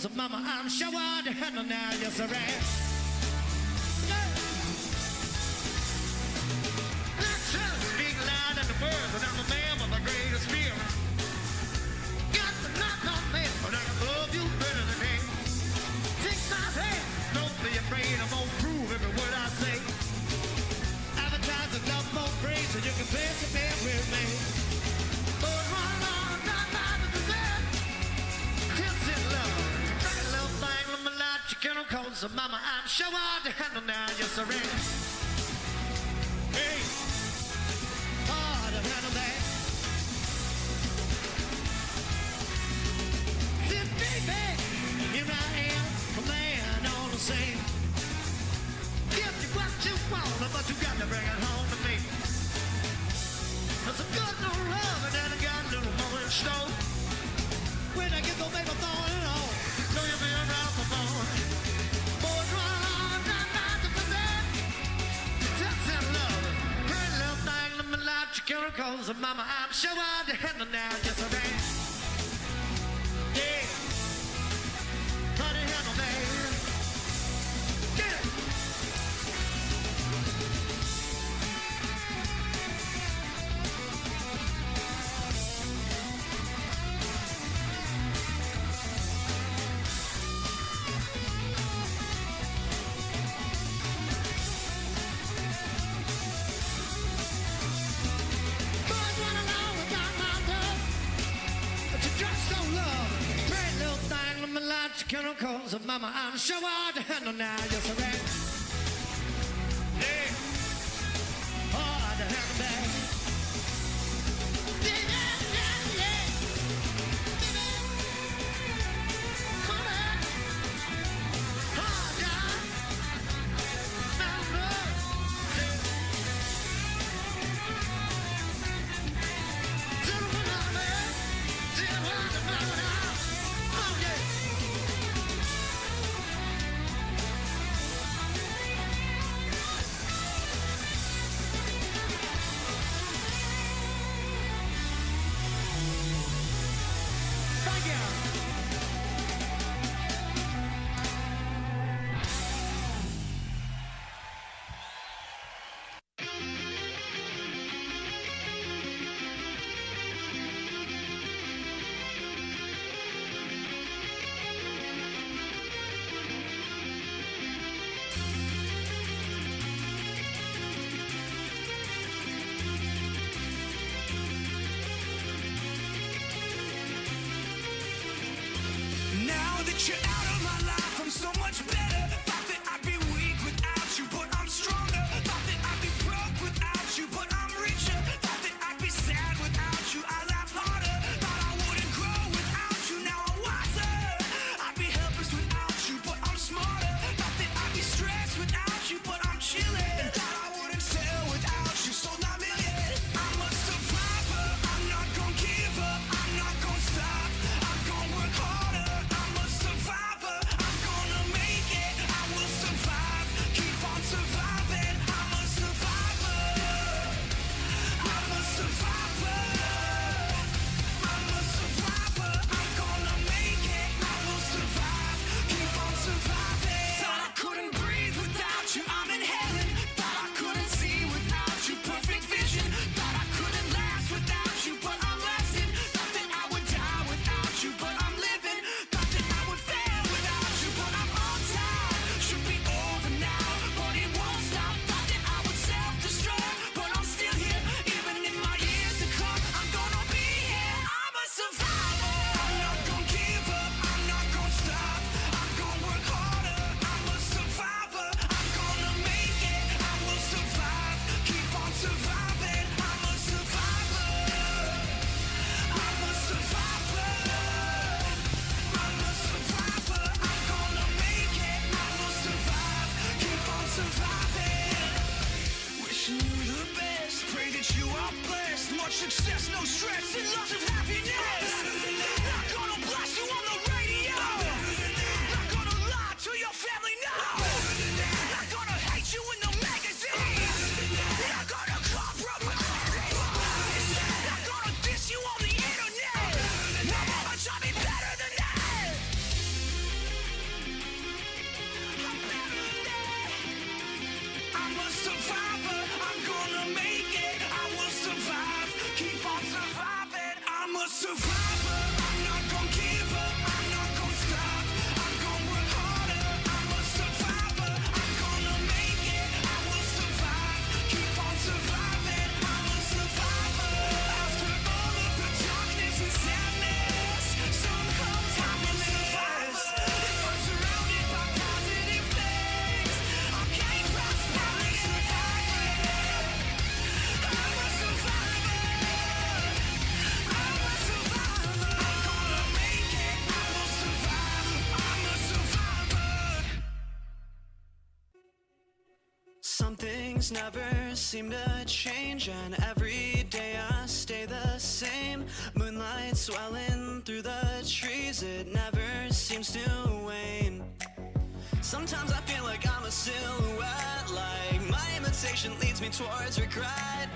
'cause mama, I'm sure I to handle now, yes I am. Let's speak loud in the words, and I'm a man with the greatest spirit. Got to knock on me, but I love you better than him. Take my hand, don't be afraid, I'm gonna prove every word I say. Advertise the love for free, so you can play the band with me. But run on, not to that. Tips in love, that little thing, let me light your kennel cold, so mama, I'm sure I to handle now, yes I am. Hey, hard to handle that. Said, baby, here I am, a man all the same. Give you what you want, but you got to bring it home to me. There's a good little love, and then I got a little more in store. When I get the baby throwing it on, know you'll be around for more. Boys run on, not to that. Touch that love, pretty little thing, let me light your chemicals, and mama, I'm sure I'll handle now, yes I am. Yeah, how to handle that? Get it. Chemicals of mama, I'm sure I'll handle now, yes I am. Yeah, hard to handle that. Yeah, yeah, yeah. Come on, hard down. You're out of my life, I'm so much better. Thought that I'd be weak without you, but I'm stronger. Thought that I'd be broke without you, but I'm richer. Thought that I'd be sad without you, I laugh harder. Thought I wouldn't grow without you, now I'm wiser. I'd be helpless without you, but I'm smarter. Thought that I'd be stressed without you, but I'm chilling. Thought I wouldn't sell without you, sold 9 million. I'm a survivor, I'm not gonna give up, I'm not gonna stop, I'm gonna work harder. Survivor, I'm gonna make it, I will survive, keep on surviving, I'm a survivor, I'm a survivor, I'm a survivor, I'm gonna make it, I will survive, keep on surviving. Thought I couldn't breathe without you, I'm inhaling, thought I couldn't see without you, perfect vision, thought I couldn't last without you, but I'm lasting, thought that I would die without you, but I'm living, thought that I would fail without you, but I'm on time. Should be over now, but it won't stop. Thought that I would self-destruct, but I'm still here. Even in my years to come, I'm gonna be here. I'm a survivor. I'm not gonna give up. I'm not gonna stop. I'm gonna work harder. I'm a survivor. I'm gonna make it. I will survive. Keep on surviving. I'm a survivor. I'm a survivor. I'm a survivor, I'm gonna make it, I will survive, keep on surviving. Wishing you the best, pray that you are blessed. Much success, no stress, and lots of happiness. Not gonna blast you on the radio. Not gonna lie to your family, no. Not gonna hate you in the magazine. Not gonna compromise. Not gonna diss you on the internet. No, I'ma try me better than that. survivor. I'm not gonna give up. I'm not gonna stop. I'm gonna work harder. I'm a survivor. I'm gonna make it. I will survive. Keep on surviving. I'm a survivor. After all of the darkness and sadness, sun comes happiness. If I'm surrounded by positive things, I can't rise from it. I'm a survivor. I'm a survivor. I'm gonna make it. I will survive. I'm a survivor. Some things never seem to change, and every day I stay the same. Moonlight swelling through the trees, it never seems to wane. Sometimes I feel like I'm a silhouette, like my imitation leads me towards regret.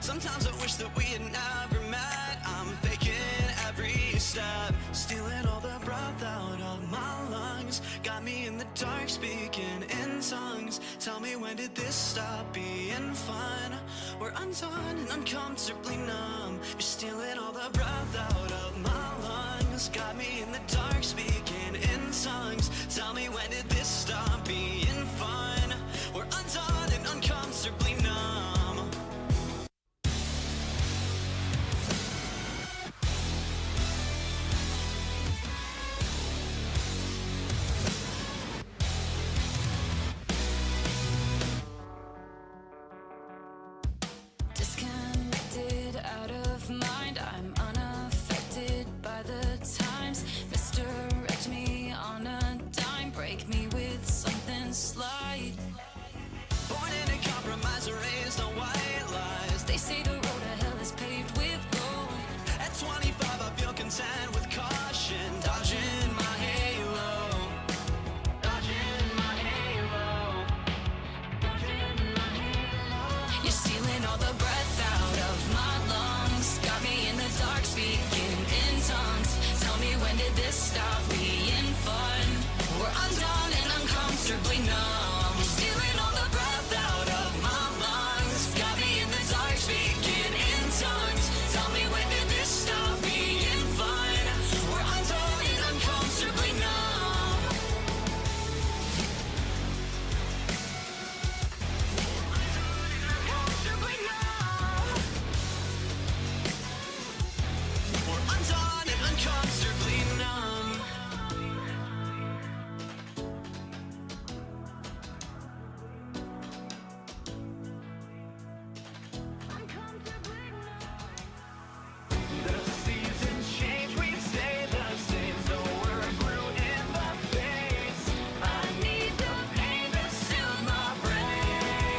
Sometimes I wish that we had never met. I'm faking every step, stealing all the breath out of my lungs. Got me in the dark speaking in tongues. Tell me, when did this stop being fun? We're undone and uncomfortably numb. You're stealing all the breath out of my lungs. Got me in the dark speaking in tongues. Tell me, when did this stop being fun? We're undone and uncomfortably numb. Disconnected, out of mind. I'm unaffected by the times. Misdirect me on a dime. Break me with something slight. Born in a compromise, raised on white lies. They say the road to hell is paved with gold. At 25 I feel content with caution. Dodging my halo. Dodging my halo. Dodging my halo. You're stealing all the breath out of my lungs. Got me in the dark speaking in tongues. Tell me, when did this stop being fun? We're undone and uncomfortably numb. You're stealing all the breath out of my lungs. Got me in the dark speaking in tongues. Tell me, when did this stop being fun? We're undone and uncomfortably numb. Uncomfortably numb. We're undone and uncomfortably numb. The seasons change, we stay the same, so we're blue in the face. I need the pain to soothe my brain.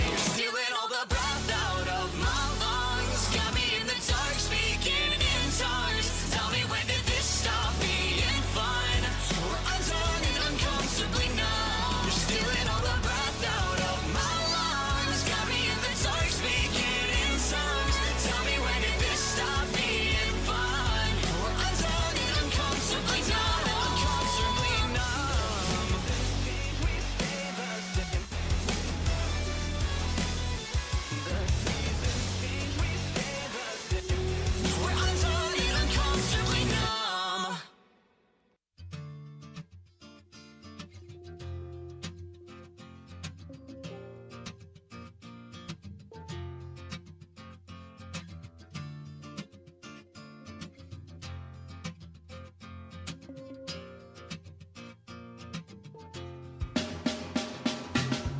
You're stealing all the breath out of my lungs. Got me in the dark speaking in tongues. Tell me, when did this stop being fun? We're undone and uncomfortably numb. You're stealing all the breath out of my lungs. Got me in the dark speaking in tongues. Tell me, when did this stop being fun? We're undone and uncomfortably numb. Uncomfortably numb. We stay the same. The seasons change, we stay the same. We're undone and uncomfortably numb.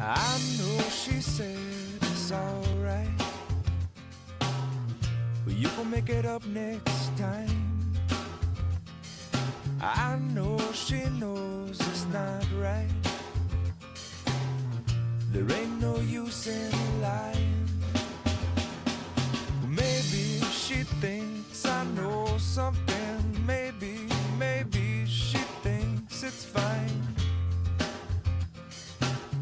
I know she said it's alright, but you gon' make it up next time. I know she knows it's not right. There ain't no use in lying. Maybe she thinks I know something. Maybe she thinks it's fine.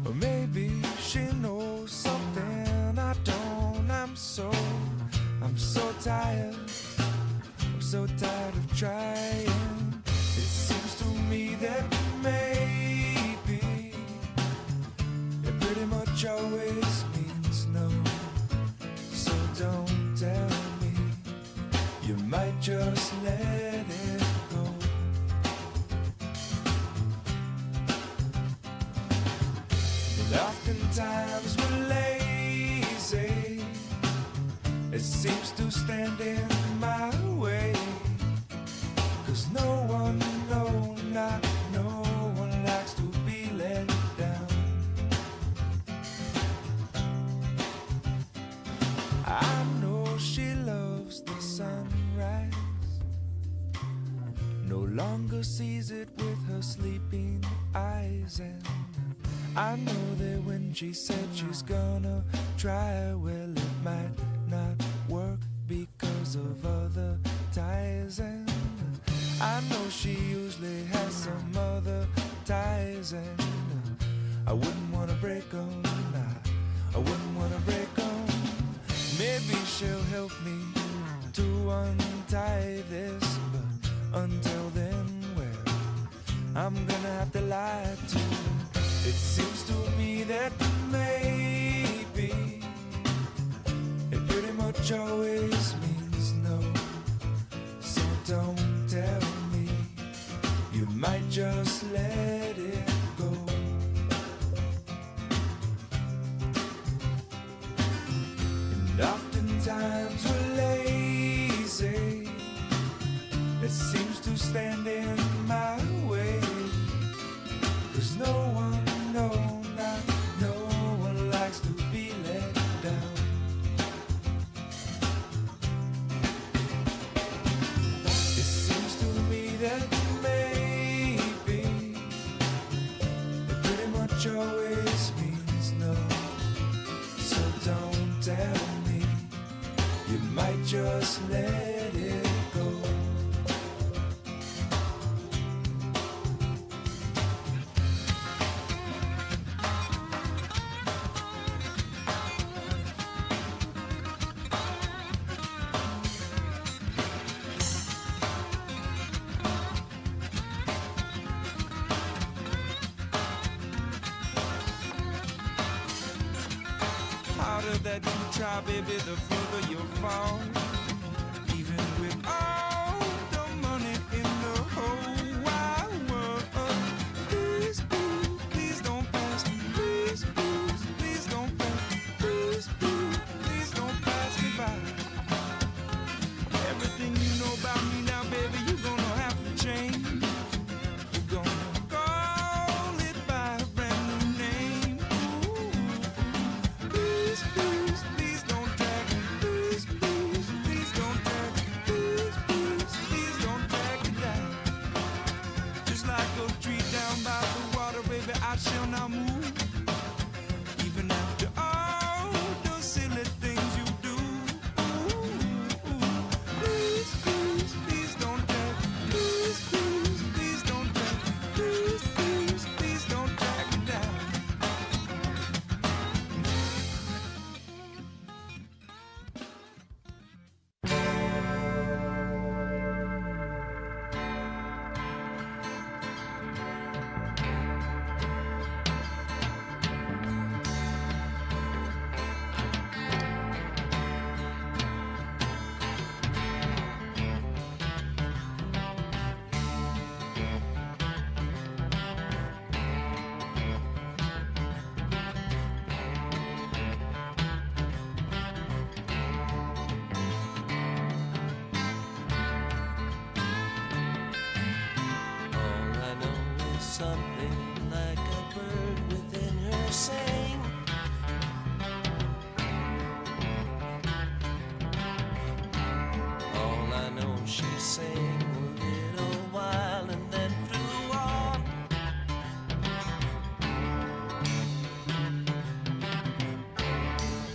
Or maybe she knows something I don't. I'm so tired. I'm so tired of trying. It seems to me that maybe it pretty much always means no. So don't tell me you might just let it go. And oftentimes we're lazy. It seems to stand in my way. 'Cause no one, no, not no one likes to be let down. I know she loves the sunrise, no longer sees it with her sleeping eyes. And I know that when she said she's gonna try, well, it might not work because of other ties. And I know she usually has some other ties. And I wouldn't wanna break them, I wouldn't wanna break them. Maybe she'll help me to untie this, but until then, well, I'm gonna have to lie to her. It seems to me that maybe it pretty much always means no. So don't tell me, you might just let it go. And oftentimes we're lazy. It seems to stand in my way. 'Cause no one, no, not no one likes to be let down. It seems to me that maybe it pretty much always means no. So don't tell me, you might just let it go. Harder that you try, baby, the further you'll fall. Even with all the money in the whole wide world. Please, please, please don't pass me. Please, please, please don't pass me. Please, please, please don't pass me by. Everything you know about me now, baby, you're gonna have to change. You're gonna call it by a brand new name. Ooh. Please, please, please don't drag me. Please, please, please don't drag me. Please, please, please don't drag me down. Just like a tree down by the water, baby, I shall not move. Even after all the silly things you do. Ooh. Please, please, please don't drag me. Please, please, please don't drag me. Please, please, please don't drag me down. All I know is something like a bird within her saying. All I know, she sang a little while and then flew on.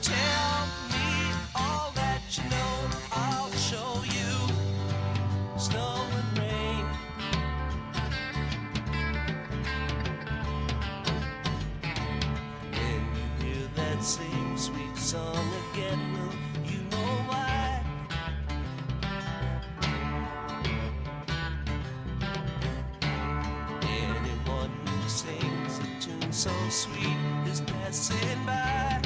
Tell me all that you know, I'll show you. Snow and rain. When you hear that same sweet song again, well, you know why. Anyone who sings a tune so sweet is passing by.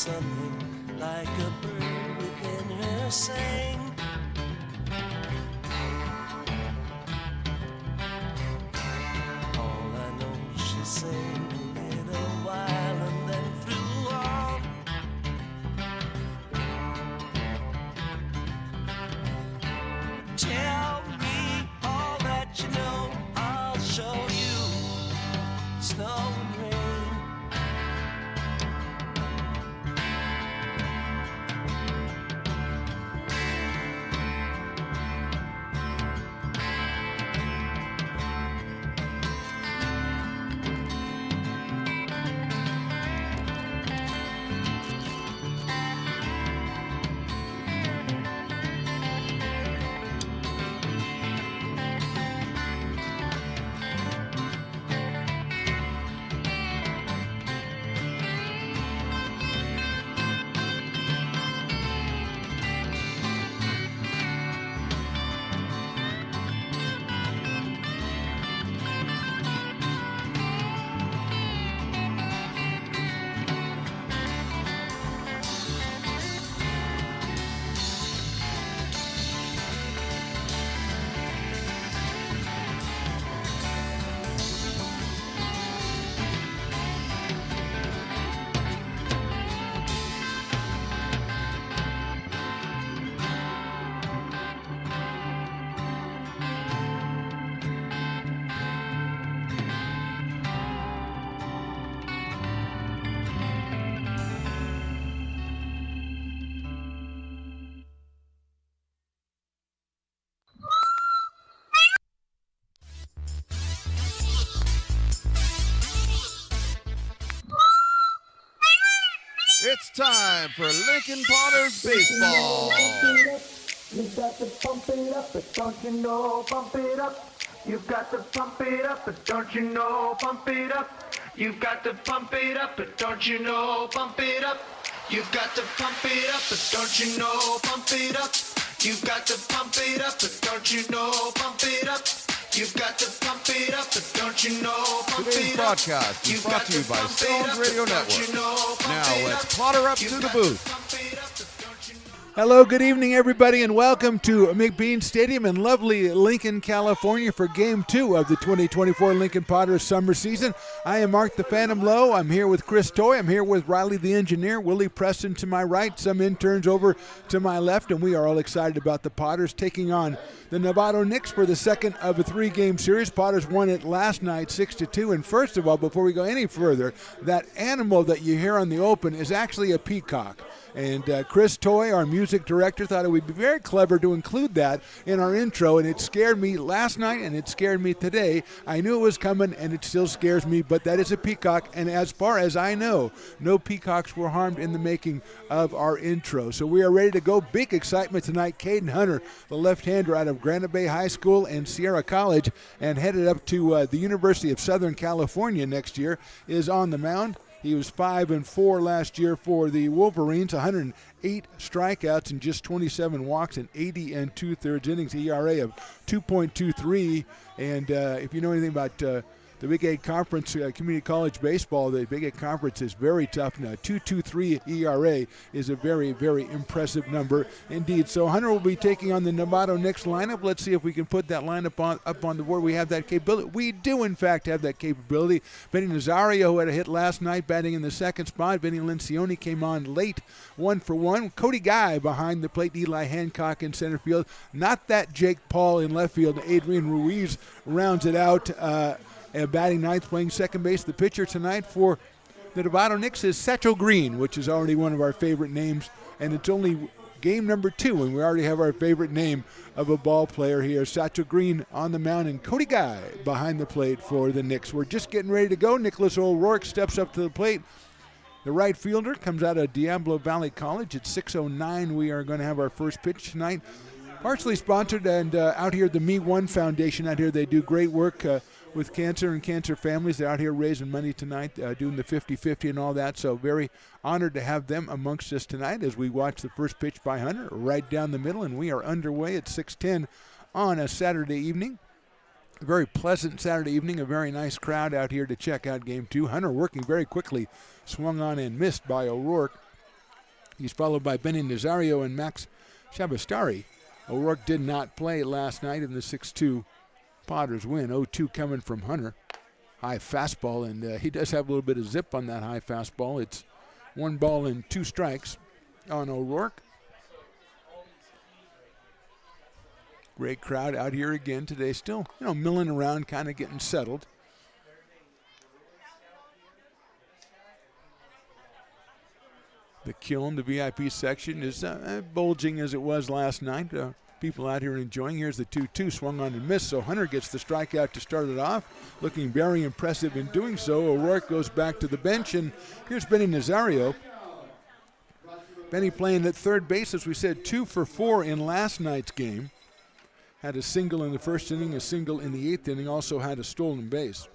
something like a bird within her sang. All I know, she sang a little while and then flew on. Tell me all that you know, I'll show you snow and rain. It's time for Lincoln Potters Baseball. You got to pump it up, but don't you know, pump it up. You've got to pump it up, but don't you know, pump it up. You've got to pump it up, but don't you know, pump it up. You've got to pump it up, but don't you know, pump it up. You've got to pump it up, but don't you know, pump it up. You've got to pump it up, but don't you know, pump Today's it up. broadcast is You've brought got to you by pump it Stones up, Radio but don't Network. you know, pump Now it let's up. potter up You've to the got booth. pump it up, but don't you know. Hello, good evening, everybody, and welcome to McBean Stadium in lovely Lincoln, California for Game 2 of the 2024 Lincoln Potters summer season. I am Mark the Phantom Lowe. I'm here with Chris Toy. I'm here with Riley the Engineer, Willie Preston to my right, some interns over to my left, and we are all excited about the Potters taking on the Novato Knicks for the second of a three-game series. Potters won it last night 6-2, and first of all, before we go any further, that animal that you hear on the open is actually a peacock. And Chris Toy, our music director, thought it would be very clever to include that in our intro, and it scared me last night, and it scared me today. I knew it was coming, and it still scares me, but that is a peacock, and as far as I know, no peacocks were harmed in the making of our intro. So we are ready to go. Big excitement tonight. Caden Hunter, the left-hander out of Granite Bay High School and Sierra College, and headed up to the University of Southern California next year, is on the mound. He was 5-4 last year for the Wolverines, 108 strikeouts and just 27 walks and 80 2/3 innings, ERA of 2.23. And if you know anything about the Big 8 Conference, community college baseball, the Big 8 Conference is very tough now. 2.23 ERA is a very, very impressive number indeed. So Hunter will be taking on the Novato Knicks lineup. Let's see if we can put that lineup up on the board. We have that capability. We do, in fact, have that capability. Benny Nazario, who had a hit last night, batting in the second spot. Vinny Lencioni came on late, 1-for-1. Cody Guy behind the plate. Eli Hancock in center field. Not that Jake Paul in left field. Adrian Ruiz rounds it out. Batting ninth, playing second base. The pitcher tonight for the Novato Knicks is Satchel Green, which is already one of our favorite names, and it's only game number 2, and we already have our favorite name of a ball player here. Satchel Green on the mound, and Cody Guy behind the plate for the Knicks. We're just getting ready to go. Nicholas O'Rourke steps up to the plate. The right fielder comes out of Diablo Valley College. At 6:09, we are going to have our first pitch tonight. Partially sponsored and out here at the Me One Foundation. Out here, they do great work with cancer and cancer families. They're out here raising money tonight, doing the 50-50 and all that. So very honored to have them amongst us tonight as we watch the first pitch by Hunter right down the middle, and we are underway at 6:10 on a Saturday evening. A very pleasant Saturday evening, a very nice crowd out here to check out Game 2. Hunter working very quickly, swung on and missed by O'Rourke. He's followed by Benny Nazario and Max Shabastari. O'Rourke did not play last night in the 6-2 Potters win. 0-2 coming from Hunter. High fastball, and he does have a little bit of zip on that high fastball. It's 1 ball and 2 strikes on O'Rourke. Great crowd out here again today. Still, milling around, kind of getting settled. The Kiln, the VIP section, is bulging as it was last night. People out here enjoying. Here's the 2-2, swung on and missed, so Hunter gets the strikeout to start it off, looking very impressive in doing so. O'Rourke goes back to the bench, and here's Benny Nazario. Benny playing at third base, as we said, 2 for 4 in last night's game. Had a single in the first inning, a single in the 8th inning, also had a stolen base.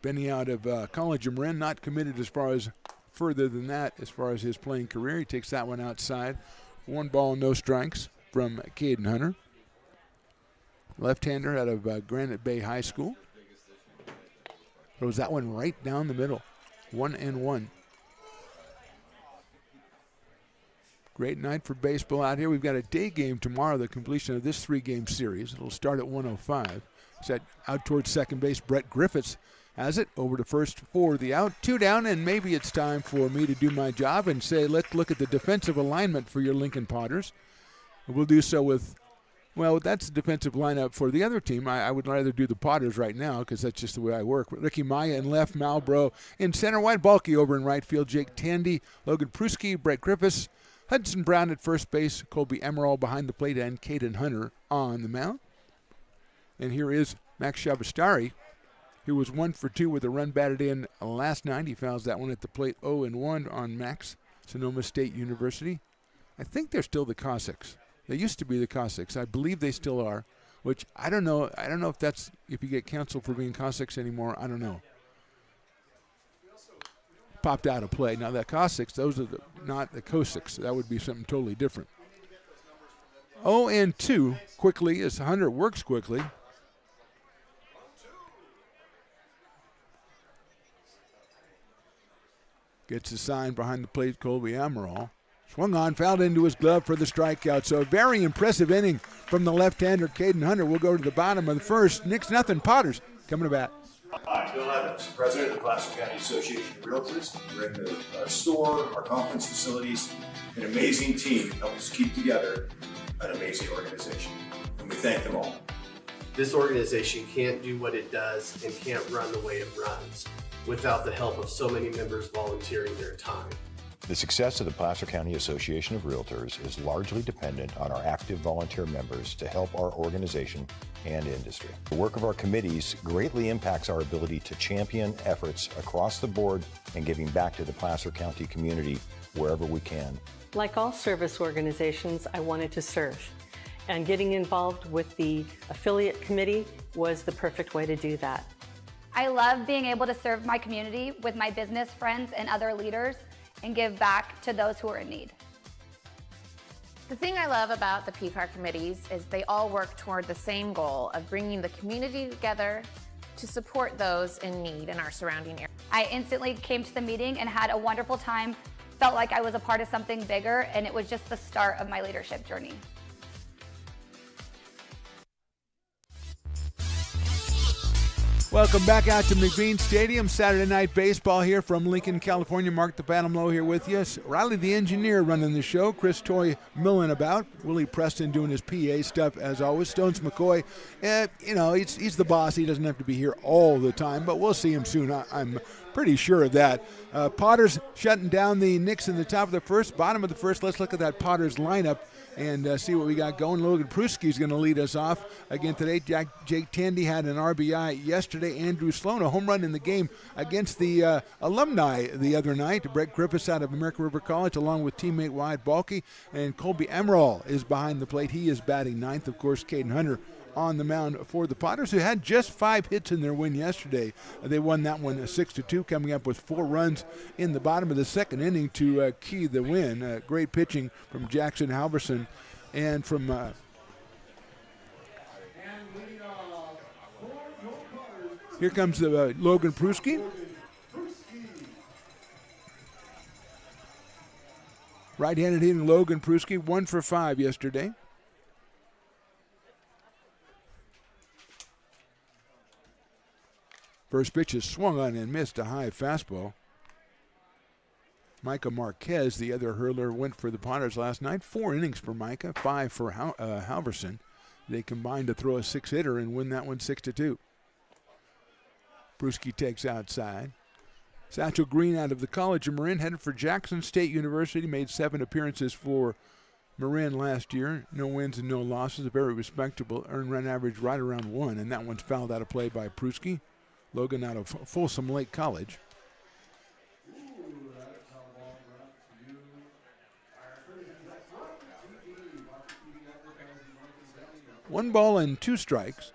Benny out of College of Marin, not committed as far as further than that as far as his playing career. He takes that one outside. 1 ball, no strikes from Caden Hunter. Left-hander out of Granite Bay High School. Throws that one right down the middle. 1-1. Great night for baseball out here. We've got a day game tomorrow, the completion of this 3-game series. It'll start at 1:05. Set out towards second base. Brett Griffiths has it over to first for the out. 2 down, and maybe it's time for me to do my job and say, let's look at the defensive alignment for your Lincoln Potters. And we'll do so with, well, that's the defensive lineup for the other team. I would rather do the Potters right now because that's just the way I work. Ricky Maya in left, Malbro in center, White Balky over in right field, Jake Tandy, Logan Pruski, Brett Griffiths, Hudson Brown at first base, Colby Emerald behind the plate, and Caden Hunter on the mound. And here is Max Shabastari, who was 1 for 2 with a run batted in last night. He fouls that one at the plate. 0-1 on Max, Sonoma State University. I think they're still the Cossacks. They used to be the Cossacks. I believe they still are, which I don't know. I don't know if that's, if you get canceled for being Cossacks anymore. I don't know. Popped out of play. Now the Cossacks, those are not the Cossacks. That would be something totally different. 0-2 quickly as Hunter works quickly. Gets a sign behind the plate, Colby Amaral. Swung on, fouled into his glove for the strikeout. So a very impressive inning from the left-hander, Caden Hunter. We'll go to the bottom of the first. Knicks nothing, Potters coming to bat. Hi, Bill Evans, President of the Placer County Association of Realtors. We're in the store, our conference facilities, an amazing team helps us keep together an amazing organization. And we thank them all. This organization can't do what it does and can't run the way it runs without the help of so many members volunteering their time. The success of the Placer County Association of Realtors is largely dependent on our active volunteer members to help our organization and industry. The work of our committees greatly impacts our ability to champion efforts across the board and giving back to the Placer County community wherever we can. Like all service organizations, I wanted to serve. And getting involved with the affiliate committee was the perfect way to do that. I love being able to serve my community with my business friends and other leaders and give back to those who are in need. The thing I love about the PCAR committees is they all work toward the same goal of bringing the community together to support those in need in our surrounding area. I instantly came to the meeting and had a wonderful time, felt like I was a part of something bigger, and it was just the start of my leadership journey. Welcome back out to McBean Stadium. Saturday night baseball here from Lincoln, California. Mark the Phantom Low here with you. Riley the engineer running the show. Chris Toy milling about. Willie Preston doing his PA stuff as always. Stones McCoy, he's the boss. He doesn't have to be here all the time, but we'll see him soon. I'm pretty sure of that. Potters shutting down the Knicks in the top of the first. Bottom of the first, let's look at that Potters lineup and see what we got going. Logan Pruski is going to lead us off again today. Jake Tandy had an RBI yesterday. Andrew Sloan, a home run in the game against the alumni the other night. Brett Griffiths out of American River College, along with teammate Wyatt Balky. And Colby Emerald is behind the plate. He is batting ninth. Of course, Caden Hunter on the mound for the Potters, who had just 5 hits in their win yesterday. They won that one 6-2, coming up with 4 runs in the bottom of the second inning to key the win. Great pitching from Jackson Halverson and from here comes Logan Pruski. Right-handed hitting Logan Pruski, 1 for 5 yesterday. First pitch is swung on and missed, a high fastball. Micah Marquez, the other hurler, went for the Potters last night. 4 innings for Micah, 5 for Halverson. They combined to throw a 6-hitter and win that one 6-2. Pruski takes outside. Satchel Green out of the College of Marin, headed for Jackson State University, made 7 appearances for Marin last year. No wins and no losses, a very respectable earned run average right around 1, and that one's fouled out of play by Pruski. Logan out of Folsom Lake College. One ball and 2 strikes.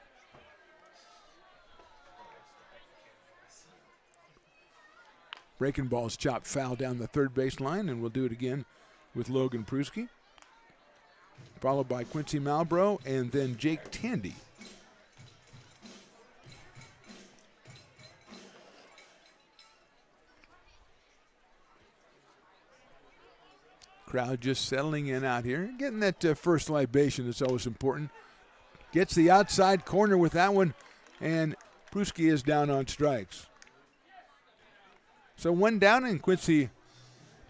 Breaking ball's chopped foul down the third base line, and we'll do it again with Logan Pruski. Followed by Quincy Malbrough and then Jake Tandy. Crowd just settling in out here. Getting that first libation is always important. Gets the outside corner with that one, and Pruski is down on strikes. So 1 down, and Quincy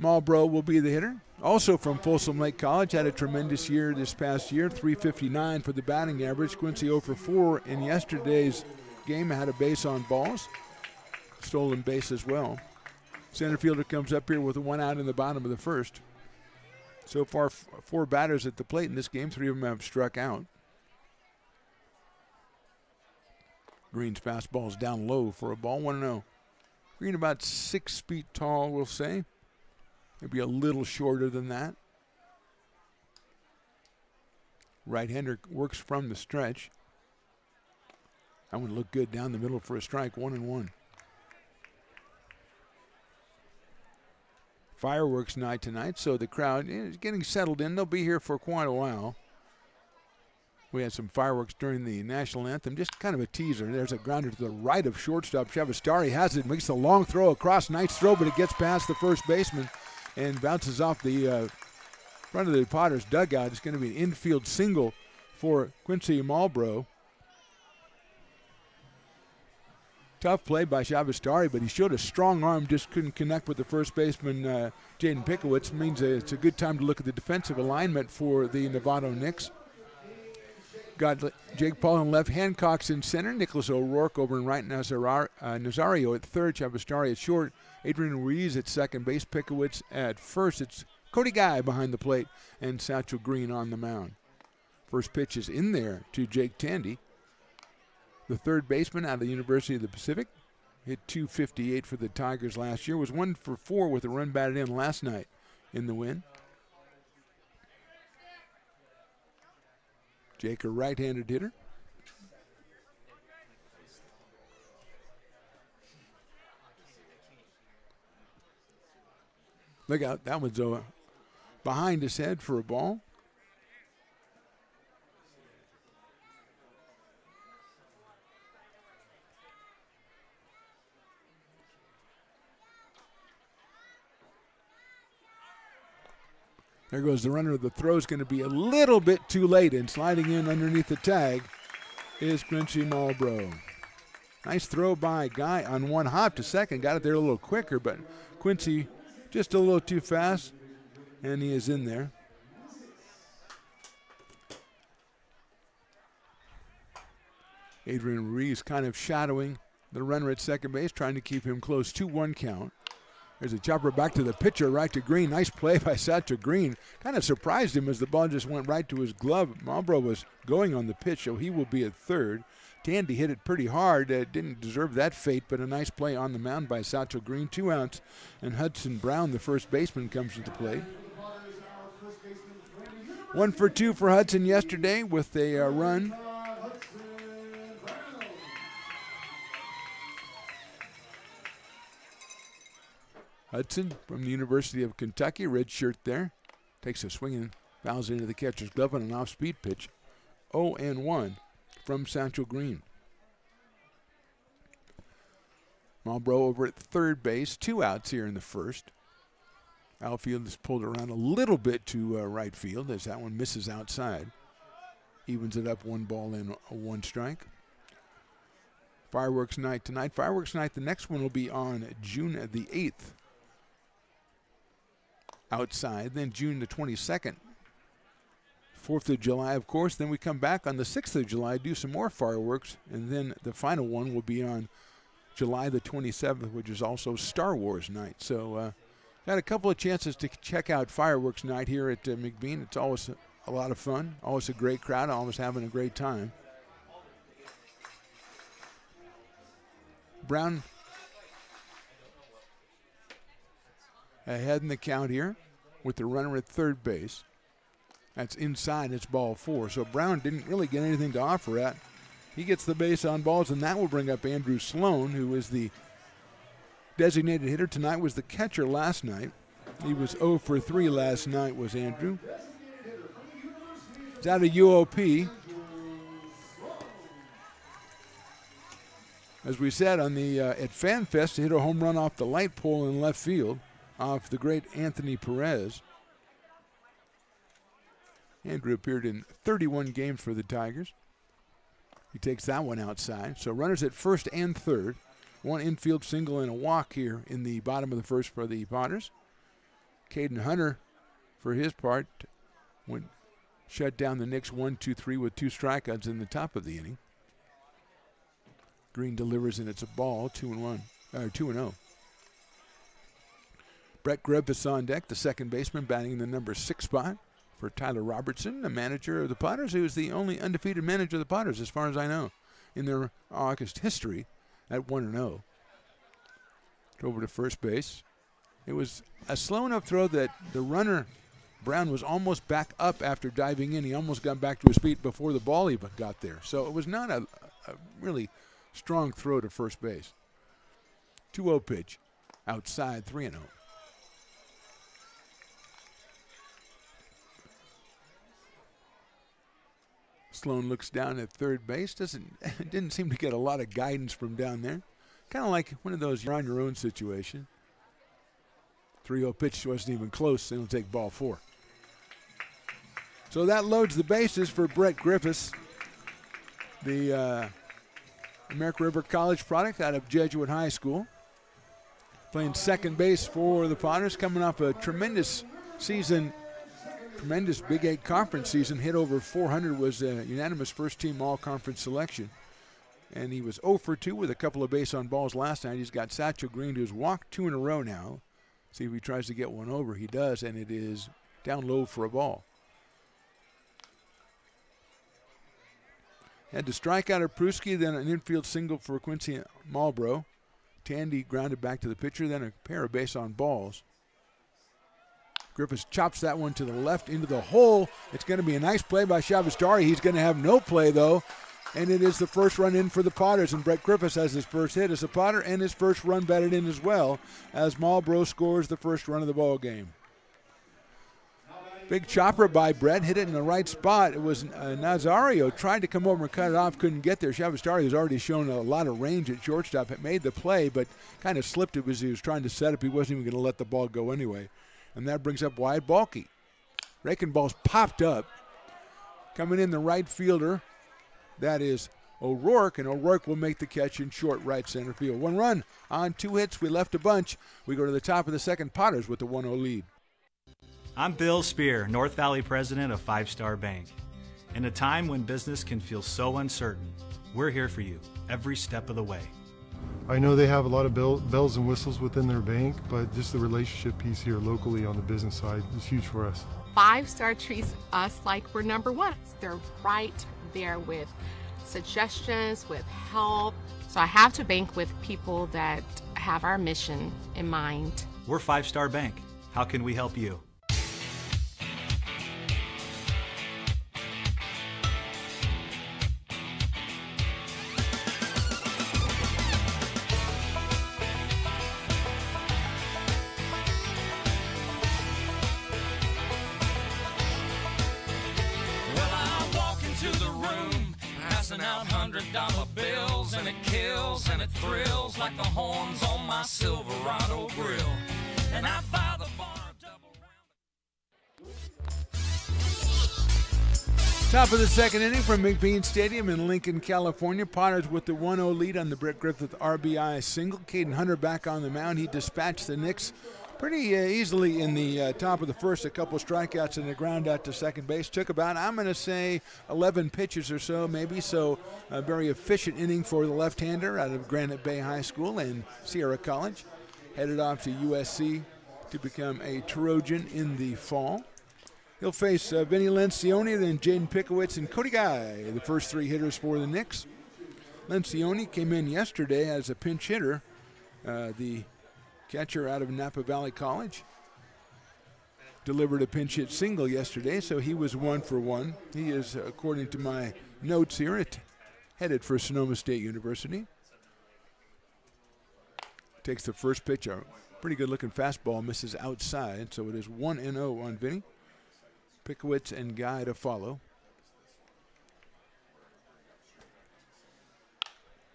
Malbrough will be the hitter. Also from Folsom Lake College, had a tremendous year this past year, 359 for the batting average. Quincy 0 for 4 in yesterday's game, had a base on balls. Stolen base as well. Center fielder comes up here with a 1 out in the bottom of the first. So far, 4 batters at the plate in this game. 3 of them have struck out. Green's fastball is down low for a ball, 1-0. Green about 6 feet tall, we'll say. Maybe a little shorter than that. Right-hander works from the stretch. That one looked good down the middle for a strike, 1-1. Fireworks night tonight, so the crowd is getting settled in. They'll be here for quite a while. We had some fireworks during the national anthem, just kind of a teaser. There's a grounder to the right of shortstop. Shavastari has it, makes a long throw across. Nice throw, but it gets past the first baseman and bounces off the front of the Potters dugout. It's going to be an infield single for Quincy Malbrough. Tough play by Shavastari, but he showed a strong arm, just couldn't connect with the first baseman, Jaden Pickowitz. Means it's a good time to look at the defensive alignment for the Novato Knicks. Got Jake Paul in left, Hancock's in center, Nicholas O'Rourke over in right, Nazario at third, Shavastari at short, Adrian Ruiz at second base, Pickowitz at first. It's Cody Guy behind the plate, and Satchel Green on the mound. First pitch is in there to Jake Tandy, the third baseman out of the University of the Pacific. Hit .258 for the Tigers last year, was 1 for 4 with a run batted in last night in the win. Jake, a right-handed hitter. Look out, that one's behind his head for a ball. There goes the runner. The throw is going to be a little bit too late, and sliding in underneath the tag is Quincy Malbrough. Nice throw by Guy on one hop to second. Got it there a little quicker, but Quincy just a little too fast, and he is in there. Adrian Ruiz kind of shadowing the runner at second base, trying to keep him close. 2-1 count. There's a chopper back to the pitcher, right to Green. Nice play by Satchel Green. Kind of surprised him as the ball just went right to his glove. Malbrough was going on the pitch, so he will be at third. Tandy hit it pretty hard. Didn't deserve that fate, but a nice play on the mound by Satchel Green. 2 outs, and Hudson Brown, the first baseman, comes into play. 1 for 2 for Hudson yesterday with a run. Hudson from the University of Kentucky, red shirt there. Takes a swing and fouls into the catcher's glove on an off-speed pitch. 0-1 from Satchel Green. Malbrough over at third base. 2 outs here in the first. Outfield is pulled around a little bit to right field as that one misses outside. Evens it up, 1 ball and 1 strike. Fireworks night tonight. Fireworks night, the next one will be on June the 8th. Outside, then June the 22nd. 4th of July, of course. Then we come back on the 6th of July, do some more fireworks, and then the final one will be on July the 27th, which is also Star Wars night. So got a couple of chances to check out fireworks night here at McBean. It's always a lot of fun, always a great crowd, always having a great time. Brown ahead in the count here with the runner at third base. That's inside, it's ball 4. So Brown didn't really get anything to offer at. He gets the base on balls, and that will bring up Andrew Sloan, who is the designated hitter. Tonight was the catcher last night. He was 0 for 3 last night, was Andrew. He's out of UOP. As we said on the at FanFest, he hit a home run off the light pole in left field off the great Anthony Perez. Andrew appeared in 31 games for the Tigers. He takes that one outside. So runners at first and third. 1 infield single and a walk here in the bottom of the first for the Potters. Caden Hunter, for his part, went shut down the Knicks 1-2-3 with 2 strikeouts in the top of the inning. Green delivers and it's a ball, 2-0. Brett Griffiths on deck, the second baseman, batting in the number 6 spot for Tyler Robertson, the manager of the Potters, who is the only undefeated manager of the Potters, as far as I know, in their August history at 1-0. Over to first base. It was a slow enough throw that the runner, Brown, was almost back up after diving in. He almost got back to his feet before the ball even got there. So it was not a really strong throw to first base. 2-0 pitch. Outside, 3-0. Sloan looks down at third base. Didn't seem to get a lot of guidance from down there. Kind of like one of those you're on your own situation. 3-0 pitch wasn't even close. They'll take ball 4. So that loads the bases for Brett Griffiths, the American River College product out of Jesuit High School. Playing second base for the Potters, coming off a tremendous season. Tremendous Big 8 conference season. Hit over 400, was a unanimous first-team all-conference selection. And he was 0 for 2 with a couple of base on balls last night. He's got Satchel Green, who's walked 2 in a row now. See if he tries to get one over. He does, and it is down low for a ball. Had to strike out of Pruski, then an infield single for Quincy Marlboro. Tandy grounded back to the pitcher, then a pair of base on balls. Griffiths chops that one to the left into the hole. It's going to be a nice play by Shavastari. He's going to have no play, though. And it is the first run in for the Potters. And Brett Griffiths has his first hit as a Potter and his first run batted in as well as Marlboro scores the first run of the ball game. Big chopper by Brett. Hit it in the right spot. It was Nazario tried to come over and cut it off. Couldn't get there. Shavastari has already shown a lot of range at shortstop. It made the play, but kind of slipped it as he was trying to set up. He wasn't even going to let the ball go anyway. And that brings up wide Balky. Raking ball's popped up. Coming in the right fielder, that is O'Rourke, and O'Rourke will make the catch in short right center field. 1 run on 2 hits. We left a bunch. We go to the top of the second. Potters with the 1-0 lead. I'm Bill Spear, North Valley president of 5 Star Bank. In a time when business can feel so uncertain, we're here for you every step of the way. I know they have a lot of bells and whistles within their bank, but just the relationship piece here locally on the business side is huge for us. 5 Star treats us like we're number 1. They're right there with suggestions, with help. So I have to bank with people that have our mission in mind. We're 5 Star Bank. How can we help you? Out $100 bills, and it kills and it thrills like the horns on my Silverado grill. And I buy the bar. Top of the second inning from McBean Stadium in Lincoln, California. Potters with the 1-0 lead on the Brett Griffith RBI single. Caden Hunter back on the mound. He dispatched the Knicks pretty easily in the top of the first. A couple strikeouts and a ground out to second base. Took about, I'm going to say, 11 pitches or so maybe. So a very efficient inning for the left-hander out of Granite Bay High School and Sierra College. Headed off to USC to become a Trojan in the fall. He'll face Vinny Lencioni, then Jaden Pickowitz and Cody Guy, the first three hitters for the Knicks. Lencioni came in yesterday as a pinch hitter, the catcher out of Napa Valley College. Delivered a pinch hit single yesterday, so he was 1 for 1. He is, according to my notes here, headed for Sonoma State University. Takes the first pitch, a pretty good-looking fastball, misses outside, so it is 1-0 on Vinny. Pickowitz and Guy to follow.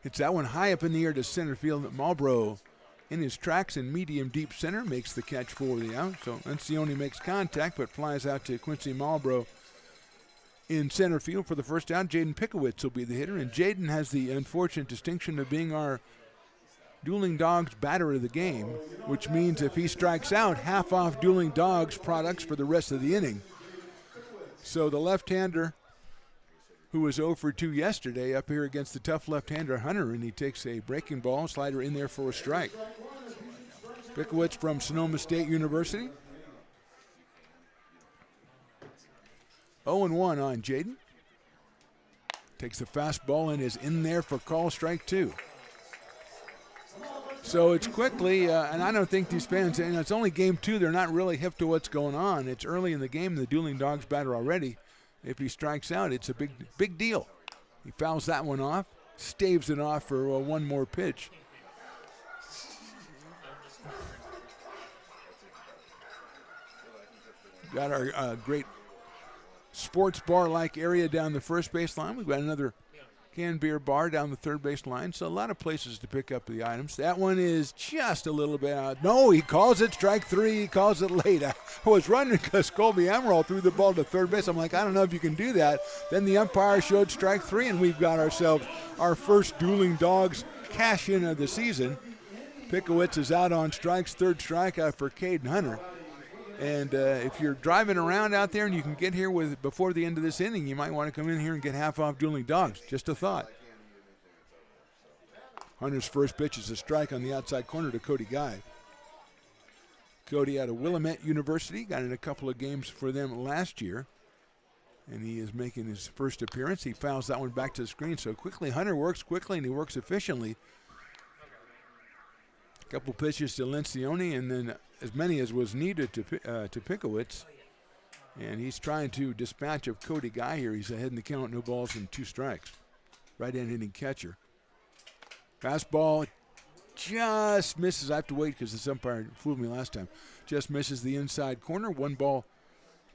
Hits that one high up in the air to center field. Marlboro in his tracks in medium deep center makes the catch for the out. So Lencioni makes contact but flies out to Quincy Marlboro in center field for the first out. Jaden Pickowitz will be the hitter, and Jaden has the unfortunate distinction of being our Dueling Dogs batter of the game, which means if he strikes out, half off Dueling Dogs products for the rest of the inning. So the left-hander, who was 0 for 2 yesterday, up here against the tough left-hander Hunter, and he takes a breaking ball, slider in there for a strike. Pickowitz from Sonoma State University. 0-1 on Jaden. Takes the fastball and is in there for call, strike 2. So it's quickly, and I don't think these fans, and it's only game 2, they're not really hip to what's going on. It's early in the game, the Dueling Dogs batter already. If he strikes out, it's a big deal. He fouls that one off, staves it off for one more pitch. Got our great sports bar-like area down the first base line. We've got another canned beer bar down the third base line, so a lot of places to pick up the items. That one is just a little bit out. No, he calls it strike 3. He calls it late. I was running because Colby Emerald threw the ball to third base. I'm like, I don't know if you can do that. Then the umpire showed strike 3, and we've got ourselves our first Dueling Dogs cash-in of the season. Pickowitz is out on strikes, third strikeout for Caden Hunter. And if you're driving around out there and you can get here before the end of this inning, you might want to come in here and get half off Dueling Dogs. Just a thought. Hunter's first pitch is a strike on the outside corner to Cody Guy. Cody out of Willamette University, got in a couple of games for them last year, and he is making his first appearance. He fouls that one back to the screen. So quickly, Hunter works quickly and he works efficiently. A couple pitches to Lencioni, and then as many as was needed to Pickowitz. And he's trying to dispatch of Cody Guy here. He's ahead in the count, no balls and 2 strikes. Right-hand hitting catcher. Fastball just misses. I have to wait because this umpire fooled me last time. Just misses the inside corner. 1 ball,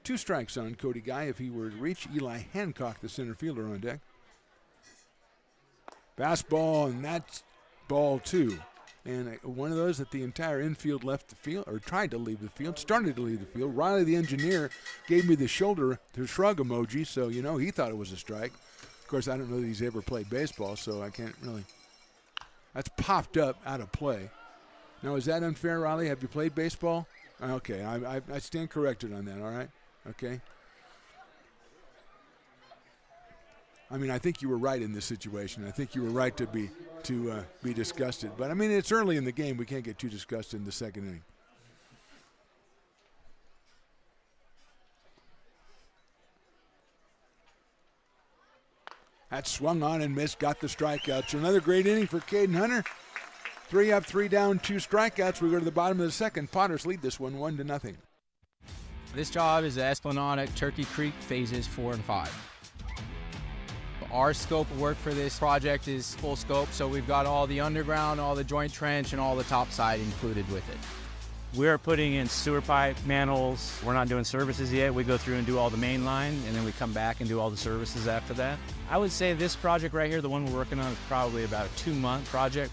2 strikes on Cody Guy. If he were to reach, Eli Hancock, the center fielder, on deck. Fastball, and that's ball 2. And one of those that the entire infield left the field, or tried to leave the field, started to leave the field. Riley, the engineer, gave me the shoulder to shrug emoji, so, you know, he thought it was a strike. Of course, I don't know that he's ever played baseball, so I can't really. That's popped up out of play. Now, is that unfair, Riley? Have you played baseball? Okay, I stand corrected on that, all right? Okay. I mean, I think you were right in this situation. I think you were right to be disgusted. But, I mean, it's early in the game. We can't get too disgusted in the second inning. That swung on and missed, got the strikeout. So another great inning for Caden Hunter. 3 up, 3 down, 2 strikeouts. We go to the bottom of the second. Potters lead this one 1-0. This job is the Esplanade Turkey Creek phases 4 and 5. Our scope of work for this project is full scope, so we've got all the underground, all the joint trench, and all the topside included with it. We're putting in sewer pipe, manholes. We're not doing services yet. We go through and do all the main line, and then we come back and do all the services after that. I would say this project right here, the one we're working on, is probably about a 2-month project.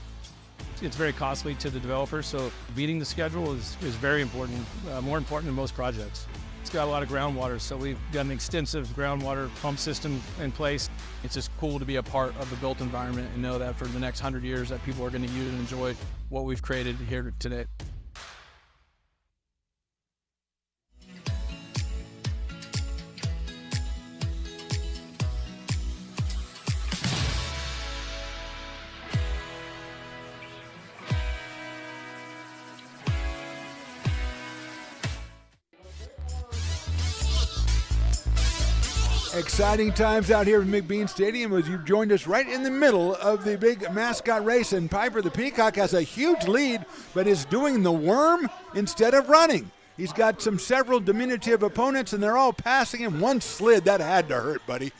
It's very costly to the developer, so beating the schedule is very important, more important than most projects. It's got a lot of groundwater, so we've got an extensive groundwater pump system in place. It's just cool to be a part of the built environment and know that for the next 100 years that people are going to use and enjoy what we've created here today. Exciting times out here at McBean Stadium as you've joined us right in the middle of the big mascot race. And Piper the Peacock has a huge lead, but is doing the worm instead of running. He's got several diminutive opponents, and they're all passing him. One slid. That had to hurt, buddy.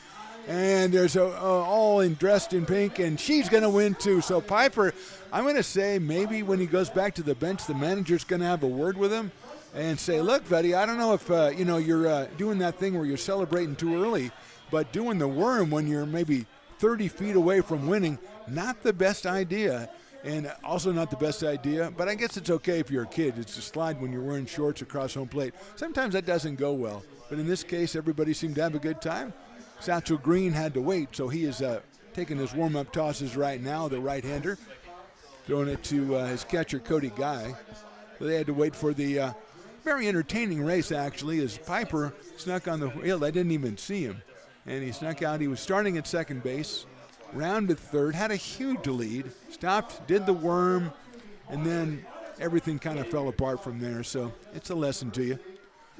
And there's all dressed in pink, and she's going to win too. So Piper, I'm going to say maybe when he goes back to the bench, the manager's going to have a word with him and say, look, buddy, I don't know if you're doing that thing where you're celebrating too early, but doing the worm when you're maybe 30 feet away from winning, not the best idea, and also not the best idea, but I guess it's okay if you're a kid. It's a slide when you're wearing shorts across home plate. Sometimes that doesn't go well, but in this case, everybody seemed to have a good time. Satchel Green had to wait, so he is taking his warm-up tosses right now, the right-hander, throwing it to his catcher, Cody Guy. So they had to wait for the very entertaining race, actually, as Piper snuck on the field. I didn't even see him. And he snuck out. He was starting at second base, rounded third, had a huge lead, stopped, did the worm, and then everything kind of fell apart from there. So it's a lesson to you.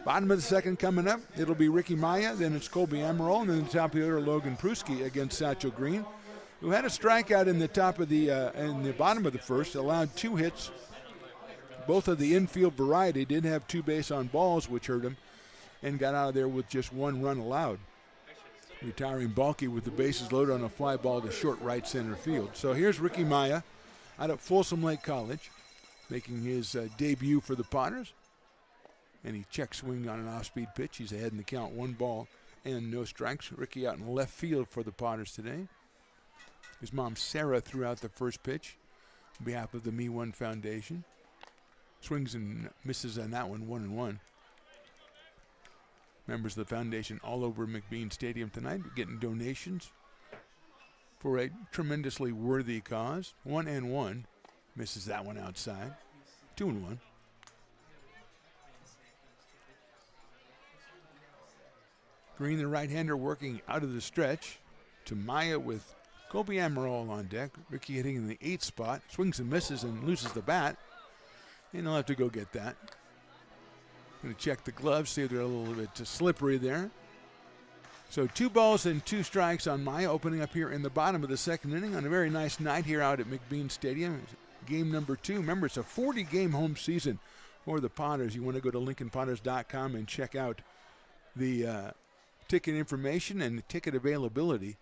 Bottom of the second coming up, it'll be Ricky Maya, then it's Colby Amaral, and then the top of the order, Logan Pruski against Satchel Green, who had a strikeout in the top of in the bottom of the first, allowed 2 hits. Both of the infield variety did have 2 base on balls, which hurt him, and got out of there with just 1 run allowed. Retiring Balky with the bases loaded on a fly ball to short right center field. So here's Ricky Maya out at Folsom Lake College, making his debut for the Potters. And he check swing on an off-speed pitch. He's ahead in the count, 1 ball and no strikes. Ricky out in left field for the Potters today. His mom, Sarah, threw out the first pitch on behalf of the Me One Foundation. Swings and misses on that one, 1-1. Members of the foundation all over McBean Stadium tonight getting donations for a tremendously worthy cause. 1-1. Misses that one outside. 2-1. Green, the right-hander, working out of the stretch to Maya with Colby Amaral on deck. Ricky hitting in the 8th spot. Swings and misses and loses the bat. And he'll have to go get that. Going to check the gloves, see if they're a little bit slippery there. So 2 balls and 2 strikes on Maya, opening up here in the bottom of the second inning on a very nice night here out at McBean Stadium. Game number 2. Remember, it's a 40-game home season for the Potters. You want to go to LincolnPotters.com and check out the ticket information and the ticket availability.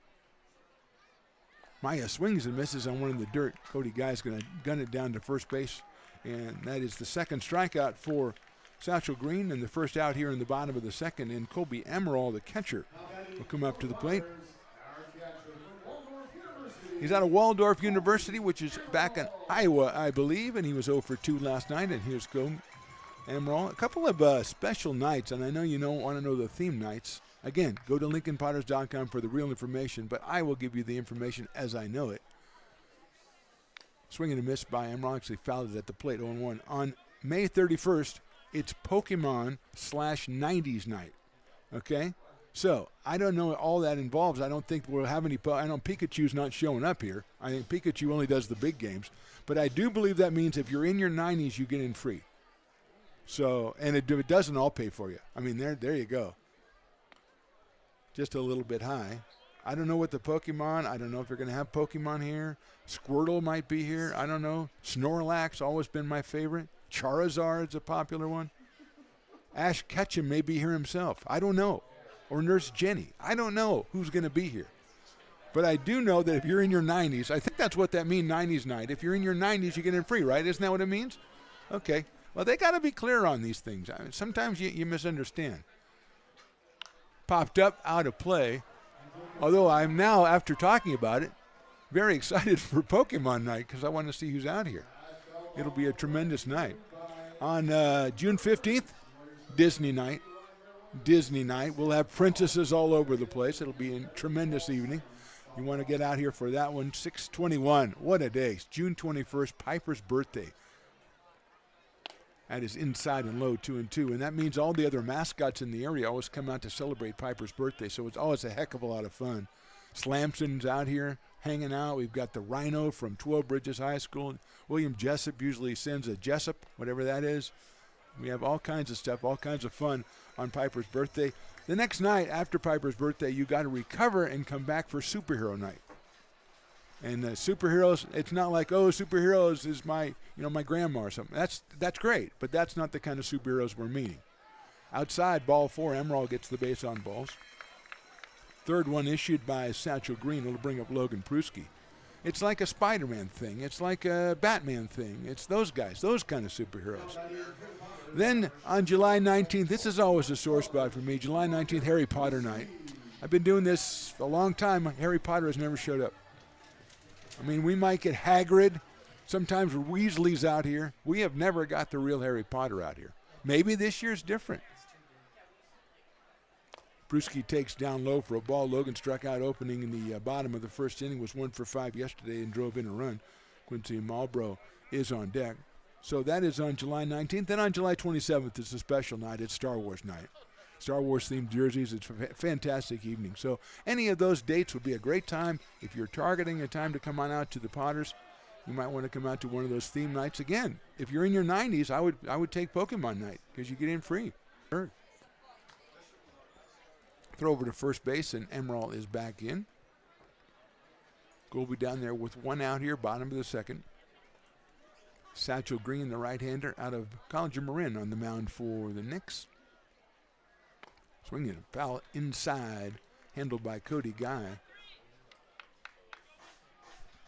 Maya swings and misses on one in the dirt. Cody Guy's going to gun it down to first base. And that is the second strikeout for Satchel Green, and the first out here in the bottom of the second. And Colby Amaral, the catcher, will come up to the plate. He's out of Waldorf University, which is back in Iowa, I believe, and he was 0 for 2 last night. And here's Amaral. A couple of special nights, and I know you don't want to know the theme nights. Again, go to LincolnPotters.com for the real information, but I will give you the information as I know it. Swing and a miss by Amaral, actually fouled it at the plate, 0-1. On May 31st, it's Pokemon/90s night, okay? So I don't know all that involves. I don't think we'll have any. I know Pikachu's not showing up here. I think Pikachu only does the big games. But I do believe that means if you're in your 90s, you get in free. So, and if it doesn't, I'll pay for you. I mean, there you go. Just a little bit high. I don't know what the Pokemon. I don't know if they're going to have Pokemon here. Squirtle might be here. I don't know. Snorlax, always been my favorite. Charizard's a popular one. Ash Ketchum may be here himself. I don't know. Or Nurse Jenny. I don't know who's going to be here. But I do know that if you're in your 90s, I think that's what that means, 90s night. If you're in your 90s, you get in free, right? Isn't that what it means? Okay. Well, they got to be clear on these things. I mean, sometimes you misunderstand. Popped up, out of play. Although I'm now, after talking about it, very excited for Pokemon night because I want to see who's out here. It'll be a tremendous night. On June 15th, Disney night. Disney night. We'll have princesses all over the place. It'll be a tremendous evening. You want to get out here for that one. 6/21. What a day. It's June 21st, Piper's birthday. That is inside and low 2-2. And that means all the other mascots in the area always come out to celebrate Piper's birthday. So it's always a heck of a lot of fun. Slamson's out here hanging out. We've got the Rhino from 12 Bridges High School. William Jessup usually sends a Jessup, whatever that is. We have all kinds of stuff, all kinds of fun on Piper's birthday. The next night after Piper's birthday, you got to recover and come back for superhero night. And superheroes, it's not like, oh, superheroes is my grandma or something. That's great, but that's not the kind of superheroes we're meaning. Outside, ball 4, Emerald gets the base on balls. Third one issued by Satchel Green. It'll bring up Logan Pruski. It's like a Spider-Man thing. It's like a Batman thing. It's those guys, those kind of superheroes. Then on July 19th, this is always a sore spot for me, July 19th, Harry Potter night. I've been doing this a long time. Harry Potter has never showed up. I mean, we might get Hagrid. Sometimes Weasley's out here. We have never got the real Harry Potter out here. Maybe this year's different. Pruski takes down low for a ball. Logan struck out opening in the bottom of the first inning, was 1 for 5 yesterday and drove in a run. Quincy Marlborough is on deck. So that is on July 19th. Then on July 27th, it's a special night. It's Star Wars night. Star Wars themed jerseys. It's a fantastic evening. So any of those dates would be a great time. If you're targeting a time to come on out to the Potters, you might want to come out to one of those theme nights. Again, if you're in your 90s, I would take Pokemon night because you get in free. Sure. Throw over to first base, and Emerald is back in. Colby down there with one out here, bottom of the second. Satchel Green, the right-hander, out of College of Marin on the mound for the Knicks. Swinging a foul inside, handled by Cody Guy.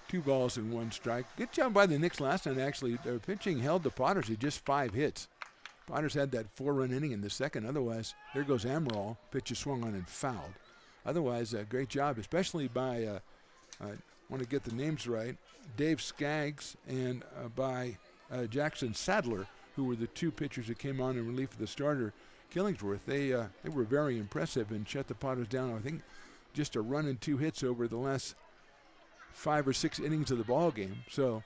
2 balls and 1 strike. Good job by the Knicks last night, actually. Their pitching held the Potters to just 5 hits. Potters had that 4-run inning in the second. Otherwise, there goes Amaral. Pitch is swung on and fouled. Otherwise, a great job, especially by, I want to get the names right, Dave Skaggs and by Jackson Sadler, who were the 2 pitchers that came on in relief of the starter, Killingsworth. They were very impressive and shut the Potters down. I think just a run and 2 hits over the last 5 or 6 innings of the ball game. So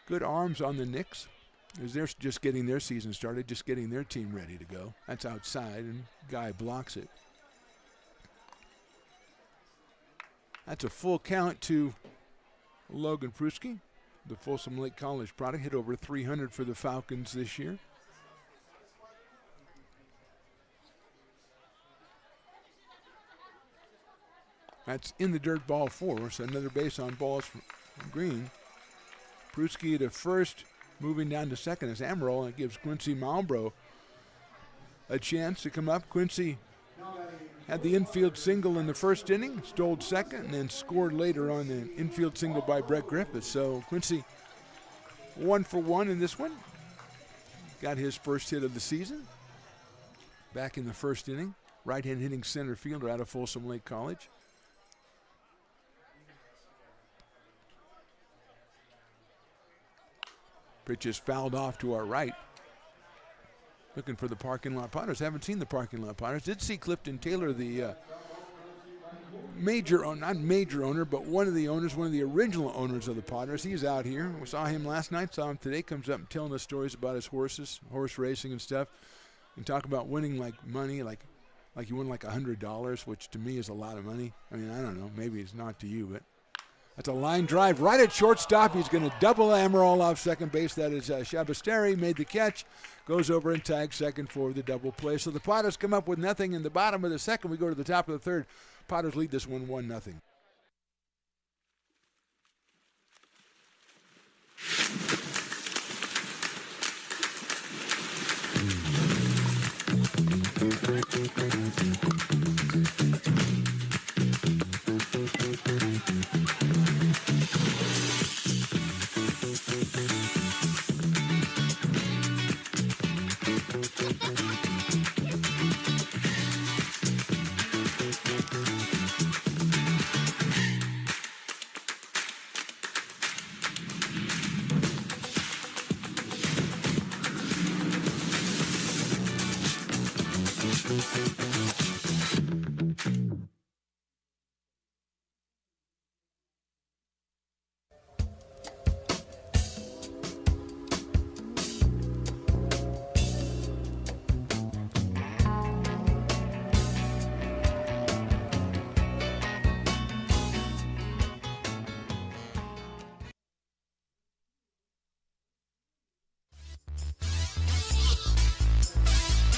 good arms on the Knicks, as they're just getting their season started, just getting their team ready to go. That's outside, and Guy blocks it. That's a full count to Logan Pruski, the Folsom Lake College product. Hit over 300 for the Falcons this year. That's in the dirt, ball 4, so another base on balls from Green. Pruski to first, moving down to second as Amaral, and it gives Quincy Marlborough a chance to come up. Quincy had the infield single in the first inning, stole second, and then scored later on an infield single by Brett Griffith. So Quincy 1 for 1 in this one. Got his first hit of the season back in the first inning. Right-hand hitting center fielder out of Folsom Lake College. Pitch is fouled off to our right. Looking for the parking lot Potters. Haven't seen the parking lot Potters. Did see Clifton Taylor, the not major owner, but one of the owners, one of the original owners of the Potters. He's out here. We saw him last night, saw him today. Comes up and telling us stories about his horses, horse racing and stuff. And talk about winning like money, like you win like $100, which to me is a lot of money. I mean, I don't know. Maybe it's not to you, but that's a line drive right at shortstop. He's going to double Amaral off second base. That is Shabasteri, made the catch, goes over and tags second for the double play. So the Potters come up with nothing in the bottom of the second. We go to the top of the third. Potters lead this one 1-0.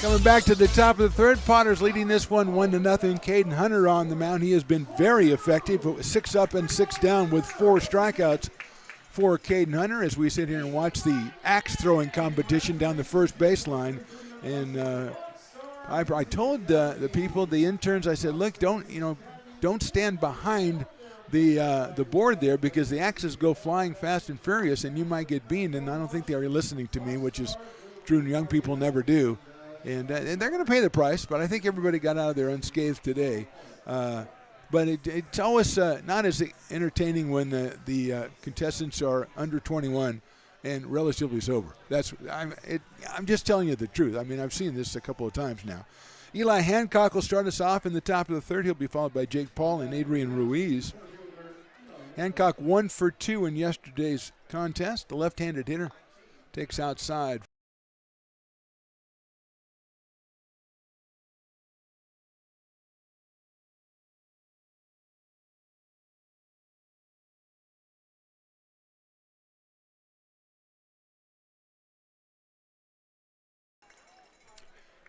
Coming back to the top of the third, Potters leading this one 1-0. Caden Hunter on the mound. He has been very effective. It was 6 up and 6 down with 4 strikeouts for Caden Hunter as we sit here and watch the axe throwing competition down the first baseline. And I told the people, the interns, I said, look, don't stand behind the board there because the axes go flying fast and furious and you might get beamed. And I don't think they are listening to me, which is true, and young people never do. And they're going to pay the price, but I think everybody got out of there unscathed today. But it's always not as entertaining when the contestants are under 21 and relatively sober. I'm just telling you the truth. I mean, I've seen this a couple of times now. Eli Hancock will start us off in the top of the third. He'll be followed by Jake Paul and Adrian Ruiz. Hancock 1 for 2 in yesterday's contest. The left-handed hitter takes outside.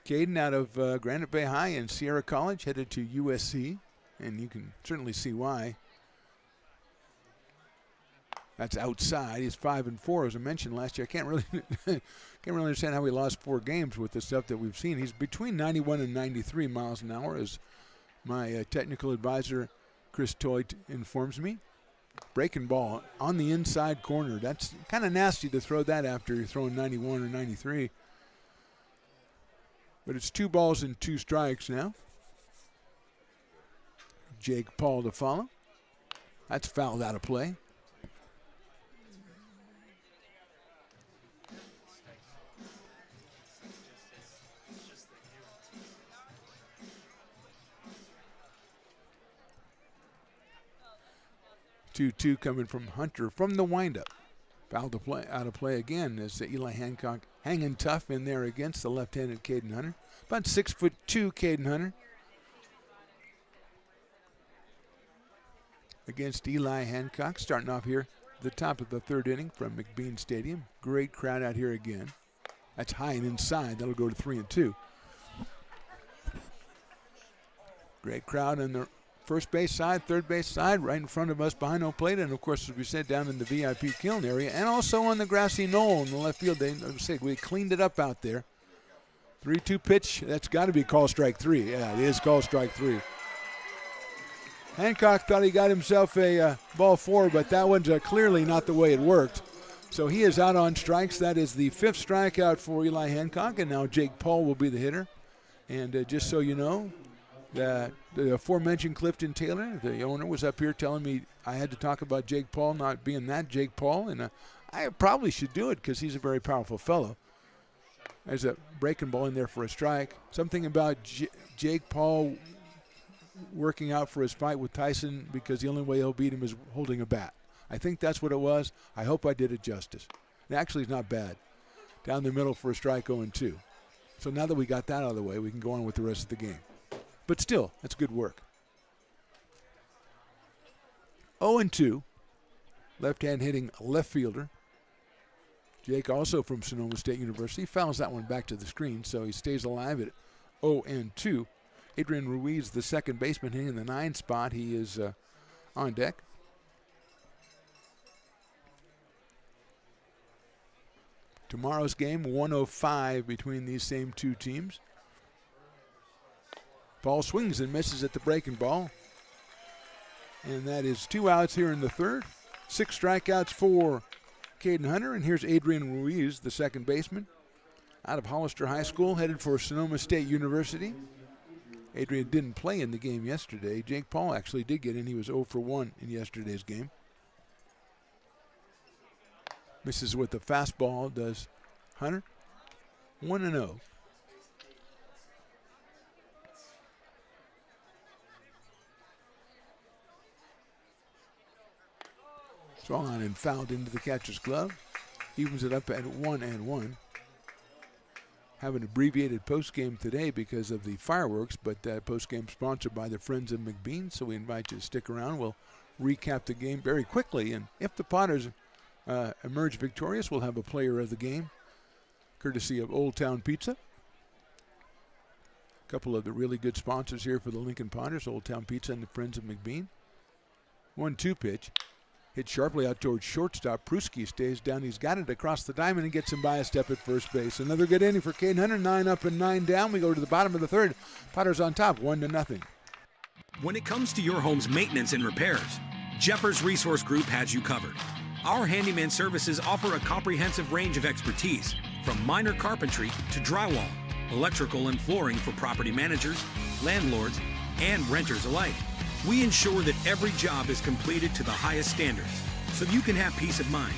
'Caden out of Granite Bay High and Sierra College, headed to USC, and you can certainly see why. That's outside. He's 5-4, as I mentioned last year. I can't really understand how he lost 4 games with the stuff that we've seen. He's between 91 and 93 miles an hour, as my technical advisor, Chris Toit, informs me. Breaking ball on the inside corner. That's kind of nasty to throw that after you're throwing 91 or 93. But it's 2 balls and 2 strikes now. Jake Paul to follow. That's fouled out of play. Two coming from Hunter from the windup. Fouled out of play again as Eli Hancock hanging tough in there against the left-handed Caden Hunter. About 6'2", Caden Hunter. Against Eli Hancock, starting off here the top of the third inning from McBean Stadium. Great crowd out here again. That's high and inside. That'll go to 3-2. Great crowd on the first base side, third base side, right in front of us behind home plate, and of course, as we said, down in the VIP kiln area, and also on the grassy knoll in the left field. We cleaned it up out there. 3-2 pitch. That's got to be call strike 3. Yeah, it is call strike 3. Hancock thought he got himself a ball 4, but that one's clearly not the way it worked. So he is out on strikes. That is the 5th strikeout for Eli Hancock, and now Jake Paul will be the hitter. And just so you know, the aforementioned Clifton Taylor, the owner, was up here telling me I had to talk about Jake Paul not being that Jake Paul, and I probably should do it because he's a very powerful fellow. There's a breaking ball in there for a strike. Something about Jake Paul working out for his fight with Tyson because the only way he'll beat him is holding a bat. I think that's what it was. I hope I did it justice. And actually, it's not bad. Down the middle for a strike, 0-2. So now that we got that out of the way, we can go on with the rest of the game. But still, that's good work. 0-2. Left-hand hitting left fielder. Jake, also from Sonoma State University, fouls that one back to the screen, so he stays alive at 0-2. Adrian Ruiz, the second baseman, hitting in the 9 spot. He is on deck. Tomorrow's game, 1:05 between these same 2 teams. Paul swings and misses at the breaking ball. And that is 2 outs here in the third. 6 strikeouts for Caden Hunter. And here's Adrian Ruiz, the second baseman, out of Hollister High School, headed for Sonoma State University. Adrian didn't play in the game yesterday. Jake Paul actually did get in. He was 0 for 1 in yesterday's game. Misses with the fastball, does Hunter. 1-0. Swung on and fouled into the catcher's glove. Evens it up at 1-1. Have an abbreviated postgame today because of the fireworks, but postgame sponsored by the Friends of McBean, so we invite you to stick around. We'll recap the game very quickly, and if the Potters emerge victorious, we'll have a player of the game, courtesy of Old Town Pizza. couple of the really good sponsors here for the Lincoln Potters, Old Town Pizza and the Friends of McBean. 1-2 pitch. Hit sharply out towards shortstop. Pruski stays down. He's got it across the diamond and gets him by a step at first base. Another good inning for Caden Hunter. 9 up and 9 down. We go to the bottom of the third. Potters on top, 1-0. When it comes to your home's maintenance and repairs, Jeffers Resource Group has you covered. Our handyman services offer a comprehensive range of expertise, from minor carpentry to drywall, electrical and flooring for property managers, landlords, and renters alike. We ensure that every job is completed to the highest standards, so you can have peace of mind.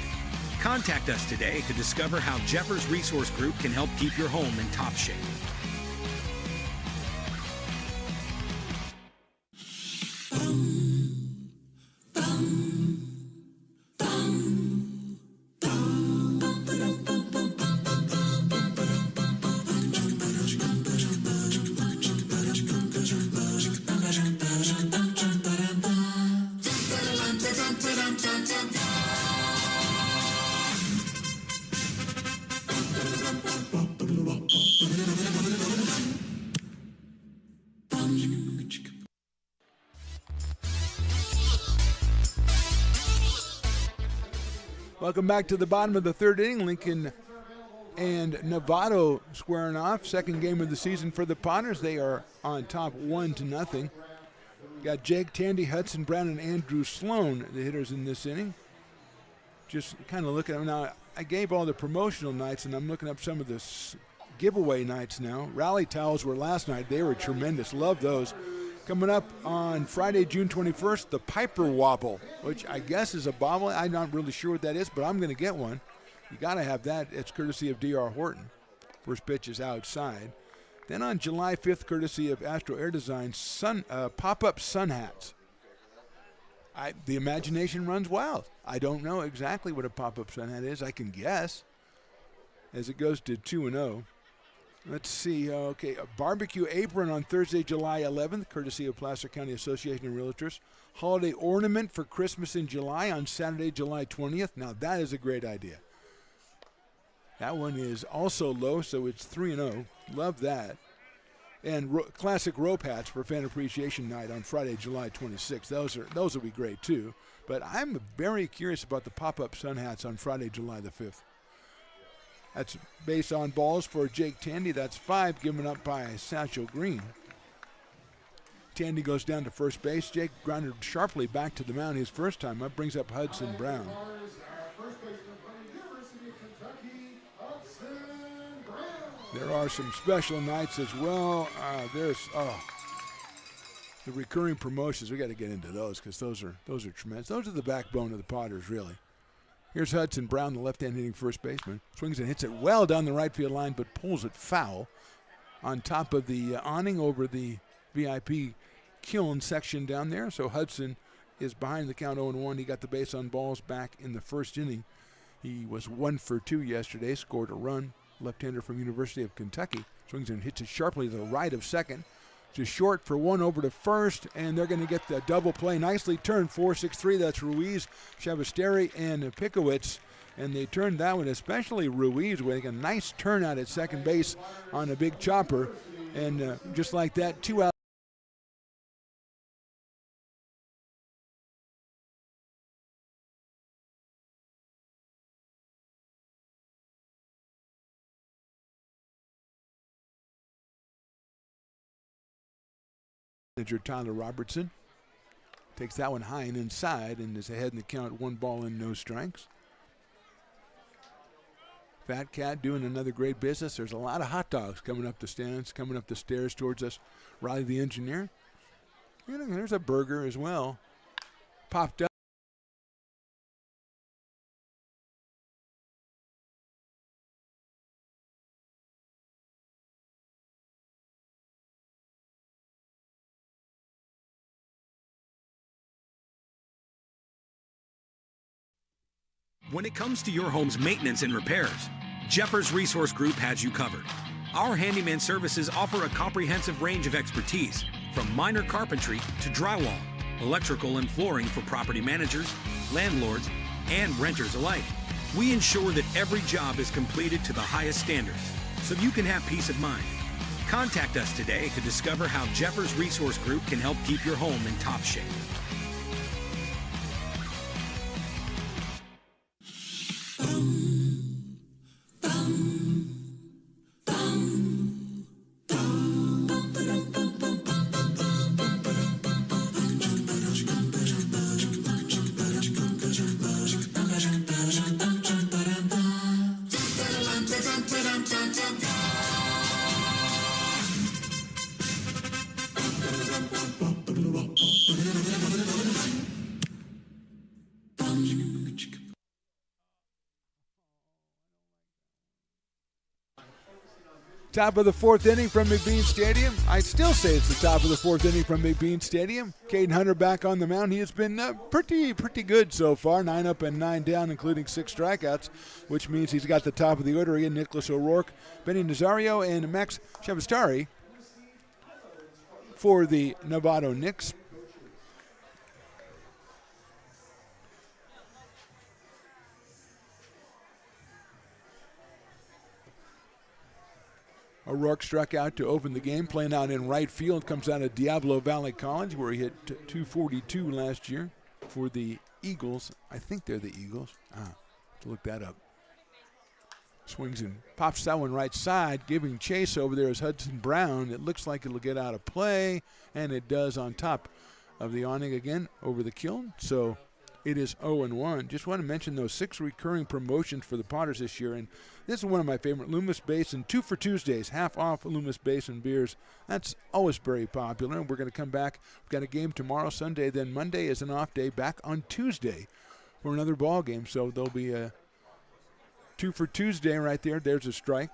Contact us today to discover how Jeffers Resource Group can help keep your home in top shape. Welcome back to the bottom of the third inning. Lincoln and Novato squaring off. Second game of the season for the Potters. They are on top 1-0. Got Jake Tandy, Hudson Brown, and Andrew Sloan, the hitters in this inning. Just kind of looking at them now. I gave all the promotional nights, and I'm looking up some of the giveaway nights now. Rally towels were last night. They were tremendous. Love those. Coming up on Friday, June 21st, the Piper Wobble, which I guess is a bobble. I'm not really sure what that is, but I'm going to get one. You got to have that. It's courtesy of D.R. Horton. First pitch is outside. Then on July 5th, courtesy of Astro Air Design, pop-up sun hats. The imagination runs wild. I don't know exactly what a pop-up sun hat is. I can guess as it goes to 2-0. Let's see. Okay, a barbecue apron on Thursday, July 11th, courtesy of Placer County Association of Realtors. Holiday ornament for Christmas in July on Saturday, July 20th. Now, that is a great idea. That one is also low, so it's 3-0. Love that. And classic rope hats for Fan Appreciation Night on Friday, July 26th. Those will be great, too. But I'm very curious about the pop-up sun hats on Friday, July the 5th. That's base on balls for Jake Tandy. That's 5 given up by Satchel Green. Tandy goes down to first base. Jake grounded sharply back to the mound his first time up. Brings up Hudson Brown. There are some special nights as well. There's the recurring promotions. We got to get into those because those are tremendous. Those are the backbone of the Potters, really. Here's Hudson Brown, the left-hand hitting first baseman. Swings and hits it well down the right field line, but pulls it foul on top of the awning over the VIP kiln section down there. So Hudson is behind the count 0-1. He got the base on balls back in the first inning. He was 1 for 2 yesterday, scored a run. Left-hander from University of Kentucky. Swings and hits it sharply to the right of second. Just short for 1 over to first, and they're going to get the double play. Nicely turned, 4-6-3. That's Ruiz, Chavasteri, and Pikowitz. And they turned that one, especially Ruiz, with a nice turnout at second base on a big chopper. And just like that, 2 out. Manager Tyler Robertson takes that one high and inside and is ahead in the count, 1 ball and no strikes. Fat Cat doing another great business. There's a lot of hot dogs coming up the stands, coming up the stairs towards us. Riley the engineer. And there's a burger as well. Popped up. When it comes to your home's maintenance and repairs, Jeffers Resource Group has you covered. Our handyman services offer a comprehensive range of expertise, from minor carpentry to drywall, electrical and flooring for property managers, landlords, and renters alike. We ensure that every job is completed to the highest standards, so you can have peace of mind. Contact us today to discover how Jeffers Resource Group can help keep your home in top shape. Top of the fourth inning from McBean Stadium. I'd still say it's the top of the fourth inning from McBean Stadium. Caden Hunter back on the mound. He has been pretty good so far. 9 up and 9 down, including 6 strikeouts, which means he's got the top of the order again. Nicholas O'Rourke, Benny Nazario, and Max Chavastari for the Novato Knicks. O'Rourke struck out to open the game, playing out in right field. Comes out of Diablo Valley College, where he hit 242 last year for the Eagles. I think they're the Eagles. To look that up. Swings and pops that one right side, giving chase over there is Hudson Brown. It looks like it'll get out of play, and it does on top of the awning again over the kiln. So it is 0-1. Just want to mention those 6 recurring promotions for the Potters this year, and this is one of my favorite. Loomis Basin, 2 for Tuesdays, half off Loomis Basin beers. That's always very popular, and we're going to come back. We've got a game tomorrow, Sunday, then Monday is an off day, back on Tuesday for another ball game. So there'll be a 2 for Tuesday right there. There's a strike.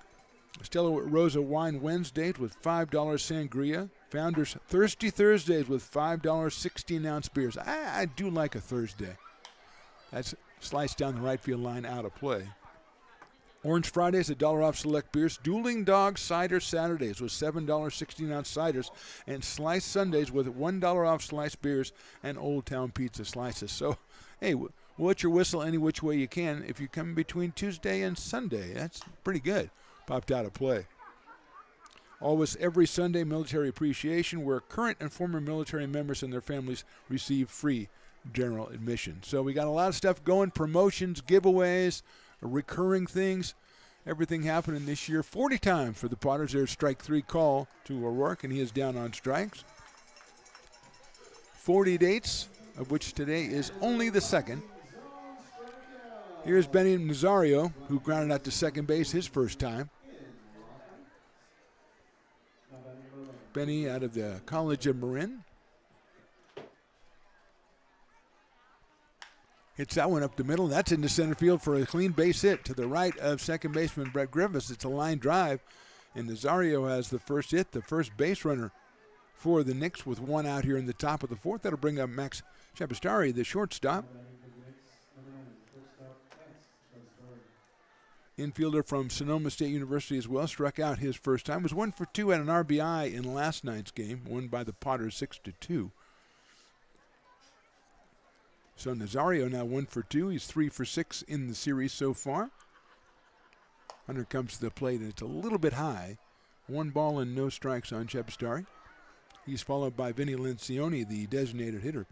Stella Rosa Wine Wednesdays with $5 sangria. Founders Thirsty Thursdays with $5 16-ounce beers. I do like a Thursday. That's sliced down the right field line, out of play. Orange Fridays, $1 off select beers. Dueling Dog Cider Saturdays with $7 16-ounce ciders. And Slice Sundays with $1 off sliced beers and Old Town Pizza slices. So, hey, what's your whistle any which way you can if you come between Tuesday and Sunday. That's pretty good. Popped out of play. Always every Sunday, Military Appreciation, where current and former military members and their families receive free general admission. So we got a lot of stuff going, promotions, giveaways, recurring things, everything happening this year. 40 times for the Potters. There's strike 3 call to O'Rourke, and he is down on strikes. 40 dates, of which today is only the second. Here's Benny Nazario, who grounded out to second base his first time. Benny out of the College of Marin. Hits that one up the middle. That's into center field for a clean base hit to the right of second baseman Brett Griffiths. It's a line drive, and Nazario has the first hit, the first base runner for the Knicks with 1 out here in the top of the 4th. That'll bring up Max Chavastari, the shortstop. Infielder from Sonoma State University as well, struck out his first time. Was 1 for 2 at an RBI in last night's game, won by the Potters 6-2. So Nazario now 1 for 2. He's 3 for 6 in the series so far. Hunter comes to the plate, and it's a little bit high. 1 ball and no strikes on Chavastari. He's followed by Vinny Lencioni, the designated hitter.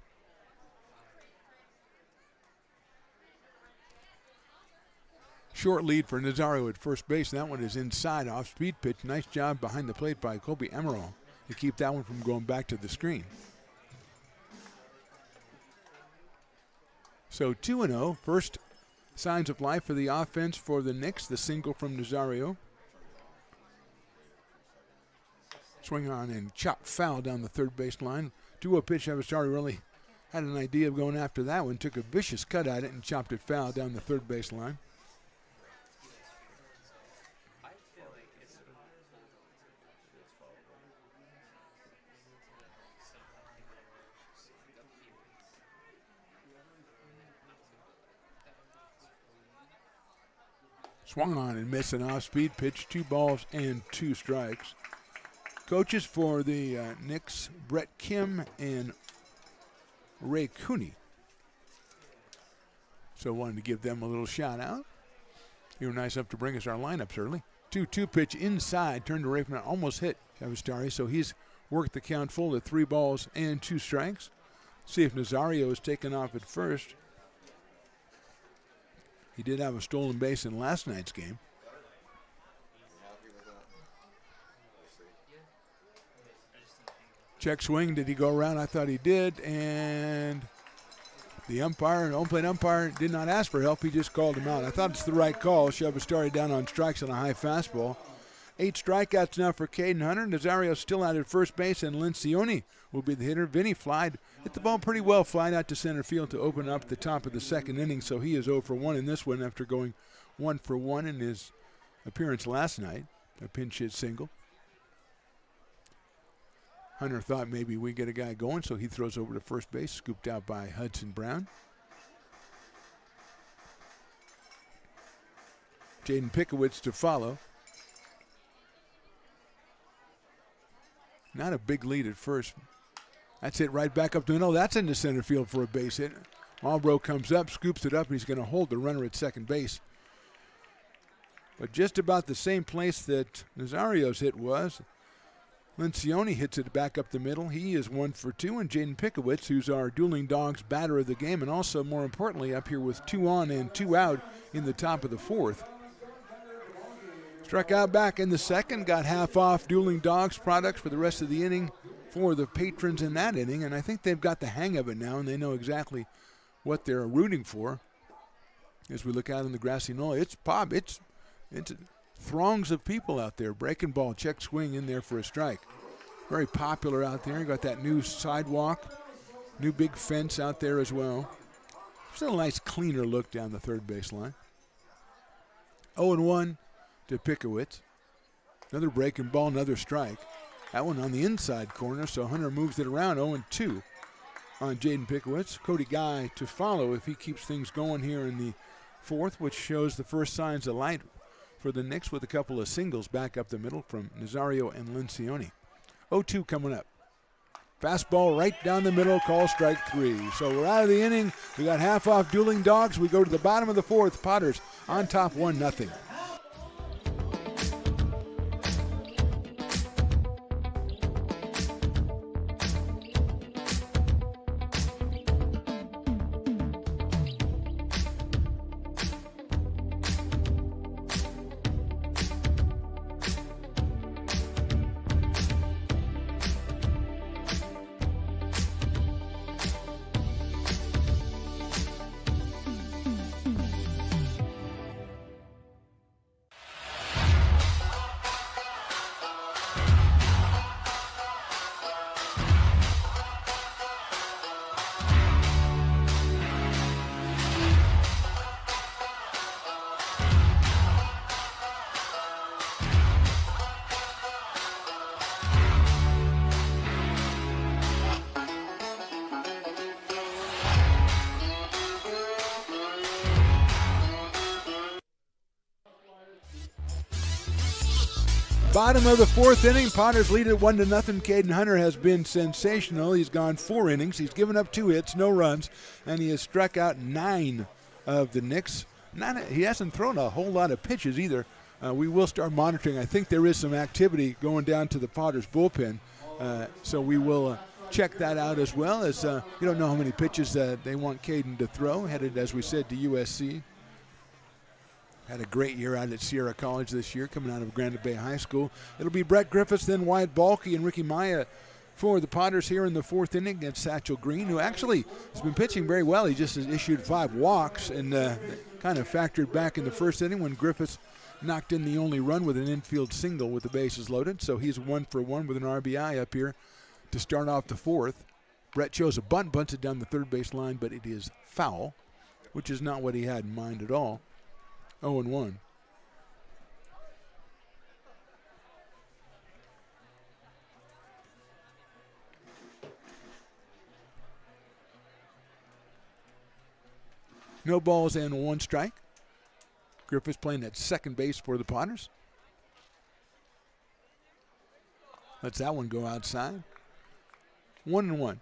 Short lead for Nazario at first base. That one is inside, off-speed pitch. Nice job behind the plate by Kobe Emerald to keep that one from going back to the screen. So 2-0. First signs of life for the offense for the Knicks. The single from Nazario. Swing on and chop foul down the third base line. 2-0 pitch. Chavastari really had an idea of going after that one. Took a vicious cut at it and chopped it foul down the third base line. Swung on and missed an off-speed pitch. 2 balls and 2 strikes. Coaches for the Knicks, Brett Kim and Ray Cooney. So wanted to give them a little shout out. They were nice enough to bring us our lineups early. 2-2 pitch inside, turned away from it, almost hit Shavastari. So he's worked the count full at 3 balls and 2 strikes. See if Nazario is taken off at first. He did have a stolen base in last night's game. Check swing. Did he go around? I thought he did. And the umpire, home plate umpire, did not ask for help. He just called him out. I thought it's the right call. Shavastari down on strikes on a high fastball. 8 strikeouts now for Caden Hunter. Nazario still out at first base, and Lencioni will be the hitter. Vinny hit the ball pretty well, flied out to center field to open up the top of the second inning, so he is 0 for 1 in this one after going 1 for 1 in his appearance last night, a pinch hit single. Hunter thought maybe we get a guy going, so he throws over to first base, scooped out by Hudson Brown. Jaden Pickowitz to follow. Not a big lead at first. That's it right back up to the middle. That's into center field for a base hit. Marlboro comes up, scoops it up, and he's going to hold the runner at second base. But just about the same place that Nazario's hit was. Lencioni hits it back up the middle. He is 1 for 2, and Jaden Pickowitz, who's our dueling dogs batter of the game, and also, more importantly, up here with 2 on and 2 out in the top of the 4th. Struck out back in the second, got half off dueling dogs products for the rest of the inning for the patrons in that inning, and I think they've got the hang of it now, and they know exactly what they're rooting for. As we look out on the grassy knoll, it's throngs of people out there. Breaking ball, check swing in there for a strike. Very popular out there. You got that new sidewalk, new big fence out there as well. Still a nice cleaner look down the third baseline. 0-1 to Pickowitz. Another breaking ball, another strike. That one on the inside corner, so Hunter moves it around. 0-2 on Jaden Pickowitz. Cody Guy to follow if he keeps things going here in the 4th, which shows the first signs of light for the Knicks with a couple of singles back up the middle from Nazario and Lencioni. 0-2 coming up. Fastball right down the middle, call strike 3. So we're out of the inning. We got half off dueling dogs. We go to the bottom of the 4th. Potters on top 1-0. Bottom of the 4th inning, Potters lead at 1-0. Caden Hunter has been sensational. He's gone 4 innings. He's given up 2 hits, no runs, and he has struck out 9 of the Knicks. He hasn't thrown a whole lot of pitches either. We will start monitoring. I think there is some activity going down to the Potters bullpen, so we will check that out as well. As you don't know how many pitches they want Caden to throw. Headed, as we said, to USC. Had a great year out at Sierra College this year, coming out of Granite Bay High School. It'll be Brett Griffiths, then Wyatt Balke, and Ricky Maya for the Potters here in the 4th inning against Satchel Green, who actually has been pitching very well. He just has issued 5 walks and kind of factored back in the 1st inning when Griffiths knocked in the only run with an infield single with the bases loaded. So he's 1 for 1 with an RBI up here to start off the 4th. Brett chose a bunt, bunts it down the third base line, but it is foul, which is not what he had in mind at all. 0-1. No balls and 1 strike. Griffiths playing at second base for the Potters. Lets that one go outside. 1-1.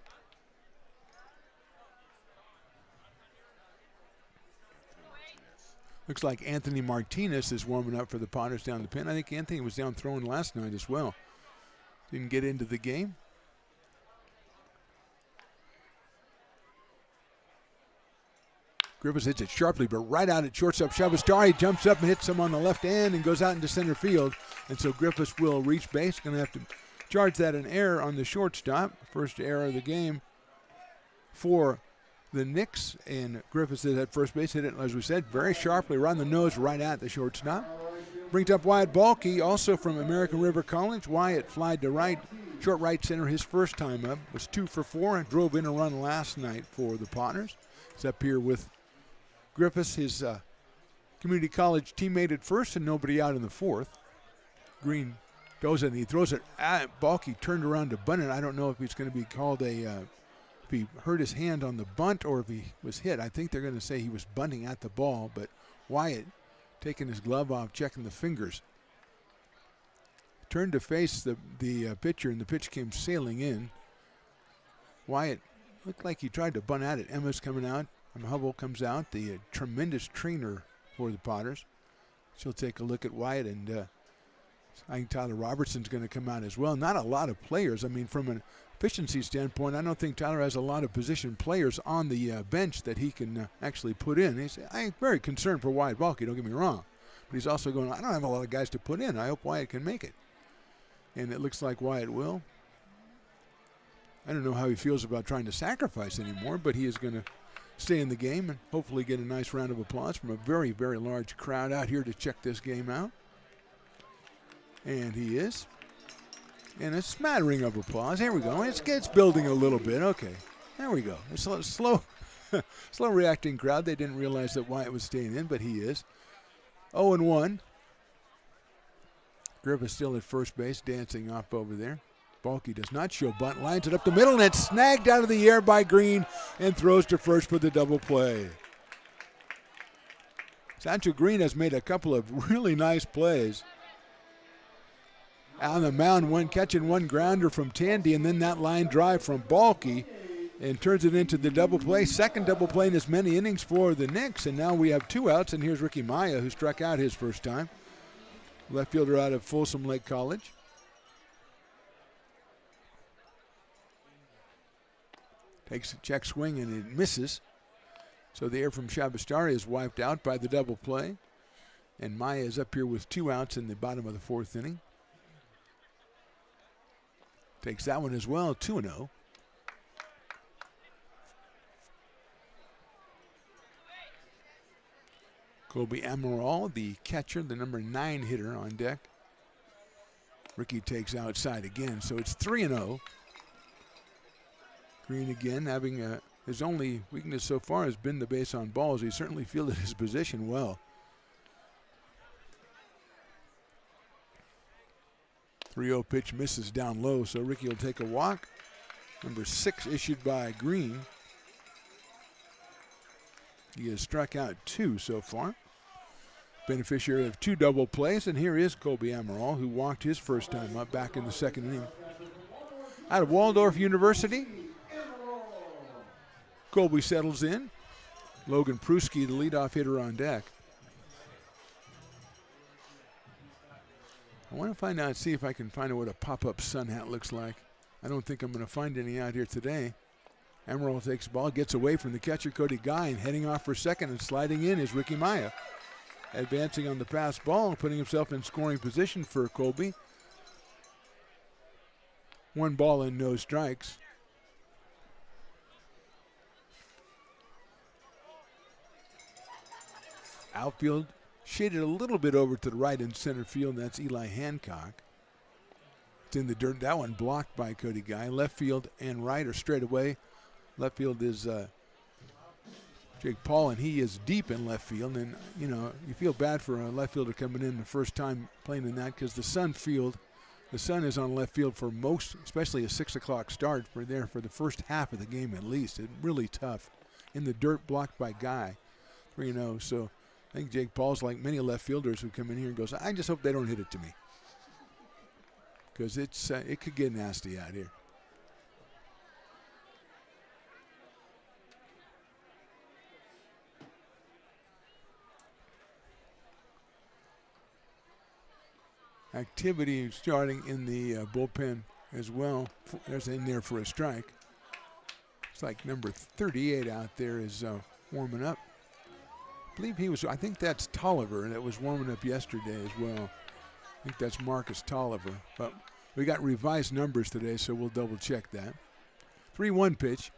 Looks like Anthony Martinez is warming up for the Potters down the pin. I think Anthony was down throwing last night as well. Didn't get into the game. Griffiths hits it sharply, but right out at shortstop. Shavastari jumps up and hits him on the left hand and goes out into center field. And so Griffiths will reach base. Going to have to charge that an error on the shortstop. First error of the game for the Knicks. And Griffiths is at first base. Hit it, as we said, very sharply around the nose, right at the shortstop. Brings up Wyatt Balke, also from American River College. Wyatt flied to right, short right center his first time up. Was 2 for 4 and drove in a run last night for the Potters. He's up here with Griffiths, his community college teammate at first, and nobody out in the fourth. Green goes and he throws it at Balke, turned around to bunt it. I don't know if it's going to be called if he hurt his hand on the bunt or if he was hit. I think they're going to say he was bunting at the ball, but Wyatt taking his glove off, checking the fingers. Turned to face the pitcher, and the pitch came sailing in. Wyatt looked like he tried to bunt at it. Emma's coming out. Hubble comes out, the tremendous trainer for the Potters. She'll take a look at Wyatt, and I think Tyler Robertson's going to come out as well. Not a lot of players. I mean, from an efficiency standpoint, I don't think Tyler has a lot of position players on the bench that he can actually put in. I'm very concerned for Wyatt Balke, don't get me wrong. But he's also going, I don't have a lot of guys to put in. I hope Wyatt can make it. And it looks like Wyatt will. I don't know how he feels about trying to sacrifice anymore, but he is going to stay in the game and hopefully get a nice round of applause from a very, very large crowd out here to check this game out. And he is. And a smattering of applause. Here we go. It's building a little bit. Okay. There we go. It's a slow reacting crowd. They didn't realize that Wyatt was staying in, but he is. 0-1. Griffith still at first base, dancing off over there. Balke does not show bunt, lines it up the middle, and it's snagged out of the air by Green and throws to first for the double play. Sancho Green has made a couple of really nice plays. On the mound, catching one grounder from Tandy, and then that line drive from Balke, and turns it into the double play. Second double play in as many innings for the Knicks, and now we have 2 outs, and here's Ricky Maya, who struck out his first time. Left fielder out of Folsom Lake College. Takes a check swing and it misses. So the air from Shabastari is wiped out by the double play. And Maya is up here with 2 outs in the bottom of the 4th inning. Takes that one as well, 2-0. Colby Amaral, the catcher, the number 9 hitter on deck. Ricky takes outside again, so it's 3-0. Green again having his only weakness so far has been the base on balls. He certainly fielded his position well. 3-0 pitch misses down low, so Ricky will take a walk. Number 6 issued by Green. He has struck out 2 so far. Beneficiary of 2 double plays, and here is Colby Amaral, who walked his first time up back in the 2nd inning. Out of Waldorf University, Colby settles in. Logan Pruski, the leadoff hitter on deck. I want to see if I can find out what a pop-up sun hat looks like. I don't think I'm going to find any out here today. Amaral takes the ball, gets away from the catcher, Cody Guy, and heading off for second and sliding in is Ricky Maya. Advancing on the pass ball, putting himself in scoring position for Colby. 1 ball and no strikes. Outfield shaded a little bit over to the right in center field, and that's Eli Hancock. It's in the dirt. That one blocked by Cody Guy. Left field and right are straight away. Left field is Jake Paul, and he is deep in left field. And, you know, you feel bad for a left fielder coming in the first time playing in that because the Sun is on left field for most, especially a 6 o'clock start for the first half of the game at least. It's really tough. In the dirt, blocked by Guy. 3-0. So I think Jake Paul's like many left fielders who come in here and goes, I just hope they don't hit it to me. Because it could get nasty out here. Activity starting in the bullpen as well. There's in there for a strike. It's like number 38 out there is warming up. I think that's Tolliver that was warming up yesterday as well. I think that's Marcus Tolliver. But we got revised numbers today, so we'll double check that. 3-1 pitch.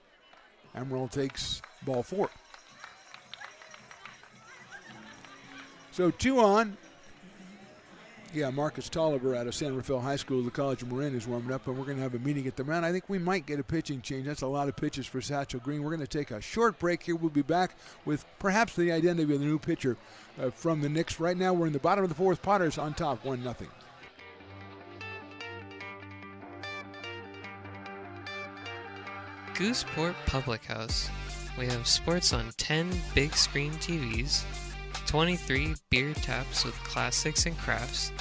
Emerald takes ball 4. So 2 on. Yeah, Marcus Tolliver out of San Rafael High School, the College of Marin, is warming up, and we're going to have a meeting at the mound. I think we might get a pitching change. That's a lot of pitches for Satchel Green. We're going to take a short break here. We'll be back with perhaps the identity of the new pitcher from the Knicks. Right now we're in the bottom of the 4th. Potters on top, 1-0. Gooseport Public House. We have sports on 10 big screen TVs, 23 beer taps with classics and crafts,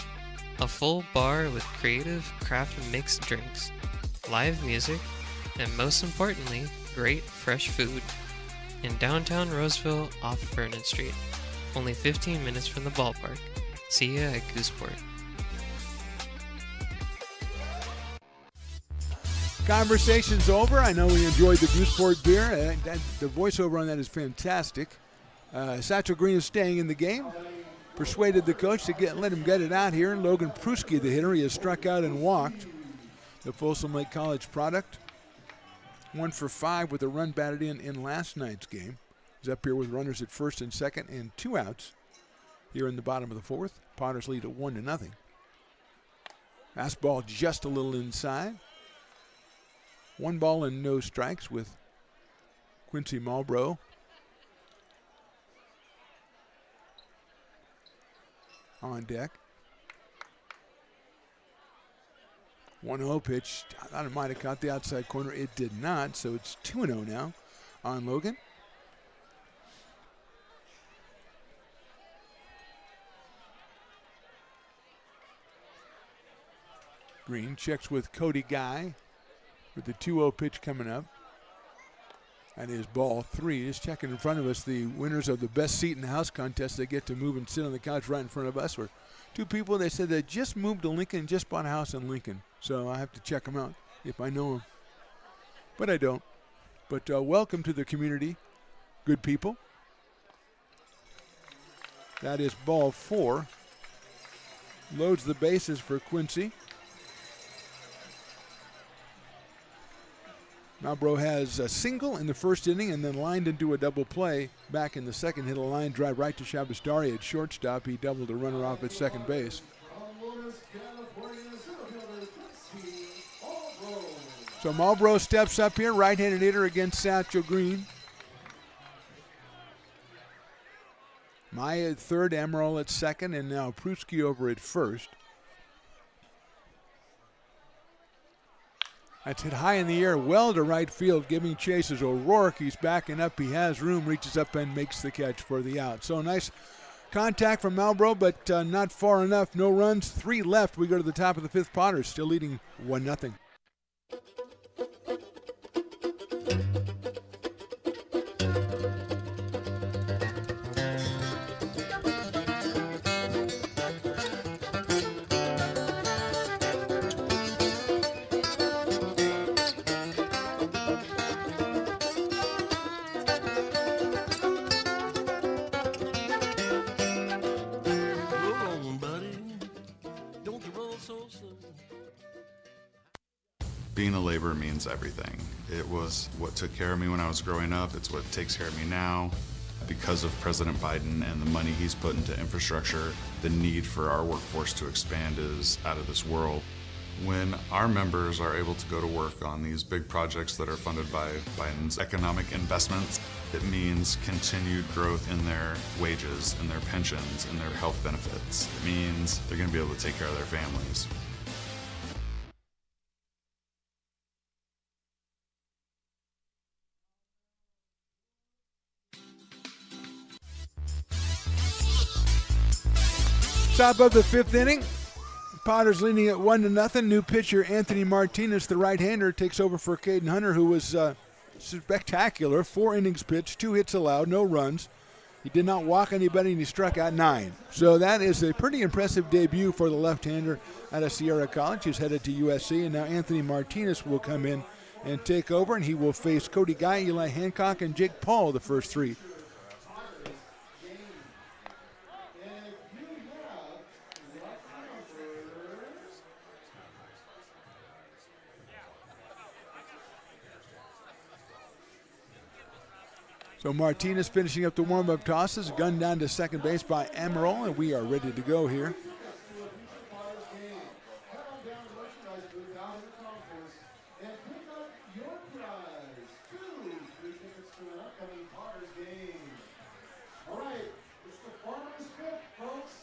a full bar with creative craft mixed drinks, live music, and most importantly, great fresh food. In downtown Roseville off Vernon Street. Only 15 minutes from the ballpark. See ya at Gooseport. Conversation's over. I know we enjoyed the Gooseport beer. The voiceover on that is fantastic. Satchel Green is staying in the game. Persuaded the coach to let him get it out here. Logan Pruski, the hitter, he has struck out and walked. The Folsom Lake College product. 1 for 5 with a run batted in last night's game. He's up here with runners at first and second and 2 outs here in the bottom of the 4th. Potters lead at 1-0. Fastball just a little inside. 1 ball and no strikes with Quincy Marlboro on deck. 1-0 pitch. I thought it might have caught the outside corner. It did not, so it's 2-0 now on Logan. Green checks with Cody Guy with the 2-0 pitch coming up. That is ball 3. Just checking in front of us, the winners of the best seat in the house contest. They get to move and sit on the couch right in front of us. We're 2 people. They said they just moved to Lincoln, just bought a house in Lincoln. So I have to check them out if I know them. But I don't. But welcome to the community, good people. That is ball 4. Loads the bases for Quincy. Marlboro has a single in the first inning and then lined into a double play back in the second. Hit a line drive right to Shabastari at shortstop. He doubled a runner off at second base. So Marlboro steps up here, right-handed hitter against Satchel Green. Maya at third, Emerald at second, and now Pruski over at first. That's hit high in the air, well to right field, giving chase as O'Rourke. He's backing up. He has room, reaches up and makes the catch for the out. So nice contact from Marlboro, but not far enough. No runs, 3 left. We go to the top of the 5th. Potters still leading 1-0. Being a laborer means everything. It was what took care of me when I was growing up. It's what takes care of me now. Because of President Biden and the money he's put into infrastructure, the need for our workforce to expand is out of this world. When our members are able to go to work on these big projects that are funded by Biden's economic investments, it means continued growth in their wages, in their pensions, in their health benefits. It means they're going to be able to take care of their families. Top of the 5th inning. Potters leading at 1-0. New pitcher Anthony Martinez, the right-hander, takes over for Caden Hunter, who was spectacular. 4 innings pitched, 2 hits allowed, no runs. He did not walk anybody, and he struck out 9. So that is a pretty impressive debut for the left-hander out of Sierra College. He's headed to USC, and now Anthony Martinez will come in and take over, and he will face Cody Guy, Eli Hancock, and Jake Paul, the first 3. So Martinez finishing up the warm-up tosses, gunned down to second base by Amaral, and we are ready to go here.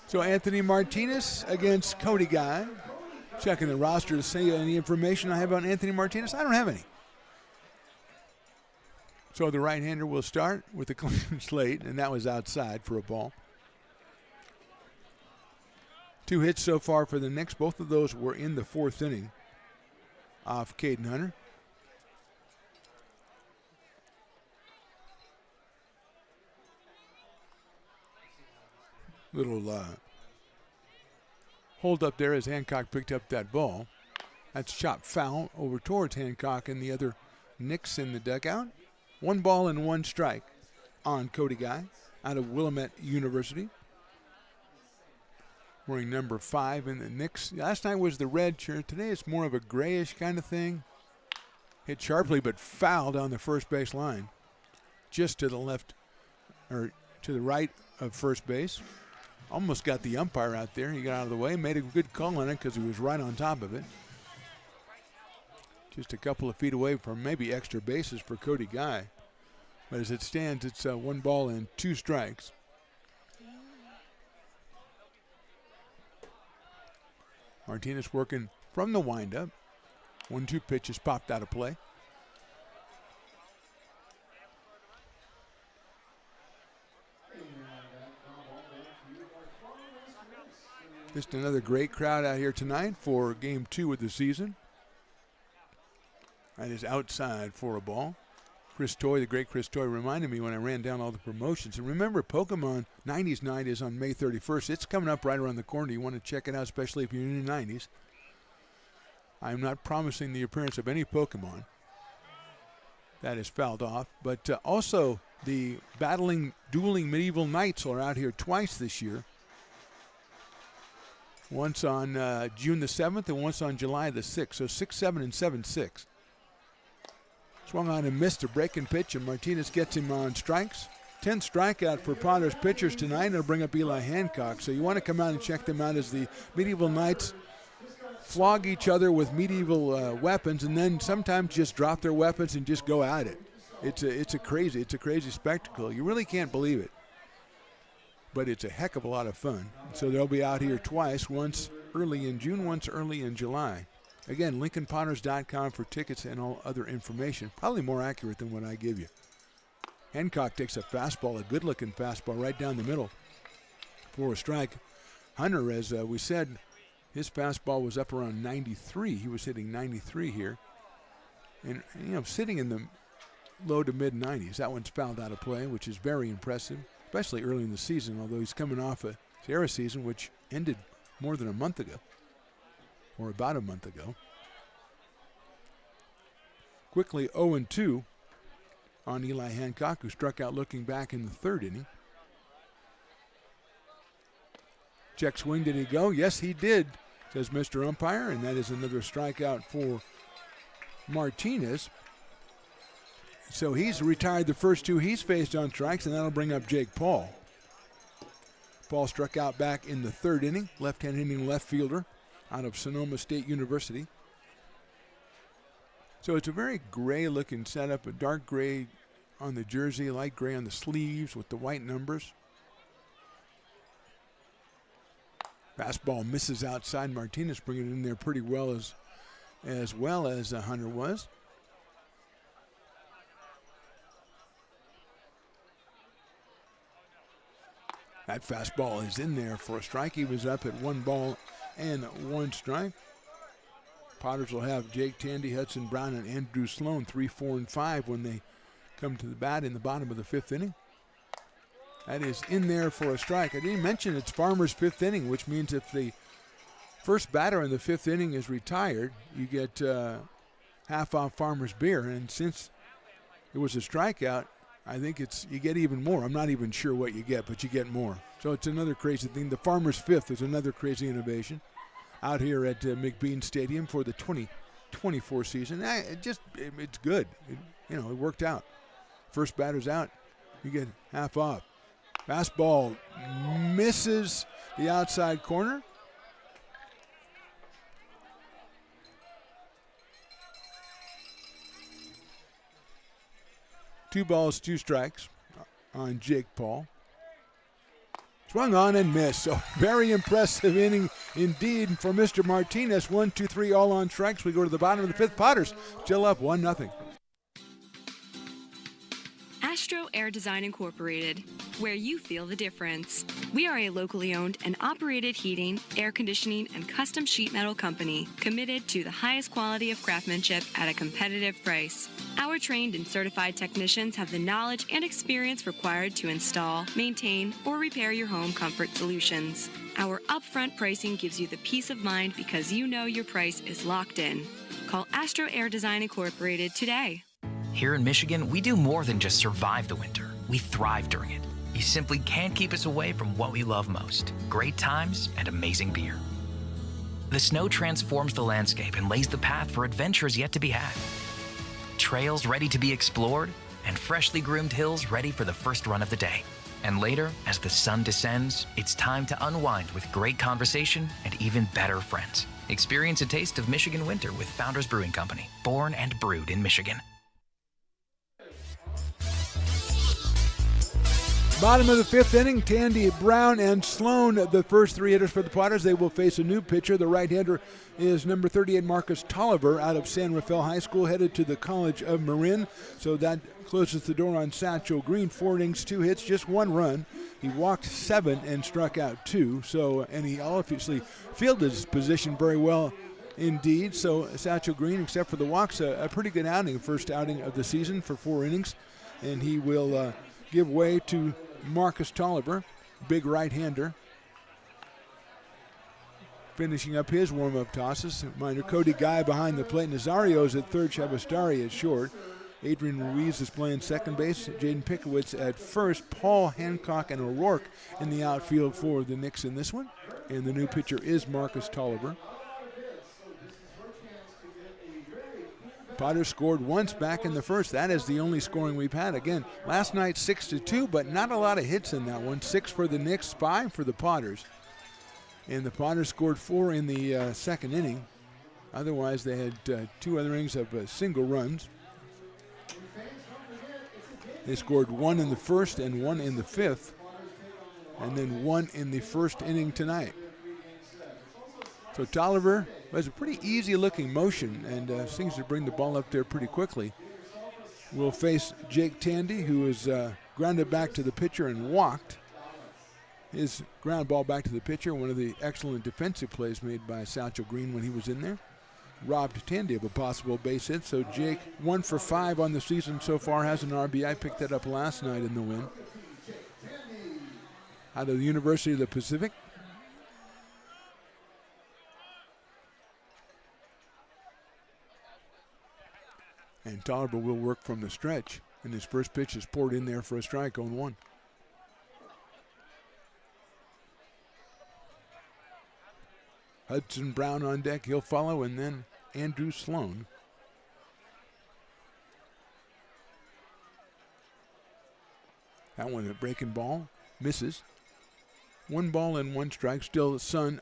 So Anthony Martinez against Cody Guy. Checking the roster to see any information I have on Anthony Martinez. I don't have any. So the right-hander will start with a clean slate, and that was outside for a ball. 2 hits so far for the Knicks. Both of those were in the 4th inning off Caden Hunter. Little hold up there as Hancock picked up that ball. That's chopped foul over towards Hancock and the other Knicks in the dugout. 1 ball and 1 strike on Cody Guy out of Willamette University. Wearing number 5 in the Knicks. Last night was the red shirt. Today it's more of a grayish kind of thing. Hit sharply but fouled on the first base line. Just to the left, or to the right of first base. Almost got the umpire out there. He got out of the way. Made a good call on it because he was right on top of it. Just a couple of feet away from maybe extra bases for Cody Guy. But as it stands, it's 1 ball and 2 strikes. Martinez working from the windup. 1-2 pitches popped out of play. Just another great crowd out here tonight for game 2 of the season. That is outside for a ball. Chris Toy, the great Chris Toy, reminded me when I ran down all the promotions. And remember, Pokemon 90s Night is on May 31st. It's coming up right around the corner. You want to check it out, especially if you're in the 90s. I'm not promising the appearance of any Pokemon. That is fouled off. But also, the dueling medieval knights are out here twice this year. Once on June the 7th and once on July the 6th. So 6-7 and 7-6. Swung on and missed a breaking pitch, and Martinez gets him on strikes. 10th strikeout for Potter's pitchers tonight. It'll bring up Eli Hancock. So you want to come out and check them out as the medieval knights flog each other with medieval weapons, and then sometimes just drop their weapons and just go at it. It's a crazy spectacle. You really can't believe it. But it's a heck of a lot of fun. So they'll be out here twice, once early in June, once early in July. Again, LincolnPotters.com for tickets and all other information. Probably more accurate than what I give you. Hancock takes a fastball, a good-looking fastball right down the middle for a strike. Hunter, as we said, his fastball was up around 93. He was hitting 93 here. And, sitting in the low to mid-90s. That one's fouled out of play, which is very impressive, especially early in the season, although he's coming off a Sierra season, which ended more than a month ago, or about a month ago. Quickly 0-2 on Eli Hancock, who struck out looking back in the 3rd inning. Check swing, did he go? Yes, he did, says Mr. Umpire, and that is another strikeout for Martinez. So he's retired the first 2 he's faced on strikes, and that'll bring up Jake Paul. Paul struck out back in the 3rd inning, left-hand inning left fielder out of Sonoma State University. So it's a very gray-looking setup, a dark gray on the jersey, light gray on the sleeves with the white numbers. Fastball misses outside. Martinez bringing it in there pretty well as Hunter was. That fastball is in there for a strike. He was up at 1 ball and 1 strike. Potters will have Jake Tandy, Hudson Brown, and Andrew Sloan 3, 4, and 5 when they come to the bat in the bottom of the 5th inning. That is in there for a strike. I didn't mention it's Farmer's fifth inning, which means if the first batter in the fifth inning is retired, you get half off Farmer's beer. And since it was a strikeout, I think you get even more. I'm not even sure what you get, but you get more. So it's another crazy thing. The Farmer's fifth is another crazy innovation out here at McBean Stadium for the 2024 season. It's good. It worked out. First batter's out, you get half off. Fastball misses the outside corner. Two balls, two strikes on Jake Paul. Swung on and missed. So very impressive inning indeed for Mr. Martinez. 1, 2, 3 all on strikes. We go to the bottom of the fifth. Potters still up 1-0. Astro Air Design Incorporated, where you feel the difference. We are a locally owned and operated heating, air conditioning, and custom sheet metal company committed to the highest quality of craftsmanship at a competitive price. Our trained and certified technicians have the knowledge and experience required to install, maintain, or repair your home comfort solutions. Our upfront pricing gives you the peace of mind because you know your price is locked in. Call Astro Air Design Incorporated today. Here in Michigan, we do more than just survive the winter. We thrive during it. You simply can't keep us away from what we love most: great times and amazing beer. The snow transforms the landscape and lays the path for adventures yet to be had. Trails ready to be explored, and freshly groomed hills ready for the first run of the day. And later, as the sun descends, it's time to unwind with great conversation and even better friends. Experience a taste of Michigan winter with Founders Brewing Company, born and brewed in Michigan. Bottom of the fifth inning, Tandy, Brown, and Sloan, the first three hitters for the Potters. They will face a new pitcher. The right-hander is number 38, Marcus Tolliver, out of San Rafael High School, headed to the College of Marin. So that closes the door on Satchel Green. 4 innings, 2 hits, just 1 run. He walked 7 and struck out 2. And he obviously fielded his position very well indeed. So Satchel Green, except for the walks, a pretty good outing, first outing of the season for 4 innings. And he will give way to Marcus Tolliver, big right-hander, finishing up his warm-up tosses. Minor Cody Guy behind the plate. Nazario's at third, Chavastari at short. Adrian Ruiz is playing second base. Jaden Pickowitz at first. Paul Hancock and O'Rourke in the outfield for the Knicks in this one. And the new pitcher is Marcus Tolliver. Potter scored once back in the first. That is the only scoring we've had. Again, last night 6-2, but not a lot of hits in that one. 6 for the Knicks, 5 for the Potters. And the Potters scored 4 in the second inning. Otherwise, they had 2 other innings of single runs. They scored 1 in the first and 1 in the fifth, and then 1 in the first inning tonight. So Tolliver has a pretty easy-looking motion and seems to bring the ball up there pretty quickly. We'll face Jake Tandy, who is grounded back to the pitcher and walked. His ground ball back to the pitcher, one of the excellent defensive plays made by Satchel Green when he was in there. Robbed Tandy of a possible base hit, so Jake 1 for 5 on the season so far, has an RBI, picked that up last night in the win. Out of the University of the Pacific. And Tolliver will work from the stretch. And his first pitch is poured in there for a strike, 0-1. Hudson Brown on deck. He'll follow, and then Andrew Sloan. That one, a breaking ball, misses. 1 ball and 1 strike. Still the sun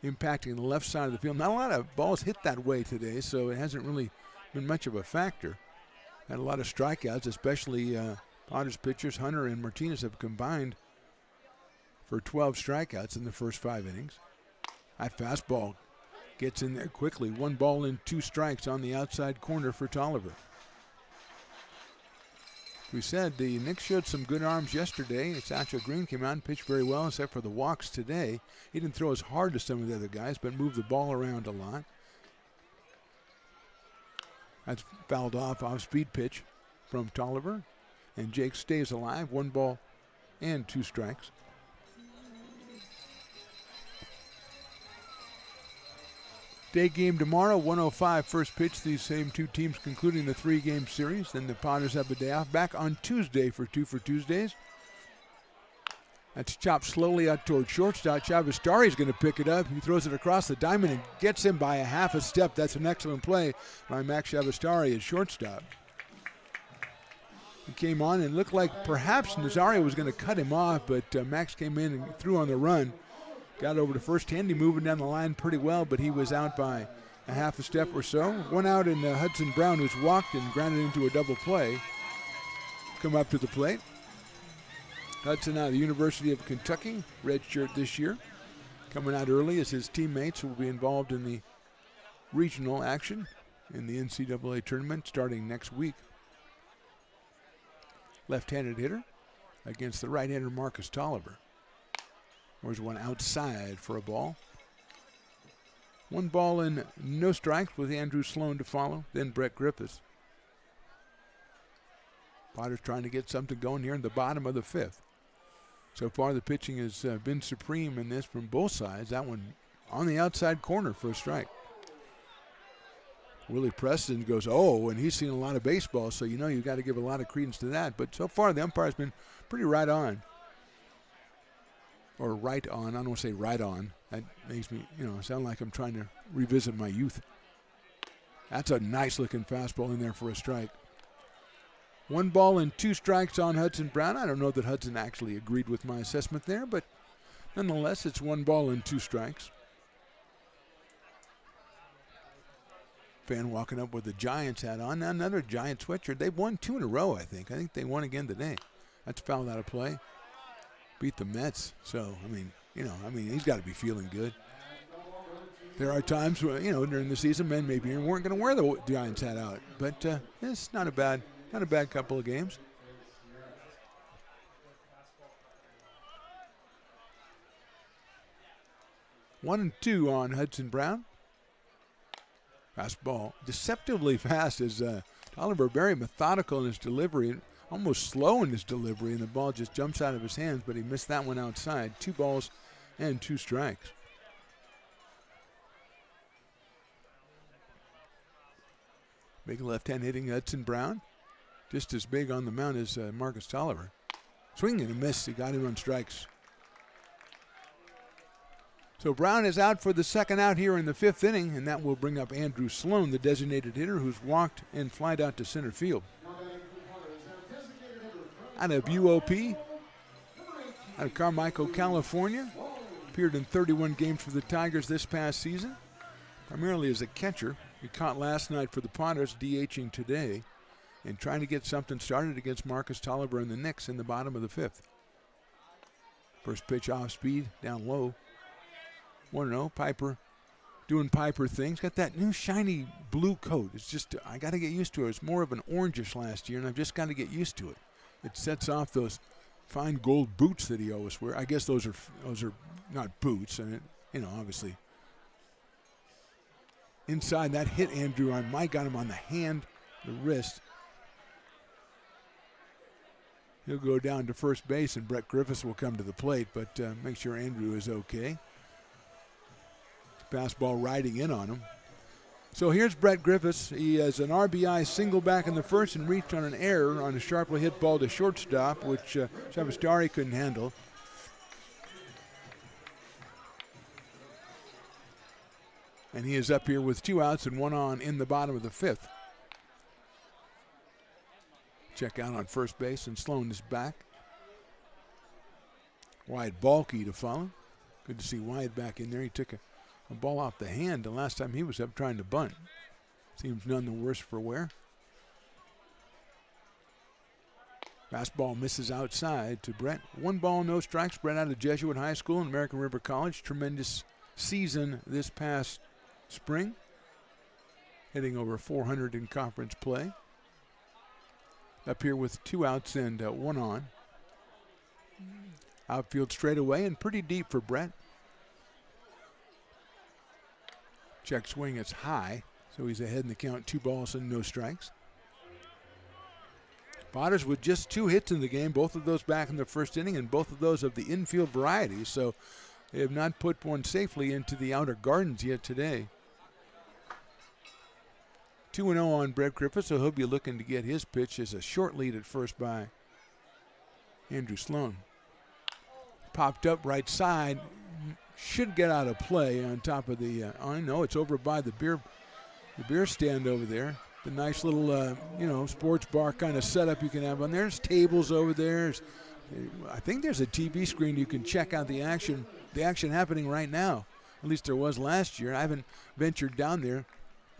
impacting the left side of the field. Not a lot of balls hit that way today, so it hasn't really been much of a factor. Had a lot of strikeouts, especially Potters pitchers Hunter and Martinez have combined for 12 strikeouts in the first 5 innings. That fastball gets in there quickly. 1 ball and 2 strikes on the outside corner for Tolliver. We said the Knicks showed some good arms yesterday. Satchel Green came out and pitched very well, except for the walks today. He didn't throw as hard as some of the other guys, but moved the ball around a lot. That's fouled off speed pitch from Tolliver. And Jake stays alive. 1 ball and 2 strikes. Day game tomorrow, 1:05 first pitch. These same 2 teams concluding the 3-game series. Then the Potters have a day off. Back on Tuesday for 2 for Tuesdays. That's chopped slowly out toward shortstop. Chavastari is going to pick it up. He throws it across the diamond and gets him by a half a step. That's an excellent play by Max Chavastari at shortstop. He came on and looked like perhaps Nazario was going to cut him off, but Max came in and threw on the run. Got over to first. Handy moving down the line pretty well, but he was out by a half a step or so. 1 out in Hudson Brown, who's walked and grounded into a double play. Come up to the plate. Hudson out of the University of Kentucky, red shirt this year. Coming out early as his teammates will be involved in the regional action in the NCAA tournament starting next week. Left-handed hitter against the right-hander Marcus Tolliver. There's one outside for a ball. 1 ball and no strikes with Andrew Sloan to follow, then Brett Griffiths. Potters trying to get something going here in the bottom of the 5th. So far the pitching has been supreme in this from both sides. That one on the outside corner for a strike. Willie Preston goes, oh, and he's seen a lot of baseball, so you know you've got to give a lot of credence to that. But so far the umpire's been pretty right on. Or right on. I don't want to say right on. That makes me, sound like I'm trying to revisit my youth. That's a nice-looking fastball in there for a strike. 1 ball and 2 strikes on Hudson Brown. I don't know that Hudson actually agreed with my assessment there, but nonetheless, it's 1 ball and 2 strikes. Fan walking up with the Giants hat on. Now another Giant sweatshirt. They've won 2 in a row, I think. I think they won again today. That's fouled out of play. Beat the Mets. So, he's got to be feeling good. There are times where, during the season, men maybe weren't going to wear the Giants hat out. But it's not a bad couple of games. One and 2 on Hudson Brown. Fastball. Deceptively fast as Tolliver, very methodical in his delivery. Almost slow in his delivery, and the ball just jumps out of his hands, but he missed that one outside. 2 balls and 2 strikes. Big left hand hitting Hudson Brown. Just as big on the mound as Marcus Tolliver. Swing and a miss. He got him on strikes. So Brown is out for the second out here in the 5th inning, and that will bring up Andrew Sloan, the designated hitter, who's walked and flied out to center field. Out of UOP, out of Carmichael, California. Appeared in 31 games for the Tigers this past season, primarily as a catcher. He caught last night for the Potters, DHing today, and trying to get something started against Marcus Tolliver and the Knicks in the bottom of the 5th. First pitch off speed, down low. 1-0, Piper doing Piper things. Got that new shiny blue coat. It's just, I got to get used to it. It's more of an orangish last year, and I've just got to get used to it. It sets off those fine gold boots that he always wears. I guess those are not boots, and obviously. Inside that hit Andrew on Mike, got him on the hand, the wrist. He'll go down to first base, and Brett Griffiths will come to the plate, but make sure Andrew is okay. Fastball riding in on him. So here's Brett Griffiths. He has an RBI single back in the 1st and reached on an error on a sharply hit ball to shortstop, which Chavastari couldn't handle. And he is up here with 2 outs and 1 on in the bottom of the 5th. Check out on first base, and Sloan is back. Wyatt Balke to follow. Good to see Wyatt back in there. He took a ball off the hand the last time he was up trying to bunt. Seems none the worse for wear. Fastball misses outside to Brett. 1 ball, no strikes. Brett out of Jesuit High School and American River College. Tremendous season this past spring. Hitting over 400 in conference play. Up here with 2 outs and 1 on. Outfield straightaway and pretty deep for Brett. Check swing, it's high, so he's ahead in the count. 2 balls and no strikes. Potters with just 2 hits in the game, both of those back in the first inning, and both of those of the infield variety. So they have not put one safely into the outer gardens yet today. 2-0 on Brett Griffith, so he'll be looking to get his pitch as a short lead at first by Andrew Sloan. Popped up right side, should get out of play on top of the, I know it's over by the beer stand over there. The nice little, sports bar kind of setup you can have on there. There's tables over there. I think there's a TV screen you can check out the action happening right now. At least there was last year. I haven't ventured down there.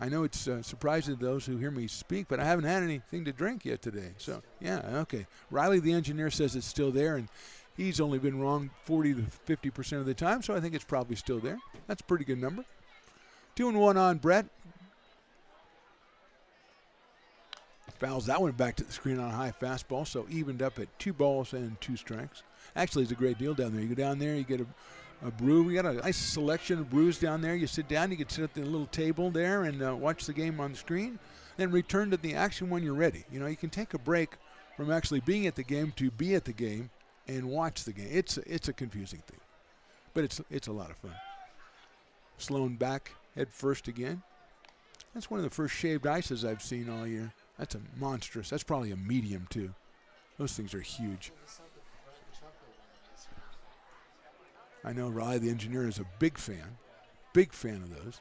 I know it's surprising to those who hear me speak, but I haven't had anything to drink yet today. So, yeah, okay. Riley, the engineer, says it's still there, and he's only been wrong 40 to 50% of the time, so I think it's probably still there. That's a pretty good number. 2-1 on Brett. Fouls that one back to the screen on a high fastball, so evened up at 2 balls and 2 strikes. Actually, it's a great deal down there. You go down there, you get a brew. We got a nice selection of brews down there. You sit down, you can sit at the little table there and watch the game on the screen, then return to the action when you're ready. You can take a break from actually being at the game to be at the game and watch the game. It's a confusing thing, but it's a lot of fun. Sloan back head first again. That's one of the first shaved ices I've seen all year. That's a monstrous. That's probably a medium too. Those things are huge. I know Riley, the engineer, is a big fan of those.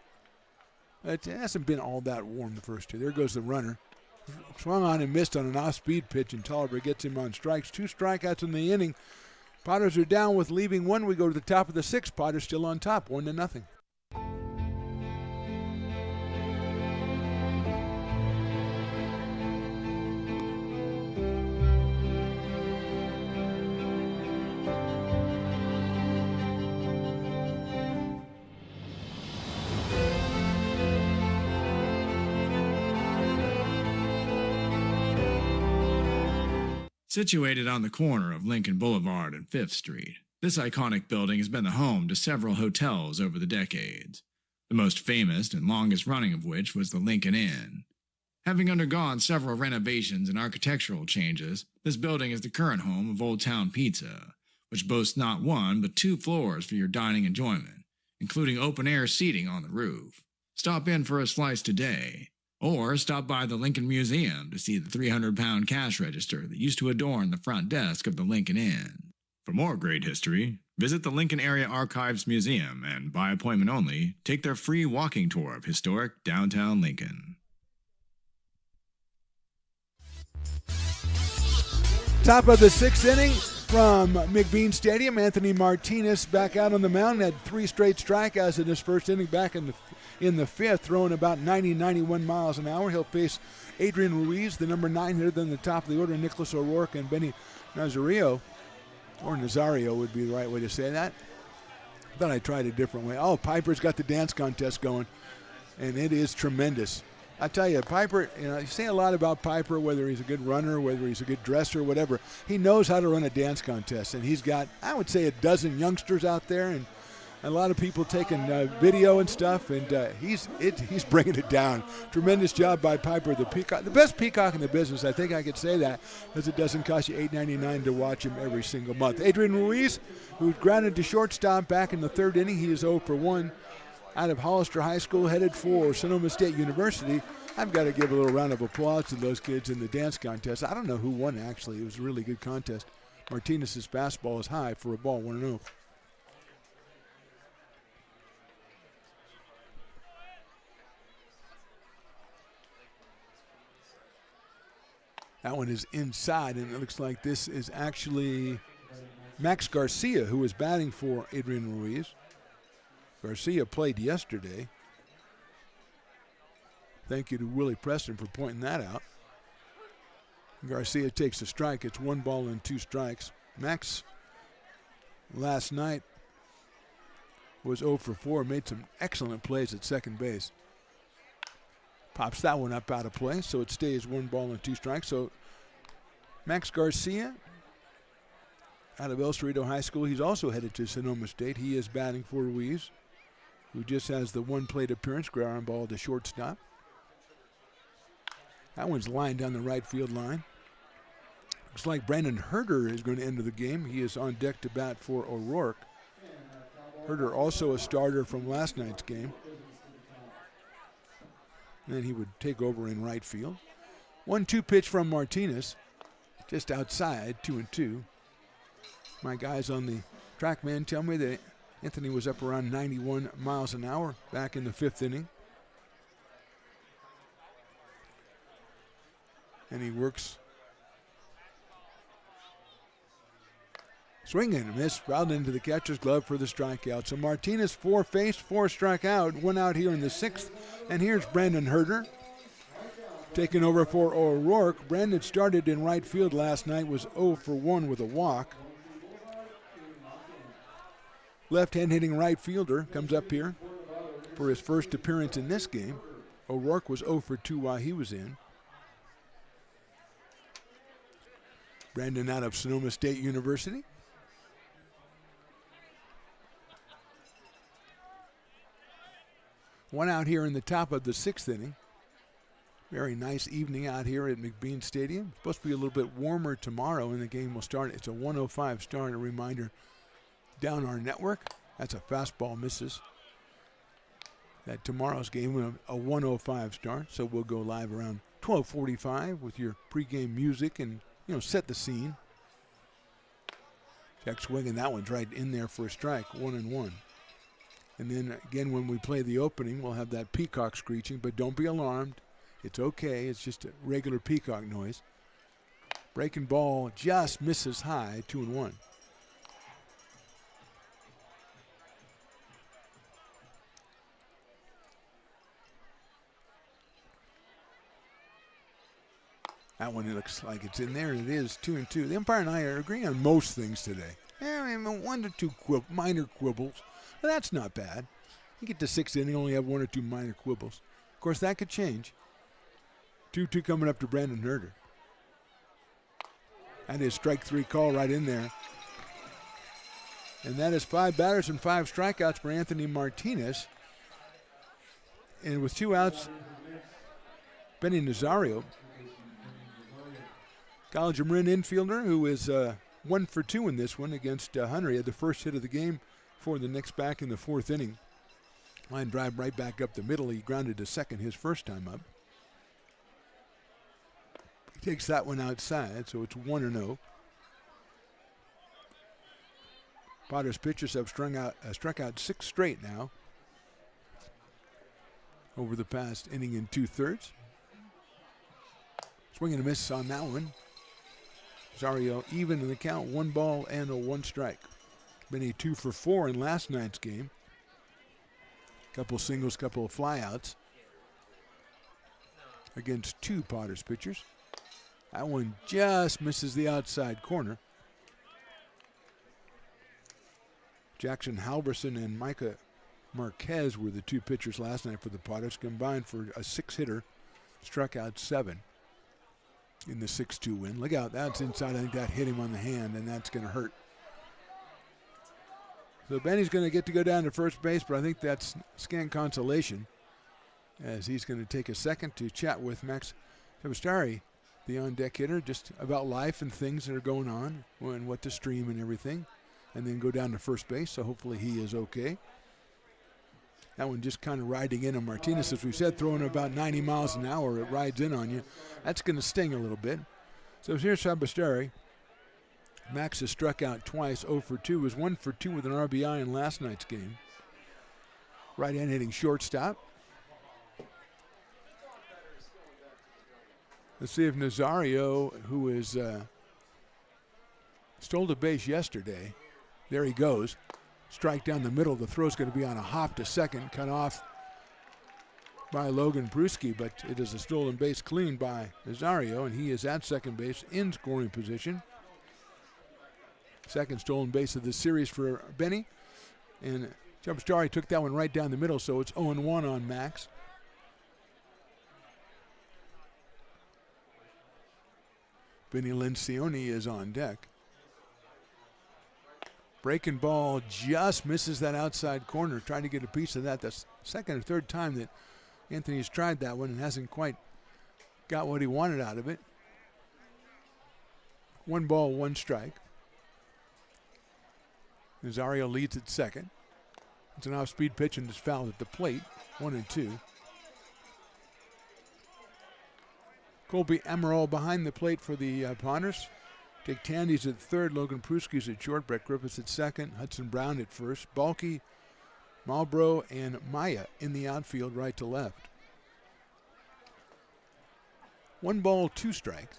It hasn't been all that warm the first 2. There goes the runner. Swung on and missed on an off-speed pitch, and Tolliver gets him on strikes. 2 strikeouts in the inning. Potters are down with leaving 1. We go to the top of the 6th. Potters still on top, 1-0. Situated on the corner of Lincoln Boulevard and 5th Street, this iconic building has been the home to several hotels over the decades, the most famous and longest-running of which was the Lincoln Inn. Having undergone several renovations and architectural changes, this building is the current home of Old Town Pizza, which boasts not 1 but 2 floors for your dining enjoyment, including open-air seating on the roof. Stop in for a slice today. Or stop by the Lincoln Museum to see the 300-pound cash register that used to adorn the front desk of the Lincoln Inn. For more great history, visit the Lincoln Area Archives Museum and, by appointment only, take their free walking tour of historic downtown Lincoln. Top of the 6th inning from McBean Stadium. Anthony Martinez back out on the mound. Had 3 straight strikeouts in his first inning back in the 5th, throwing about 90-91 miles an hour. He'll face Adrian Ruiz, the number 9 hitter, then the top of the order, Nicholas O'Rourke and Benny Nazario. Or Nazario would be the right way to say that. I thought I tried a different way. Oh, Piper's got the dance contest going, and it is tremendous. I tell you, Piper, you say a lot about Piper, whether he's a good runner, whether he's a good dresser, whatever. He knows how to run a dance contest, and he's got, I would say, a dozen youngsters out there, and a lot of people taking video and stuff, and he's bringing it down. Tremendous job by Piper, the peacock, the best peacock in the business. I think I could say that, because it doesn't cost you $8.99 to watch him every single month. Adrian Ruiz, who grounded to shortstop back in the 3rd inning, he is 0 for 1. Out of Hollister High School, headed for Sonoma State University. I've got to give a little round of applause to those kids in the dance contest. I don't know who won, actually. It was a really good contest. Martinez's fastball is high for a ball, 1-0. That one is inside, and it looks like this is actually Max Garcia, who was batting for Adrian Ruiz. Garcia played yesterday. Thank you to Willie Preston for pointing that out. Garcia takes a strike. It's 1 ball and 2 strikes. Max last night was 0 for 4, made some excellent plays at second base. Pops that one up out of play, so it stays 1 ball and 2 strikes. So Max Garcia out of El Cerrito High School, he's also headed to Sonoma State. He is batting for Ruiz, who just has the 1 plate appearance, ground ball to shortstop. That one's lined down the right field line. Looks like Brandon Herder is going to enter the game. He is on deck to bat for O'Rourke. Herder also a starter from last night's game. And then he would take over in right field. 1-2 pitch from Martinez. Just outside, 2-2. My guys on the track man tell me that Anthony was up around 91 miles an hour back in the 5th inning. And he works. Swing and a miss, rounded into the catcher's glove for the strikeout. So Martinez 4 faced, 4 struck out, 1 out here in the 6th. And here's Brandon Herder taking over for O'Rourke. Brandon started in right field last night, was 0 for 1 with a walk. Left-hand hitting right fielder comes up here for his first appearance in this game. O'Rourke was 0 for 2 while he was in. Brandon out of Sonoma State University. One out here in the top of the 6th inning. Very nice evening out here at McBean Stadium. Supposed to be a little bit warmer tomorrow, and the game will start. It's a 1:05 start. A reminder, down our network, that's a fastball misses. That tomorrow's game will a 1:05 start, so we'll go live around 12:45 with your pregame music and set the scene. Jack swinging, that one's right in there for a strike, 1-1. And then again, when we play the opening, we'll have that peacock screeching, but don't be alarmed. It's okay, it's just a regular peacock noise. Breaking ball just misses high, 2-1. That one, it looks like it's in there, and it is 2-2. The umpire and I are agreeing on most things today. I mean, 1 to 2 minor quibbles, but that's not bad. You get to 6th inning, only have 1 or 2 minor quibbles. Of course, that could change. 2-2 coming up to Brandon Herder. And his strike 3 call right in there. And that is 5 batters and 5 strikeouts for Anthony Martinez. And with 2 outs, Benny Nazario, College of Marin infielder, who is 1 for 2 in this one against Hunter. He had the first hit of the game for the Knicks back in the 4th inning. Line drive right back up the middle. He grounded to second his first time up. He takes that one outside, so it's 1-0. Potter's pitchers have struck out 6 straight now over the past inning and 2/3. Swing and a miss on that one. Zario even in the count, 1 ball and a 1 strike. Benny 2 for 4 in last night's game. Couple singles, couple of flyouts against 2 Potter's pitchers. That one just misses the outside corner. Jackson Halverson and Micah Marquez were the 2 pitchers last night for the Potters, combined for a 6-hitter, struck out 7 in the 6-2 win. Look out, that's inside. I think that hit him on the hand, and that's going to hurt. So Benny's going to get to go down to first base, but I think that's scant consolation, as he's going to take a second to chat with Max Savastari, the on-deck hitter, just about life and things that are going on and what to stream and everything, and then go down to first base, so hopefully he is okay. That one just kind of riding in on Martinez, as we said, throwing about 90 miles an hour, it rides in on you. That's going to sting a little bit. So here's Sabastari. Max has struck out twice, 0 for 2, was 1 for 2 with an RBI in last night's game. Right-hand hitting shortstop. Let's see if Nazario, who is stole a base yesterday, there he goes. Strike down the middle. The throw's going to be on a hop to second, cut off by Logan Bruschi, but it is a stolen base clean by Nazario, and he is at second base in scoring position. Second stolen base of the series for Benny, and Sabastari took that one right down the middle, so it's 0-1 on Max. Benny Lencioni is on deck. Breaking ball just misses that outside corner. Trying to get a piece of that. That's second or third time that Anthony's tried that one and hasn't quite got what he wanted out of it. 1 ball, 1 strike. Nazario leads at second. It's an off-speed pitch and is fouled at the plate. 1-2. Colby Emerald behind the plate for the Potters. Dick Tandy's at third. Logan Pruski's at short. Brett Griffiths at second. Hudson Brown at first. Balky, Marlboro, and Maya in the outfield, right to left. 1 ball, 2 strikes.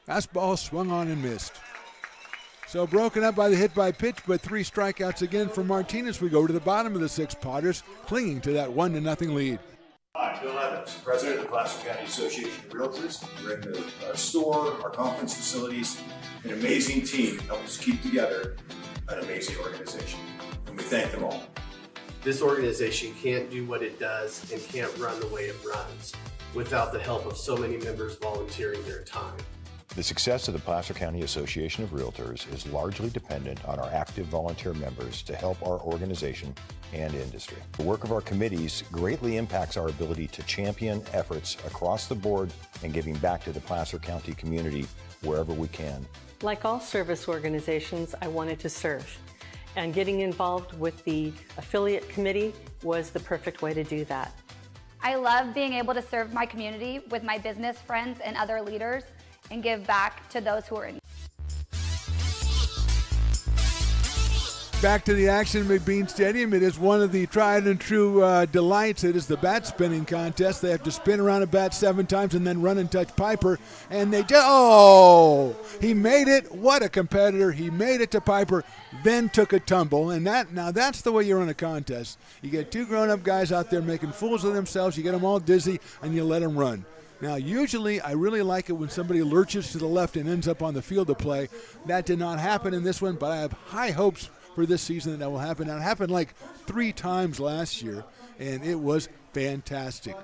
Fastball swung on and missed. So broken up by the hit by pitch, but 3 strikeouts again from Martinez. We go to the bottom of the 6th. Potters clinging to that 1-0 lead. Hi, Bill Evans, President of the Placer County Association of Realtors. We're in the store, our conference facilities, an amazing team help us keep together an amazing organization. And we thank them all. This organization can't do what it does and can't run the way it runs without the help of so many members volunteering their time. The success of the Placer County Association of Realtors is largely dependent on our active volunteer members to help our organization and industry. The work of our committees greatly impacts our ability to champion efforts across the board and giving back to the Placer County community wherever we can. Like all service organizations, I wanted to serve. And getting involved with the affiliate committee was the perfect way to do that. I love being able to serve my community with my business friends and other leaders and give back to those who are in need. Back to the action at McBean Stadium. It is one of the tried and true delights. It is the bat spinning contest. They have to spin around a bat 7 times and then run and touch Piper. And they he made it. What a competitor. He made it to Piper, then took a tumble. And that's the way you run a contest. You get 2 grown-up guys out there making fools of themselves. You get them all dizzy, and you let them run. Now, usually I really like it when somebody lurches to the left and ends up on the field of play. That did not happen in this one, but I have high hopes for this season that will happen. Now, it happened like 3 times last year, and it was fantastic.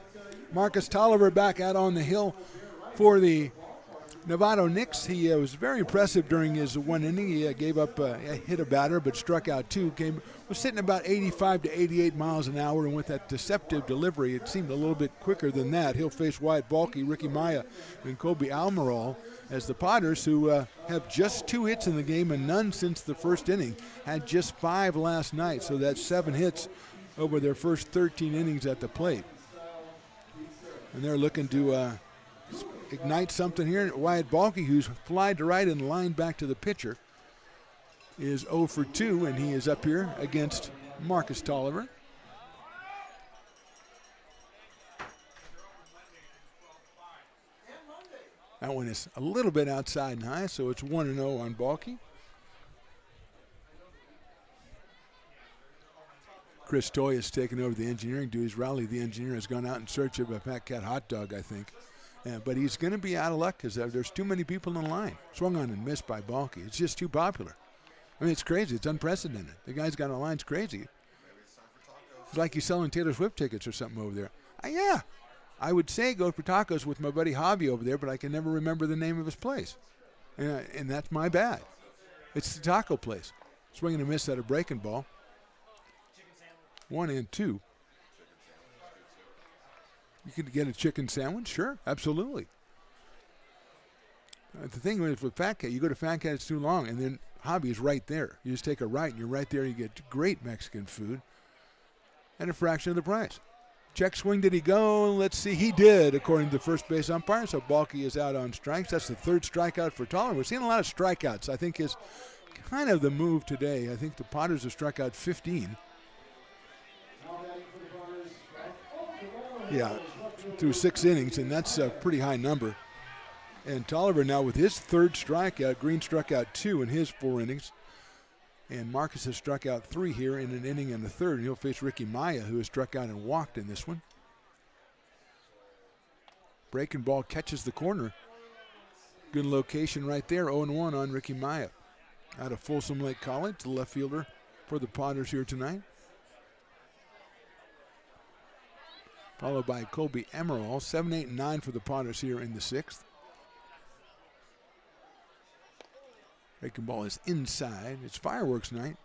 Marcus Tolliver back out on the hill for the Novato Knicks. He was very impressive during his 1 inning. He gave up, hit a batter, but struck out 2. Was sitting about 85 to 88 miles an hour, and with that deceptive delivery, it seemed a little bit quicker than that. He'll face Wyatt Balky, Ricky Maya, and Colby Almiral as the Potters, who have just 2 hits in the game and none since the first inning, had just 5 last night. So that's 7 hits over their first 13 innings at the plate. And they're looking to ignite something here. Wyatt Balky, who's flied to right and lined back to the pitcher, is 0 for 2, and he is up here against Marcus Tolliver. That one is a little bit outside and high, so it's 1-0 on Balky. Chris Toy has taken over the engineering duties. Rowley, the engineer, has gone out in search of a Fat Cat hot dog, I think. But he's going to be out of luck because there's too many people in line. Swung on and missed by Balky. It's just too popular. I mean, it's crazy. It's unprecedented. The guy's got a line. It's crazy. It's like he's selling Taylor Swift tickets or something over there. Yeah. I would say go for tacos with my buddy Javi over there, but I can never remember the name of his place. And that's my bad. It's the taco place. Swinging a miss at a breaking ball. 1-2. You could get a chicken sandwich? Sure, absolutely. The thing is with Fat Cat, you go to Fat Cat, it's too long, and then Hobby is right there. You just take a right, and you're right there. You get great Mexican food at a fraction of the price. Check swing, did he go? Let's see. He did, according to the first base umpire. So Balky is out on strikes. That's the 3rd strikeout for Tolliver. We're seeing a lot of strikeouts. I think is kind of the move today. I think the Potters have struck out 15. Yeah, through 6 innings, and that's a pretty high number. And Tolliver now with his 3rd strikeout. Green struck out 2 in his 4 innings. And Marcus has struck out 3 here in an inning and a third. And he'll face Ricky Maya, who has struck out and walked in this one. Breaking ball catches the corner. Good location right there. 0-1 on Ricky Maya. Out of Folsom Lake College, the left fielder for the Potters here tonight. Followed by Colby Emerald. 7, 8, and 9 for the Potters here in the 6th. Breaking ball is inside. It's fireworks night,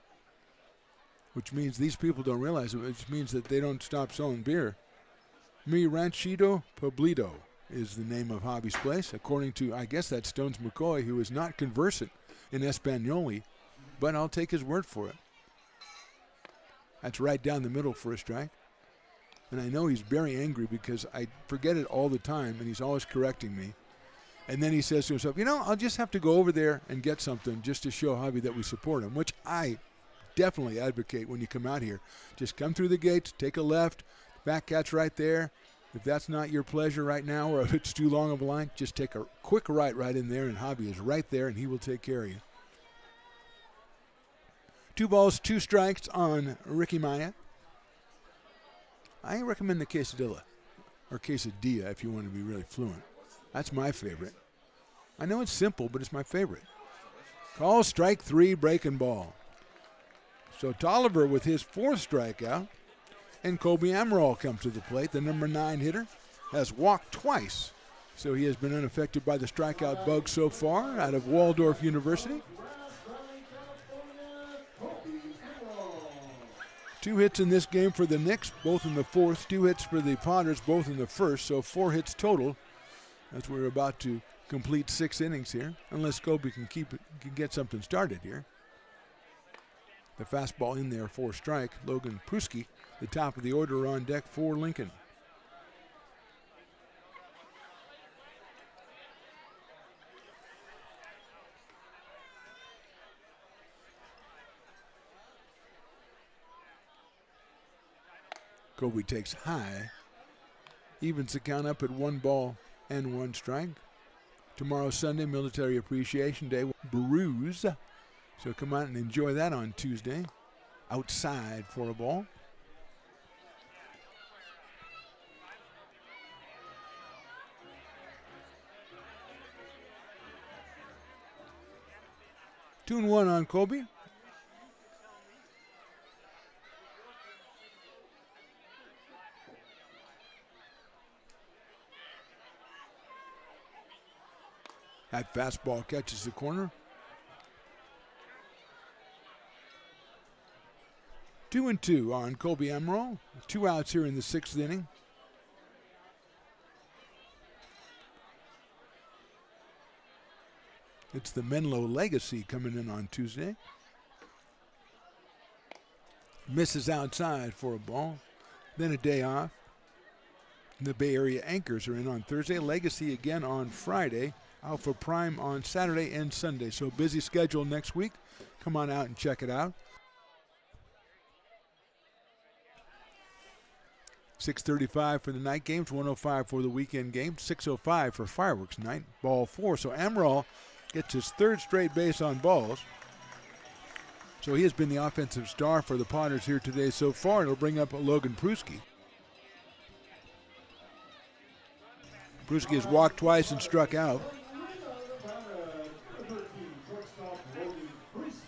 which means these people don't realize it, which means that they don't stop selling beer. Mi Ranchito Pueblito is the name of Hobby's place, according to, I guess that's Stones McCoy, who is not conversant in Espanol, but I'll take his word for it. That's right down the middle for a strike. And I know he's very angry because I forget it all the time, and he's always correcting me. And then he says to himself, I'll just have to go over there and get something just to show Hobby that we support him, which I definitely advocate when you come out here. Just come through the gates, take a left, back cat's right there. If that's not your pleasure right now, or if it's too long of a line, just take a quick right in there, and Hobby is right there, and he will take care of you. 2 balls, 2 strikes on Ricky Maya. I recommend the quesadilla, or quesadilla if you want to be really fluent. That's my favorite. I know it's simple, but it's my favorite. Call strike 3, breaking ball. So Tolliver with his 4th strikeout, and Kobe Amaral comes to the plate. The number 9 hitter has walked twice, so he has been unaffected by the strikeout bug so far out of Waldorf University. 2 hits in this game for the Knicks, both in the 4th. 2 hits for the Potters, both in the 1st, so 4 hits total as we're about to complete 6 innings here, unless Kobe can get something started here. The fastball in there for strike. Logan Pruski, the top of the order, on deck for Lincoln. Kobe takes high, evens the count up at 1 ball and 1 strike. Tomorrow, Sunday, Military Appreciation Day, Brews. So come out and enjoy that on Tuesday. Outside for a ball. Two and 1 on Kobe. That fastball catches the corner. 2 and 2 on Kobe Amaral. 2 outs here in the 6th inning. It's the Menlo legacy coming in on Tuesday. Misses outside for a ball. Then a day off. The Bay Area Anchors are in on Thursday. Legacy again on Friday. Alpha Prime on Saturday and Sunday. So busy schedule next week. Come on out and check it out. 6:35 for the night games, 105 for the weekend game, 6:05 for fireworks night, ball 4. So Amaral gets his 3rd straight base on balls. So he has been the offensive star for the Potters here today so far. It'll bring up Logan Pruski. Pruski has walked twice and struck out.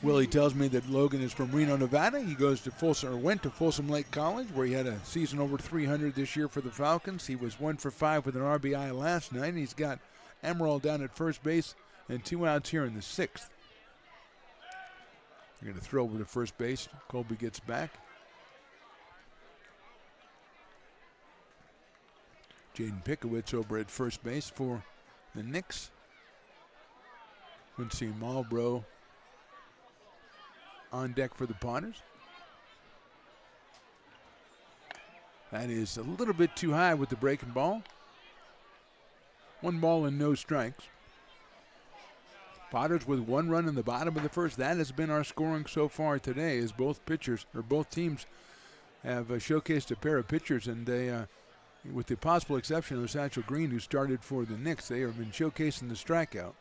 Willie tells me that Logan is from Reno, Nevada. He goes to Folsom, or went to Folsom Lake College, where he had a season over 300 this year for the Falcons. He was 1 for 5 with an RBI last night. He's got Amaral down at first base and 2 outs here in the 6th. They're going to throw over to first base. Colby gets back. Jaden Pickowitz over at first base for the Knicks. Quincy Marlboro on deck for the Potters. That is a little bit too high with the breaking ball. 1 ball and no strikes. Potters with 1 run in the bottom of the 1st. That has been our scoring so far today, as both pitchers, or both teams, have showcased a pair of pitchers, and they, with the possible exception of Satchel Green, who started for the Knicks, they have been showcasing the strikeout.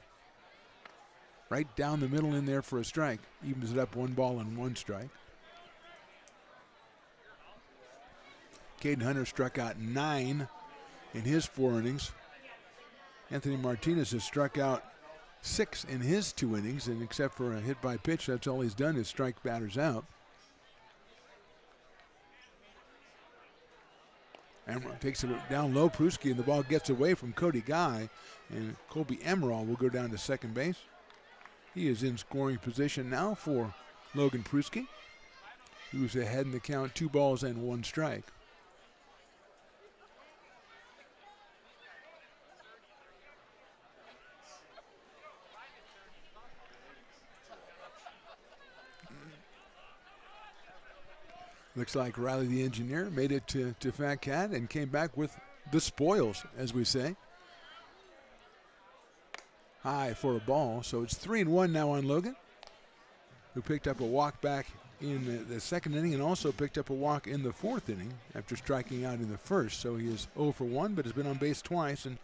Right down the middle in there for a strike. Evens it up 1 ball and 1 strike. Caden Hunter struck out 9 in his 4 innings. Anthony Martinez has struck out 6 in his 2 innings, and except for a hit by pitch, that's all he's done is strike batters out. Amaral takes it down low, Pruski, and the ball gets away from Cody Guy, and Colby Amaral will go down to second base. He is in scoring position now for Logan Pruski, who's ahead in the count, 2 balls and 1 strike. Looks like Riley the engineer made it to Fat Cat and came back with the spoils, as we say. High for a ball, so it's 3-1 now on Logan, who picked up a walk back in the second inning and also picked up a walk in the fourth inning after striking out in the first. So he is 0 for 1, but has been on base twice and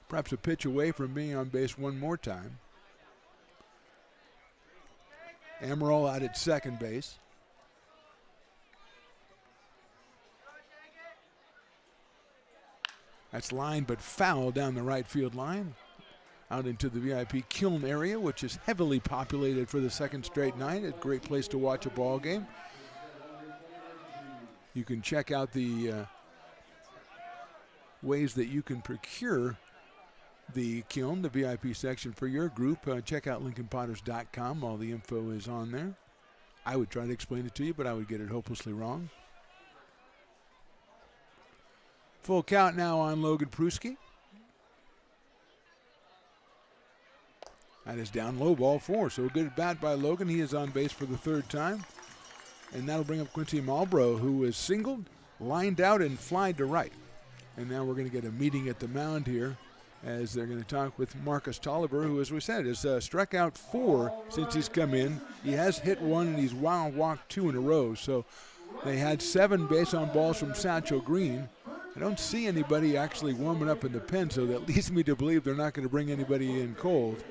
perhaps a pitch away from being on base one more time. Amaral out at second base. That's lined but foul down the right field line. Out into the VIP Kiln area, which is heavily populated for the second straight night. A great place to watch a ball game. You can check out the ways that you can procure the Kiln, the VIP section for your group. Check out LincolnPotters.com. All the info is on there. I would try to explain it to you, but I would get it hopelessly wrong. Full count now on Logan Pruski. That is down low, ball 4. So a good at bat by Logan. He is on base for the third time. And that'll bring up Quincy Malbrough, who is singled, lined out, and flied to right. And now we're going to get a meeting at the mound here as they're going to talk with Marcus Tolliver, who, as we said, has struck out 4 since he's come in. He has hit 1, and he's walked 2 in a row. So they had 7 base on balls from Satchel Green. I don't see anybody actually warming up in the pen, so that leads me to believe they're not going to bring anybody in cold.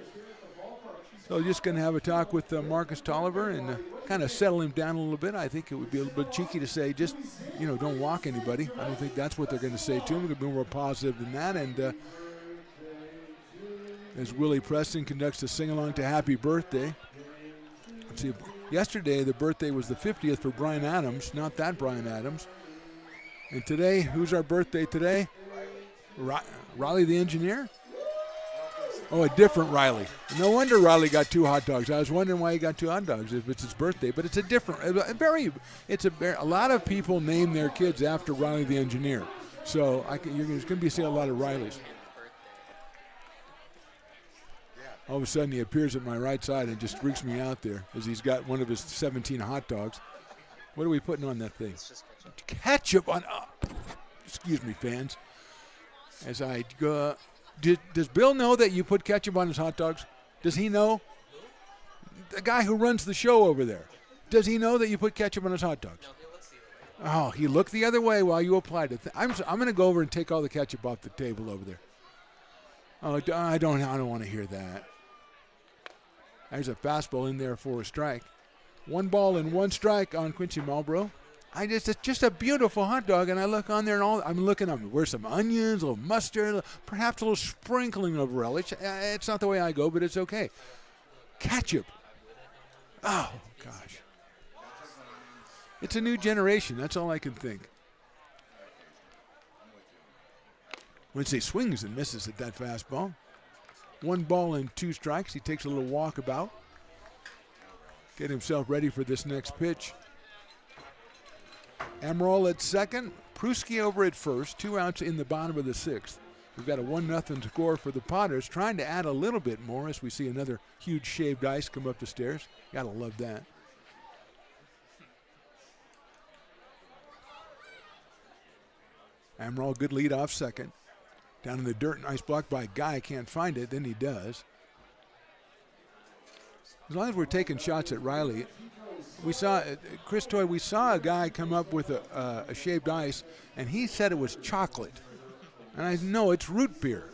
So just going to have a talk with Marcus Tolliver and kind of settle him down a little bit. I think it would be a little bit cheeky to say just, don't walk anybody. I don't think that's what they're going to say to him. It could be more positive than that. And as Willie Preston conducts a sing-along to Happy Birthday. Let's see, yesterday the birthday was the 50th for Brian Adams, not that Brian Adams. And today, who's our birthday today? Riley the engineer? Oh, a different Riley. No wonder Riley got 2 hot dogs. I was wondering why he got 2 hot dogs if it's his birthday. But it's a different, a lot of people name their kids after Riley the engineer. So you're going to be seeing a lot of Rileys. All of a sudden he appears at my right side and just freaks me out there as he's got one of his 17 hot dogs. What are we putting on that thing? It's just ketchup on. Excuse me, fans. As I go. Does Bill know that you put ketchup on his hot dogs? Does he know? The guy who runs the show over there. Does he know that you put ketchup on his hot dogs? Oh, he looked the other way while you applied it. I'm going to go over and take all the ketchup off the table over there. Oh, I don't want to hear that. There's a fastball in there for a strike. 1 ball and 1 strike on Quincy Malbrough. It's just a beautiful hot dog, and I look on there, and I'm looking up. Where's some onions, a little mustard, perhaps a little sprinkling of relish. It's not the way I go, but it's okay. Ketchup. Oh, gosh. It's a new generation. That's all I can think. Quincy swings and misses at that fastball. 1 ball and 2 strikes. He takes a little walkabout. Get himself ready for this next pitch. Amaral at second, Pruski over at first, 2 outs in the bottom of the 6th. We've got a 1-0 score for the Potters, trying to add a little bit more as we see another huge shaved ice come up the stairs. Gotta love that. Amaral, good lead off second. Down in the dirt, nice block by Guy, can't find it, then he does. As long as we're taking shots at Riley, we saw, Chris Toy, we saw a guy come up with a shaved ice, and he said it was chocolate. And I said, no, it's root beer.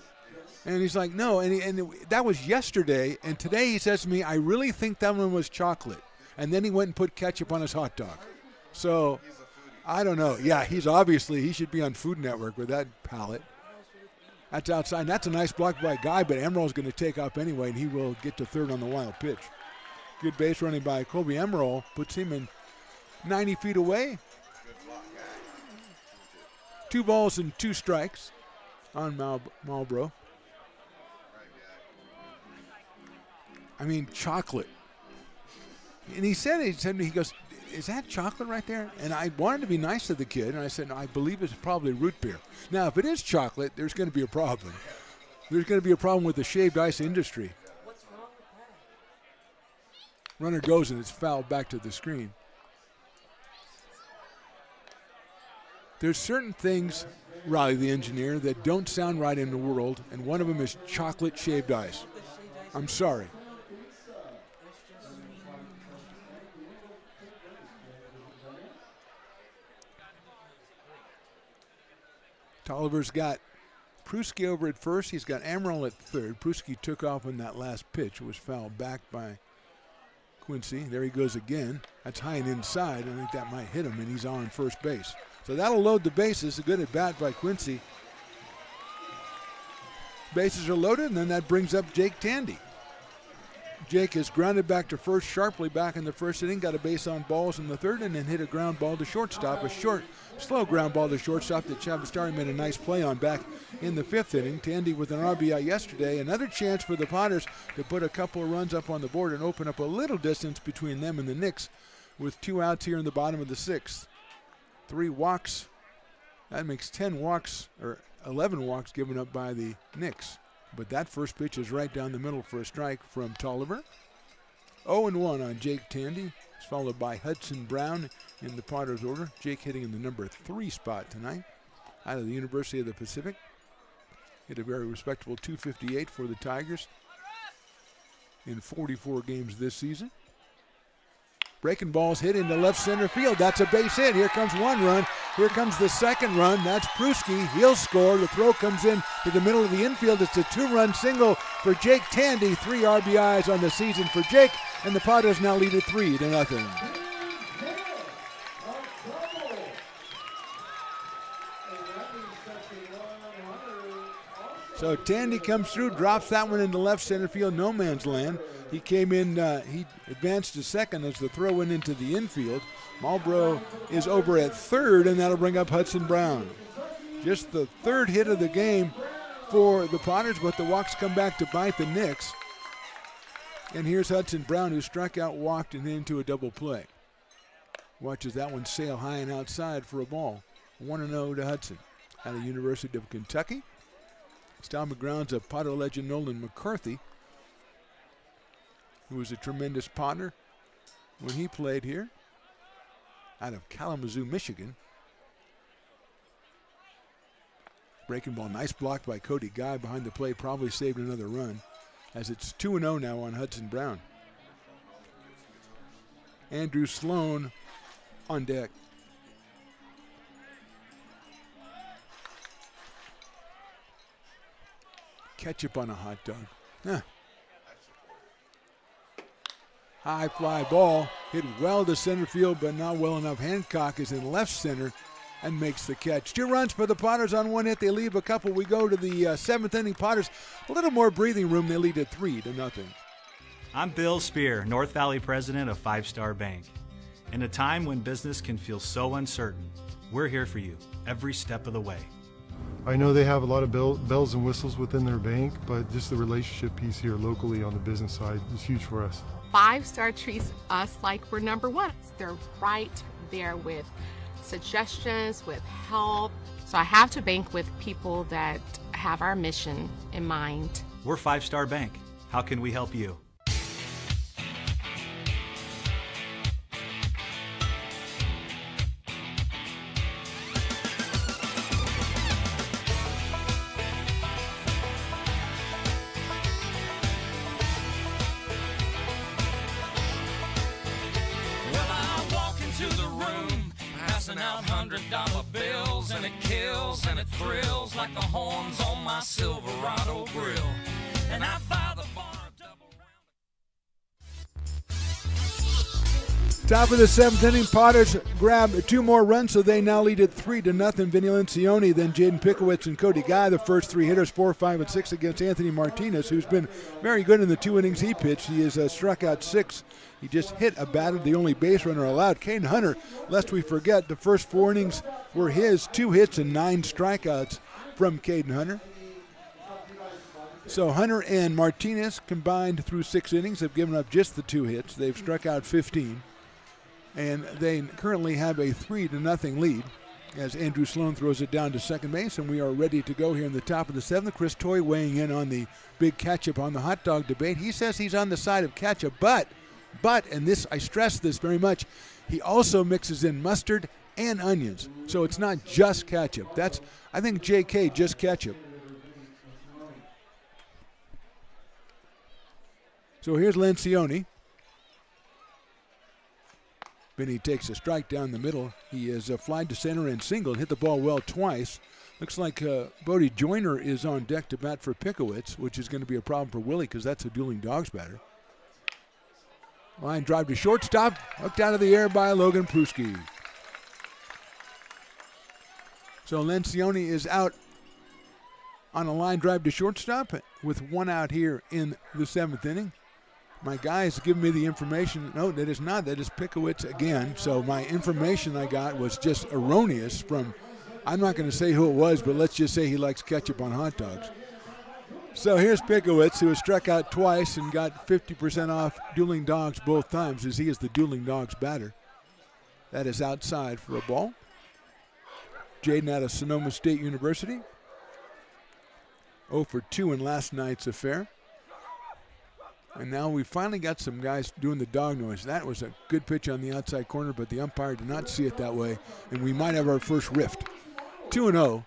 And he's like, no, and that was yesterday, and today he says to me, I really think that one was chocolate. And then he went and put ketchup on his hot dog. So, I don't know. Yeah, he should be on Food Network with that palate. That's outside. And that's a nice block by Guy, but Emerald's going to take off anyway, and he will get to third on the wild pitch. Good base running by Colby Emerald. Puts him in 90 feet away. 2 balls and 2 strikes on Malbrough. I mean, chocolate. And he said to me, he goes, is that chocolate right there? And I wanted to be nice to the kid, and I said, no, I believe it's probably root beer. Now, if it is chocolate, there's going to be a problem. There's going to be a problem with the shaved ice industry. What's wrong with that? Runner goes, and it's fouled back to the screen. There's certain things, Riley the engineer, that don't sound right in the world, and one of them is chocolate shaved ice. I'm sorry. Tolliver's got Pruski over at first. He's got Amaral at third. Pruski took off on that last pitch. Was fouled back by Quincy. There he goes again. That's high and inside. I think that might hit him, and he's on first base. So that'll load the bases. A good at bat by Quincy. Bases are loaded, and then that brings up Jake Tandy. Jake is grounded back to first sharply back in the first inning, got a base on balls in the third, and then hit a ground ball to shortstop, a short, slow ground ball to shortstop that Chavastari made a nice play on back in the fifth inning. Tandy with an RBI yesterday. Another chance for the Potters to put a couple of runs up on the board and open up a little distance between them and the Knicks with 2 outs here in the bottom of the sixth. 3 walks. That makes 10 walks, or 11 walks given up by the Knicks. But that first pitch is right down the middle for a strike from Tolliver. 0-1 on Jake Tandy. It's followed by Hudson Brown in the Potters order. Jake hitting in the number 3 spot tonight out of the University of the Pacific. Hit a very respectable .258 for the Tigers in 44 games this season. Breaking ball's hit into left center field. That's a base hit. Here comes 1 run. Here comes the second run. That's Pruski. He'll score. The throw comes in to the middle of the infield. It's a 2-run single for Jake Tandy. 3 RBIs on the season for Jake, and the Potters now lead at 3-0. So Tandy comes through, drops that one into left center field, no man's land. He came in, he advanced to second as the throw went into the infield. Marlboro is over at third, and that'll bring up Hudson Brown. Just the third hit of the game for the Potters, but the walks come back to bite the Knicks. And here's Hudson Brown, who struck out, walked, and then into a double play. Watches that one sail high and outside for a ball. 1-0 to Hudson out of University of Kentucky. Down the grounds of Potter legend Nolan McCarthy, who was a tremendous Potter when he played here out of Kalamazoo, Michigan. Breaking ball, nice block by Cody Guy behind the plate, probably saved another run, as it's 2-0 now on Hudson Brown. Andrew Sloan on deck. Ketchup on a hot dog. Huh. High fly ball, hit well to center field, but not well enough. Hancock is in left center and makes the catch. 2 runs for the Potters on 1 hit. They leave a couple. We go to the seventh inning. Potters, a little more breathing room. They lead at 3-0. I'm Bill Spear, North Valley president of 5 Star Bank. In a time when business can feel so uncertain, we're here for you every step of the way. I know they have a lot of bells and whistles within their bank, but just the relationship piece here locally on the business side is huge for us. 5 Star treats us like we're number 1. They're right there with suggestions, with help. So I have to bank with people that have our mission in mind. We're 5 Star Bank. How can we help you? Out $100 bills, and it kills and it thrills like the horns on my Silverado grill. And I buy the bar double round. Top of the seventh inning, Potters grab 2 more runs, so they now lead at 3-0. Vinny Lencioni, then Jaden Pickowitz and Cody Guy, the first 3 hitters, 4, 5, and 6 against Anthony Martinez, who's been very good in the 2 innings he pitched. He has struck out 6. He just hit a batter, the only base runner allowed. Caden Hunter, lest we forget, the first 4 innings were his, 2 hits and 9 strikeouts from Caden Hunter. So Hunter and Martinez combined through 6 innings have given up just the 2 hits. They've struck out 15. And they currently have a 3-0 lead as Andrew Sloan throws it down to second base, and we are ready to go here in the top of the 7th. Chris Toy weighing in on the big ketchup on the hot dog debate. He says he's on the side of ketchup, but, and this, I stress this very much, he also mixes in mustard and onions. So it's not just ketchup. That's, I think, JK, just ketchup. So here's Lencioni. Benny takes a strike down the middle. He is flied to center and singled, hit the ball well twice. Looks like Bodie Joyner is on deck to bat for Pickowitz, which is going to be a problem for Willie because that's a dueling dogs batter. Line drive to shortstop, hooked out of the air by Logan Pruski. So Lencioni is out on a line drive to shortstop with one out here in the 7th inning. My guys give me the information. No, that is not. That is Pickowitz again. So my information I got was just erroneous from, I'm not going to say who it was, but let's just say he likes ketchup on hot dogs. So here's Pickowitz, who has struck out twice and got 50% off dueling dogs both times, as he is the dueling dogs batter. That is outside for a ball. Jaden out of Sonoma State University. 0 for 2 in last night's affair. And now we finally got some guys doing the dog noise. That was a good pitch on the outside corner, but the umpire did not see it that way, and we might have our first rift. 2-0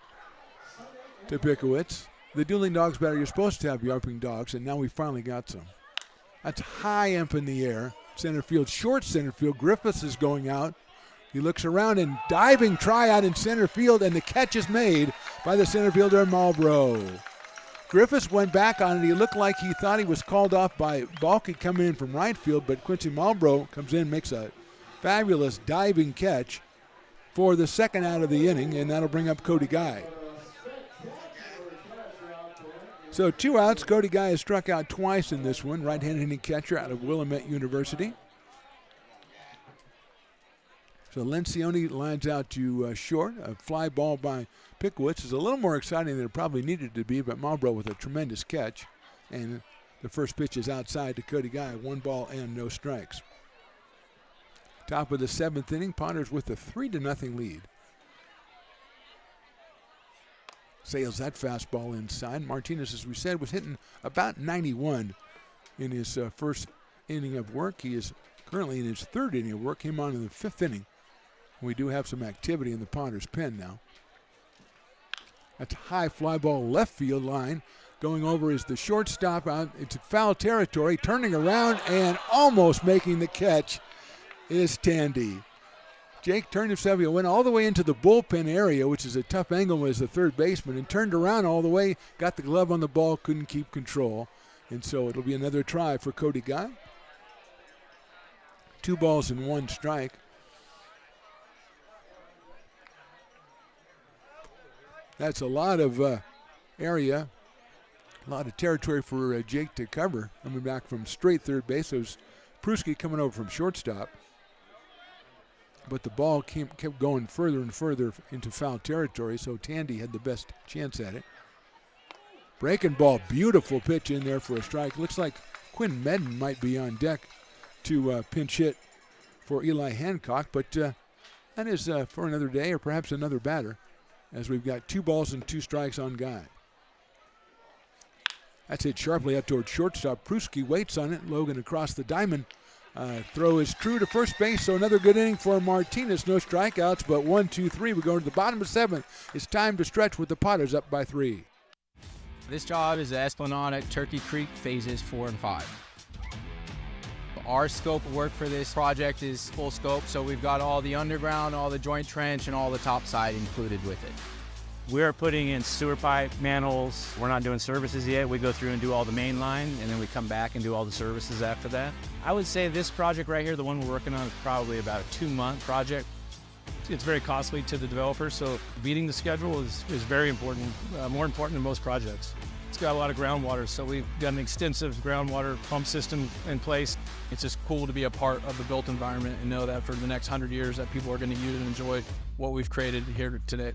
to Pickowitz. The dueling dogs batter, you're supposed to have yarping dogs, and now we finally got some. That's high up in the air. Center field, short center field. Griffiths is going out. He looks around and diving try out in center field, and the catch is made by the center fielder, Marlboro. Griffiths went back on it. He looked like he thought he was called off by Balky coming in from right field, but Quincy Marlboro comes in, makes a fabulous diving catch for the second out of the inning, and that'll bring up Cody Guy. So 2 outs. Cody Guy has struck out twice in this one. Right-handed hitting catcher out of Willamette University. So Lencioni lines out to short. A fly ball by Pickowitz is a little more exciting than it probably needed to be, but Marlboro with a tremendous catch. And the first pitch is outside to Cody Guy. 1 ball and no strikes. Top of the 7th inning, Potters with a 3-0 lead. Sails that fastball inside. Martinez, as we said, was hitting about 91 in his first inning of work. He is currently in his 3rd inning of work. Came on in the 5th inning. We do have some activity in the Potters pen now. That's a high fly ball left field line. Going over is the shortstop out into foul territory. Turning around and almost making the catch is Tandy. Jake turned himself, he went all the way into the bullpen area, which is a tough angle as the third baseman, and turned around all the way, got the glove on the ball, couldn't keep control. And so it'll be another try for Cody Guy. 2 balls and 1 strike. That's a lot of area, a lot of territory for Jake to cover. Coming back from straight third base. So it was Pruski coming over from shortstop. But the ball kept going further and further into foul territory, so Tandy had the best chance at it. Breaking ball, beautiful pitch in there for a strike. Looks like Quinn Medden might be on deck to pinch hit for Eli Hancock, but that is for another day or perhaps another batter, as we've got 2 balls and 2 strikes on Guy. That's hit sharply out towards shortstop. Pruski waits on it. Logan across the diamond. Throw is true to first base, so another good inning for Martinez. No strikeouts, but 1, 2, 3. We go to the bottom of 7th. It's time to stretch with the Potters up by 3. This job is the Esplanade at Turkey Creek phases 4 and 5. Our scope of work for this project is full scope, so we've got all the underground, all the joint trench, and all the topside included with it. We're putting in sewer pipe, manholes. We're not doing services yet. We go through and do all the main line, and then we come back and do all the services after that. I would say this project right here, the one we're working on, is probably about a 2-month project. It's very costly to the developer, so beating the schedule is very important, more important than most projects. It's got a lot of groundwater, so we've got an extensive groundwater pump system in place. It's just cool to be a part of the built environment and know that for the next 100 years that people are going to use and enjoy what we've created here today.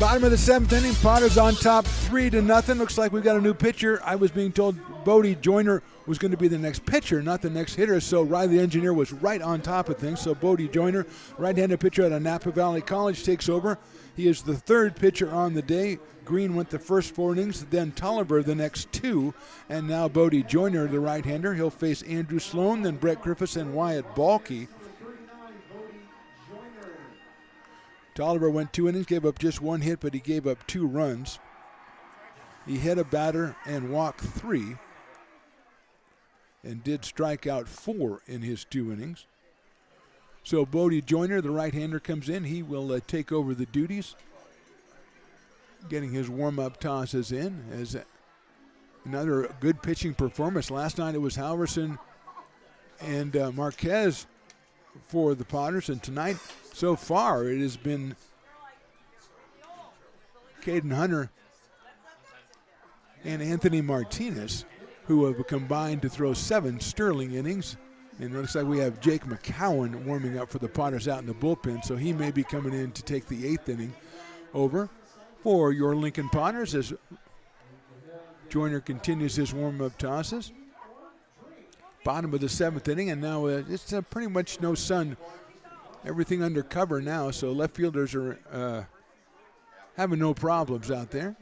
Bottom of the 7th inning, Potters on top 3-0. Looks like we've got a new pitcher. I was being told Bodie Joyner was going to be the next pitcher, not the next hitter, so Riley the engineer was right on top of things. So Bodie Joyner, right-handed pitcher out of Napa Valley College, takes over. He is the third pitcher on the day. Green went the first 4 innings, then Tolliver the next 2, and now Bodie Joyner, the right-hander. He'll face Andrew Sloan, then Brett Griffiths and Wyatt Balke. Tolliver went 2 innings, gave up just 1 hit, but he gave up 2 runs. He hit a batter and walked 3, and did strike out 4 in his 2 innings. So Bodie Joyner, the right-hander, comes in. He will take over the duties, getting his warm-up tosses in as another good pitching performance. Last night it was Halverson and Marquez for the Potters, and tonight so far it has been Caden Hunter and Anthony Martinez, who have combined to throw 7 Sterling innings. And it looks like we have Jake McCowan warming up for the Potters out in the bullpen, so he may be coming in to take the 8th inning over for your Lincoln Potters as Joyner continues his warm-up tosses. Bottom of the 7th inning, and now it's pretty much no sun. Everything under cover now, so left fielders are having no problems out there.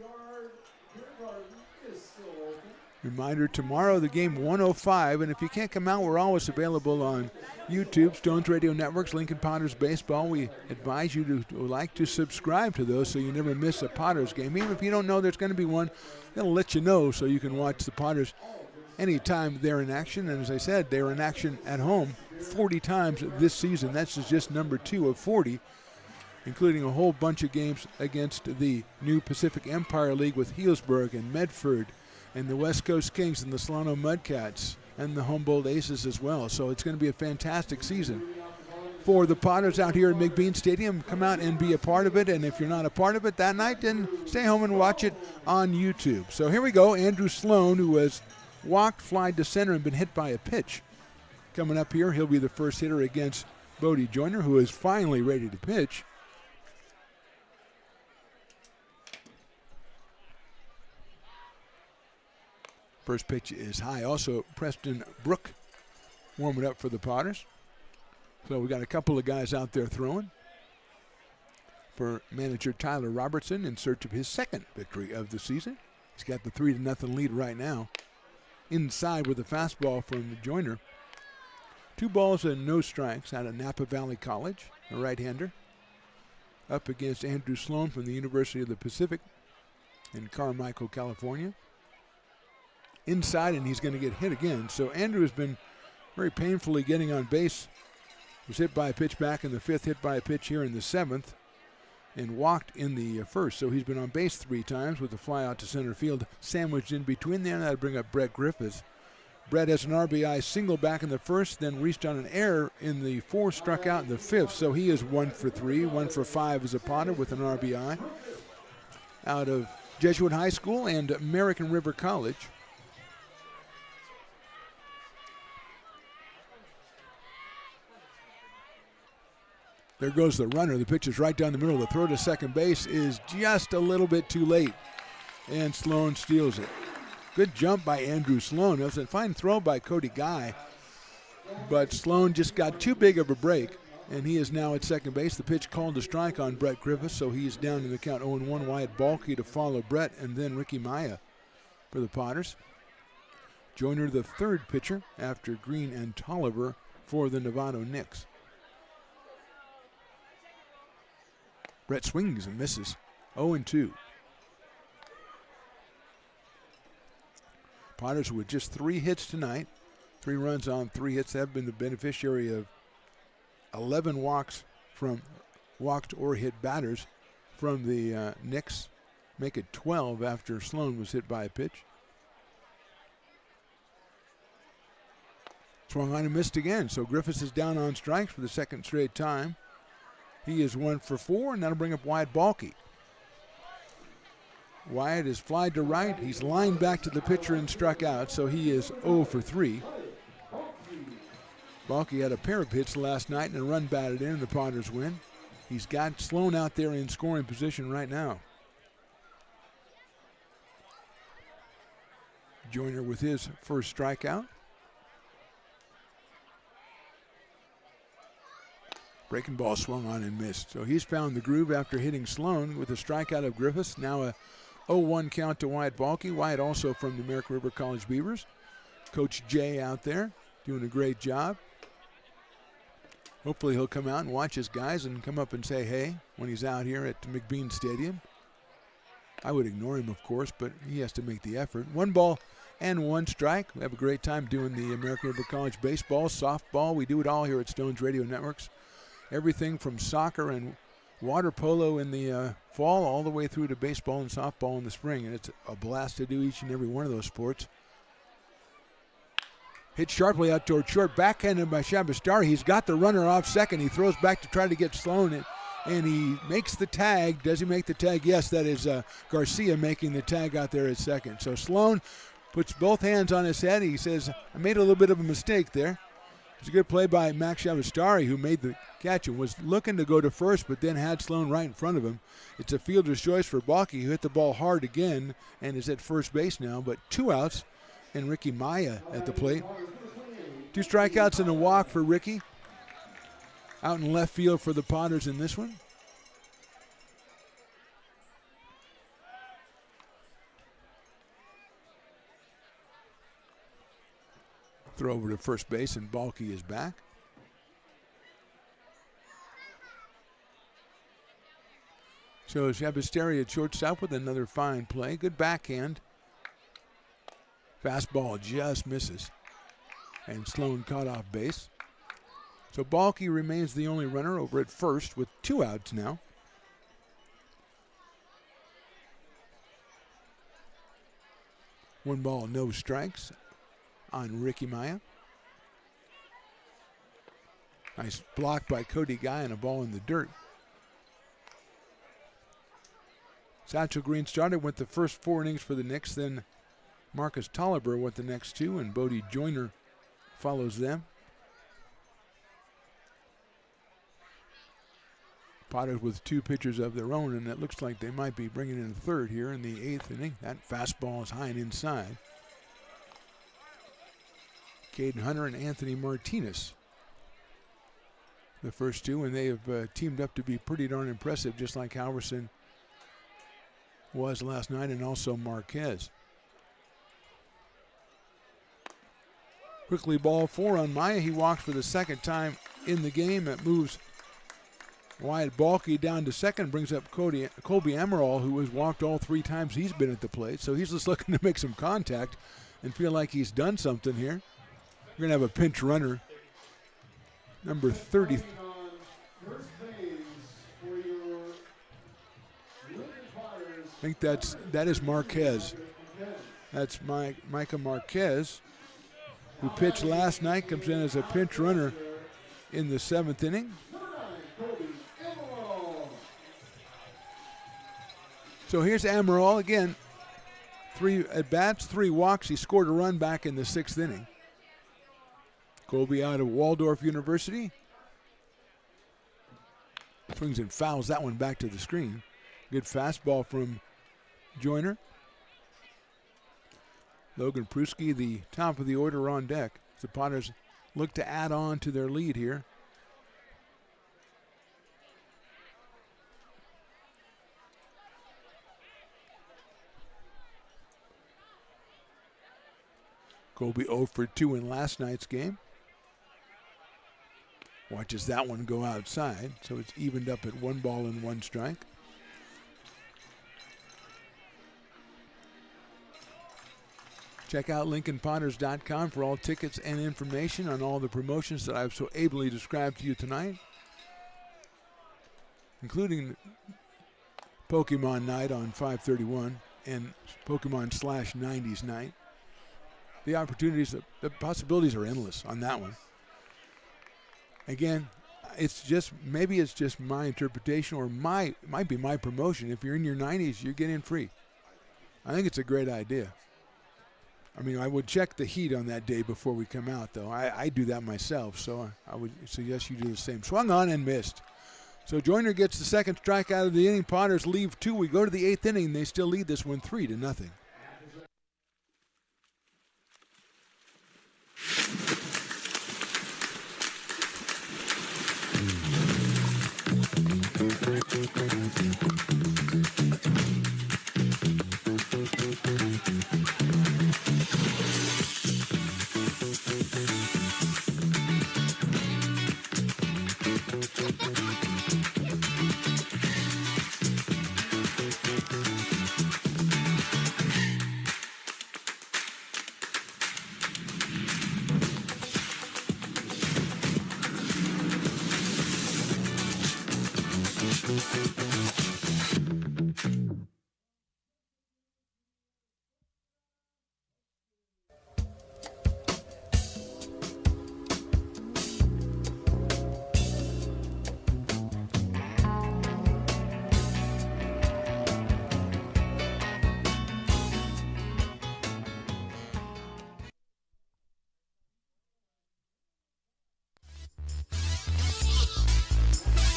Reminder, tomorrow the game 1:05, and if you can't come out, we're always available on YouTube, Stones Radio Networks, Lincoln Potters Baseball. We advise you to subscribe to those so you never miss a Potters game. Even if you don't know there's going to be one, they'll let you know so you can watch the Potters anytime they're in action. And as I said, they're in action at home 40 times this season. That's just number 2 of 40, including a whole bunch of games against the new Pacific Empire League with Healdsburg and Medford and the West Coast Kings and the Solano Mudcats and the Humboldt Aces as well. So it's going to be a fantastic season for the Potters out here at McBean Stadium. Come out and be a part of it, and if you're not a part of it that night, then stay home and watch it on YouTube. So here we go. Andrew Sloan, who has walked, flied to center, and been hit by a pitch. Coming up here, he'll be the first hitter against Bodie Joyner, who is finally ready to pitch. First pitch is high. Also, Preston Brook warming up for the Potters. So we got a couple of guys out there throwing for manager Tyler Robertson in search of his 2nd victory of the season. He's got the 3-0 lead right now. Inside with a fastball from Joyner. 2 balls and no strikes out of Napa Valley College, a right-hander. Up against Andrew Sloan from the University of the Pacific in Carmichael, California. Inside, and he's going to get hit again. So Andrew has been very painfully getting on base. Was hit by a pitch back in the 5th, hit by a pitch here in the 7th, and walked in the 1st. So he's been on base 3 times with a fly out to center field, sandwiched in between there. That'll bring up Brett Griffiths. Brett has an RBI single back in the 1st, then reached on an error in the 4th, struck out in the 5th. So he is 1 for 3, 1 for 5 as a Potter with an RBI out of Jesuit High School and American River College. There goes the runner. The pitch is right down the middle. The throw to second base is just a little bit too late, and Sloan steals it. Good jump by Andrew Sloan. It was a fine throw by Cody Guy, but Sloan just got too big of a break, and he is now at second base. The pitch called a strike on Brett Griffiths, so he's down in the count 0-1. Wyatt Balke to follow Brett, and then Ricky Maya for the Potters. Joyner, the 3rd pitcher after Green and Tolliver for the Novato Knicks. Brett swings and misses. 0-2. Potters with just 3 hits tonight. 3 runs on 3 hits. They've been the beneficiary of 11 walks from walked or hit batters from the Knicks. Make it 12 after Sloan was hit by a pitch. Swung on and missed again. So Griffiths is down on strikes for the 2nd straight time. He is 1 for 4, and that'll bring up Wyatt Balke. Wyatt is flied to right. He's lined back to the pitcher and struck out, so he is 0 for 3. Balke had a pair of hits last night and a run batted in, and the Potters win. He's got Sloan out there in scoring position right now. Joyner with his first strikeout. Breaking ball swung on and missed. So he's found the groove after hitting Sloan with a strikeout of Griffiths. Now a 0-1 count to Wyatt Balke. Wyatt also from the American River College Beavers. Coach Jay out there doing a great job. Hopefully he'll come out and watch his guys and come up and say hey when he's out here at McBean Stadium. I would ignore him, of course, but he has to make the effort. 1 ball and 1 strike. We have a great time doing the American River College baseball, softball. We do it all here at Stones Radio Networks. Everything from soccer and water polo in the fall all the way through to baseball and softball in the spring. And it's a blast to do each and every one of those sports. Hit sharply out toward short, backhanded by Shabastari. He's got the runner off second. He throws back to try to get Sloan, and he makes the tag. Does he make the tag? Yes, that is Garcia making the tag out there at second. So Sloan puts both hands on his head. He says, I made a little bit of a mistake there. It's a good play by Max Shabastari, who made the catch and was looking to go to first, but then had Sloan right in front of him. It's a fielder's choice for Balke, who hit the ball hard again and is at first base now, but 2 outs. And Ricky Maya at the plate. 2 strikeouts and a walk for Ricky. Out in left field for the Potters in this one. Throw over to first base, and Balke is back. So Shabastari at shortstop with another fine play. Good backhand. Fastball just misses. And Sloan caught off base. So Balke remains the only runner over at first with 2 outs now. One ball, no strikes on Ricky Maya. Nice block by Cody Guy and a ball in the dirt. Satchel Green started with the first 4 innings for the Knicks, then Marcus Tolliver went the next 2, and Bodie Joyner follows them. Potters with 2 pitchers of their own, and it looks like they might be bringing in a third here in the 8th inning. That fastball is high and inside. Caden Hunter and Anthony Martinez, the first 2, and they have teamed up to be pretty darn impressive, just like Halverson was last night, and also Marquez. Quickly ball 4 on Maya. He walks for the second time in the game. It moves Wyatt Balke down to second, brings up Colby Amaral, who has walked all 3 times he's been at the plate. So he's just looking to make some contact and feel like he's done something here. We're going to have a pinch runner, number 30. I think that is Marquez. That's Micah Marquez, who pitched last night, comes in as a pinch runner in the 7th inning. So here's Amaral again. 3 at-bats, 3 walks. He scored a run back in the 6th inning. Colby out of Waldorf University. Swings and fouls that one back to the screen. Good fastball from Joyner. Logan Pruski, the top of the order, on deck. The Potters look to add on to their lead here. Colby 0 for 2 in last night's game. Watches that one go outside, so it's evened up at 1 ball and 1 strike. Check out LincolnPotters.com for all tickets and information on all the promotions that I've so ably described to you tonight, including Pokemon Night on 5/31 and Pokemon/90s Night. The opportunities, the possibilities are endless on that one. Again, maybe it's just my interpretation, or it might be my promotion. If you're in your 90s, you get in free. I think it's a great idea. I mean, I would check the heat on that day before we come out, though. I do that myself, so I would suggest you do the same. Swung on and missed. So Joyner gets the second strikeout of the inning. Potters leave 2. We go to the 8th inning. They still lead this one 3-0.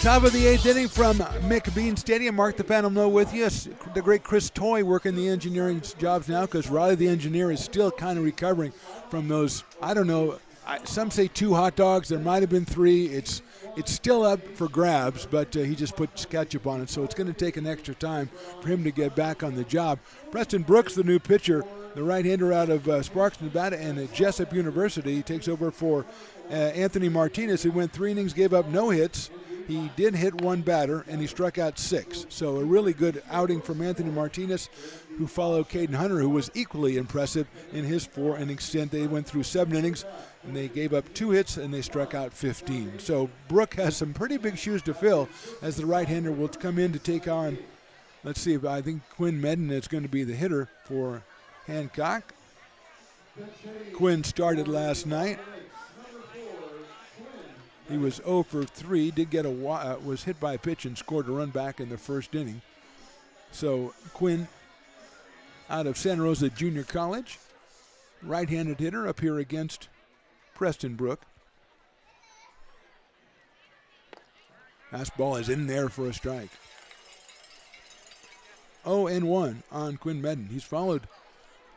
Top of the 8th inning from McBean Stadium. Mark the Phantom Low with you. The great Chris Toy working the engineering jobs now because Riley the engineer is still kind of recovering from those, I don't know, some say 2 hot dogs. There might have been 3. It's still up for grabs, but he just puts ketchup on it, so it's going to take an extra time for him to get back on the job. Preston Brooks, the new pitcher, the right-hander out of Sparks, Nevada, and at Jessup University. He takes over for Anthony Martinez, who went 3 innings, gave up no hits. He did hit 1 batter, and he struck out 6. So a really good outing from Anthony Martinez, who followed Caden Hunter, who was equally impressive in his 4-inning stint. They went through 7 innings, and they gave up 2 hits, and they struck out 15. So Brooke has some pretty big shoes to fill as the right-hander will come in to take on, let's see, I think Quinn Medden is going to be the hitter for Hancock. Quinn started last night. He was 0 for 3, did get was hit by a pitch and scored a run back in the first inning. So Quinn out of Santa Rosa Junior College, right-handed hitter up here against Preston Brook. Fastball is in there for a strike. 0-1 on Quinn Medden. He's followed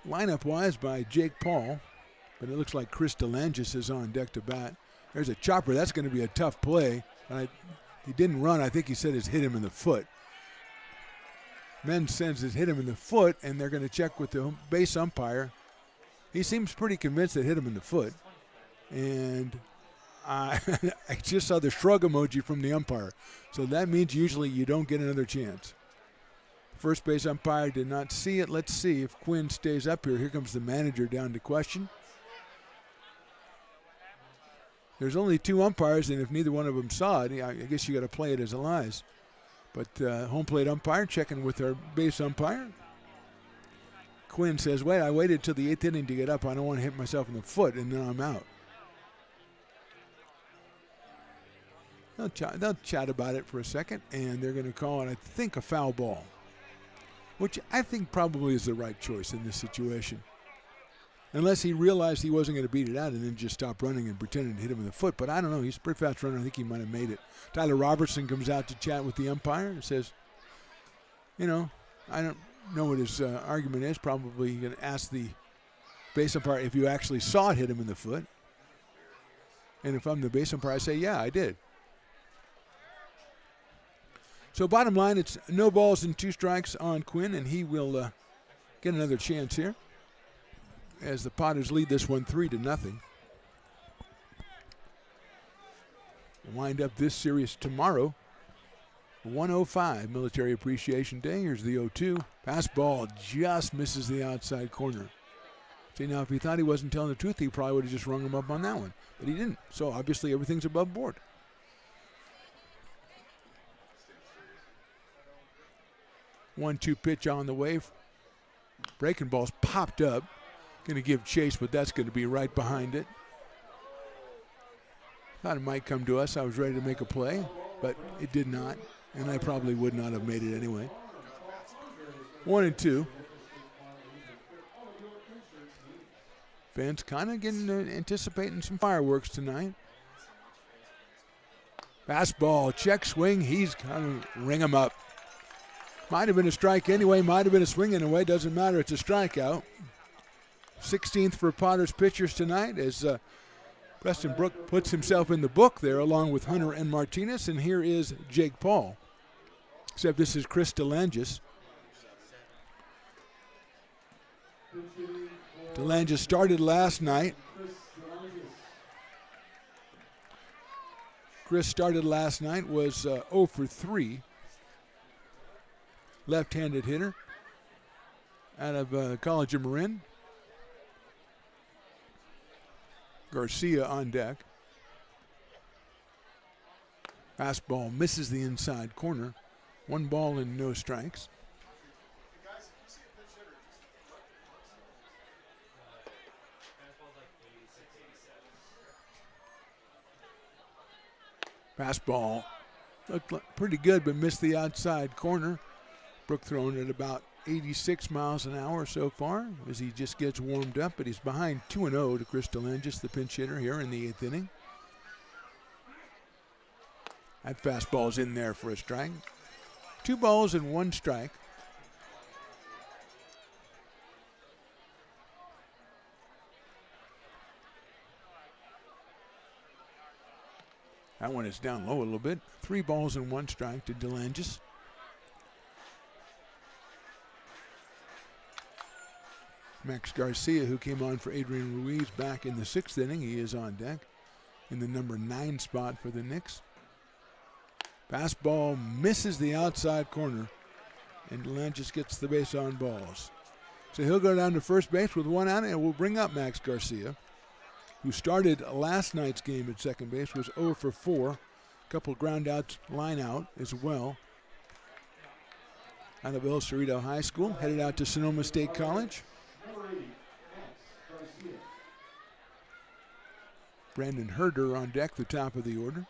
lineup-wise by Jake Paul, but it looks like Chris DeLangis is on deck to bat. There's a chopper. That's going to be a tough play. He didn't run. I think he said it's hit him in the foot. Men says it's hit him in the foot, and they're going to check with the base umpire. He seems pretty convinced it hit him in the foot. And I just saw the shrug emoji from the umpire. So that means usually you don't get another chance. First base umpire did not see it. Let's see if Quinn stays up here. Here comes the manager down to question. There's only 2 umpires, and if neither one of them saw it, I guess you got to play it as a lies. But home plate umpire checking with our base umpire. Quinn says, wait, I waited till the 8th inning to get up. I don't want to hit myself in the foot, and then I'm out. They'll chat about it for a second, and they're going to call it, I think, a foul ball, which I think probably is the right choice in this situation. Unless he realized he wasn't going to beat it out and then just stop running and pretending to hit him in the foot. But I don't know. He's a pretty fast runner. I think he might have made it. Tyler Robertson comes out to chat with the umpire and says, I don't know what his argument is. Probably going to ask the base umpire if you actually saw it hit him in the foot. And if I'm the base umpire, I say, yeah, I did. So bottom line, it's no balls and 2 strikes on Quinn, and he will get another chance here as the Potters lead this one 3-0. Wind up this series tomorrow, 1:05, Military Appreciation Day. Here's the 0-2. Fastball just misses the outside corner. See, now if he thought he wasn't telling the truth, he probably would have just rung him up on that one. But he didn't. So obviously everything's above board. One-two pitch on the way. Breaking ball's popped up. Going to give chase, but that's going to be right behind it. Thought it might come to us. I was ready to make a play, but it did not, and I probably would not have made it anyway. 1-2. Fans kind of anticipating some fireworks tonight. Fastball, check swing. He's going to ring him up. Might have been a strike anyway, might have been a swing anyway. Doesn't matter, it's a strikeout. 16th for Potter's pitchers tonight as Preston Brook puts himself in the book there along with Hunter and Martinez. And here is Jake Paul. Except this is Chris DeLangis. DeLangis started last night. Chris started last night, was 0 for 3. Left-handed hitter out of College of Marin. Garcia on deck. Fastball misses the inside corner. 1 ball and no strikes. Fastball looked pretty good, but missed the outside corner. Brook throwing at about 86 miles an hour so far as he just gets warmed up, but he's behind 2-0 to Chris DeLangis, the pinch hitter here in the 8th inning. That fastball's in there for a strike. 2 balls and 1 strike. That one is down low a little bit. 3 balls and 1 strike to DeLangis. Max Garcia, who came on for Adrian Ruiz back in the 6th inning, he is on deck in the number 9 spot for the Knicks. Fastball misses the outside corner, and DeLangis gets the base on balls. So he'll go down to first base with 1 out, and we'll bring up Max Garcia, who started last night's game at second base, was 0 for 4. A couple ground outs, line out as well. Out of El Cerrito High School, headed out to Sonoma State College. Brandon Herder on deck, the top of the order.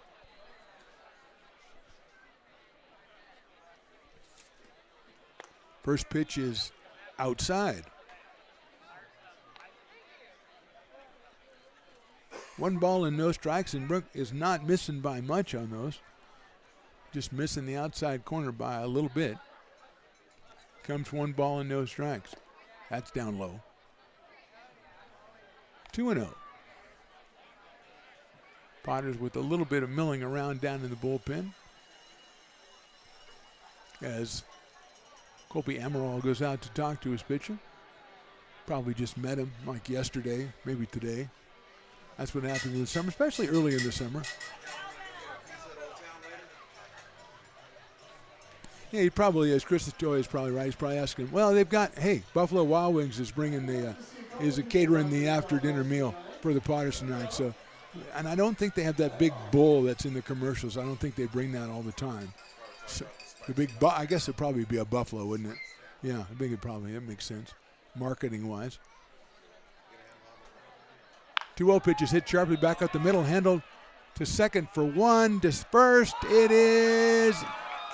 First pitch is outside. 1 ball and no strikes, and Brook is not missing by much on those. Just missing the outside corner by a little bit. Comes 1 ball and no strikes. That's down low. 2-0. Potters with a little bit of milling around down in the bullpen as Colby Amaral goes out to talk to his pitcher. Probably just met him like yesterday, maybe today. That's what happens in the summer, especially early in the summer. Yeah, he probably, as Chris Toy is probably right, he's probably asking, well, they've got, hey, Buffalo Wild Wings is bringing is catering the after dinner meal for the Potters tonight. So, and I don't think they have that big bull that's in the commercials. I don't think they bring that all the time. So the big, I guess it'd probably be a buffalo, wouldn't it? Yeah, I think that makes sense, marketing-wise. 2-0 pitches hit sharply back up the middle, handled to second for 1, dispersed. It is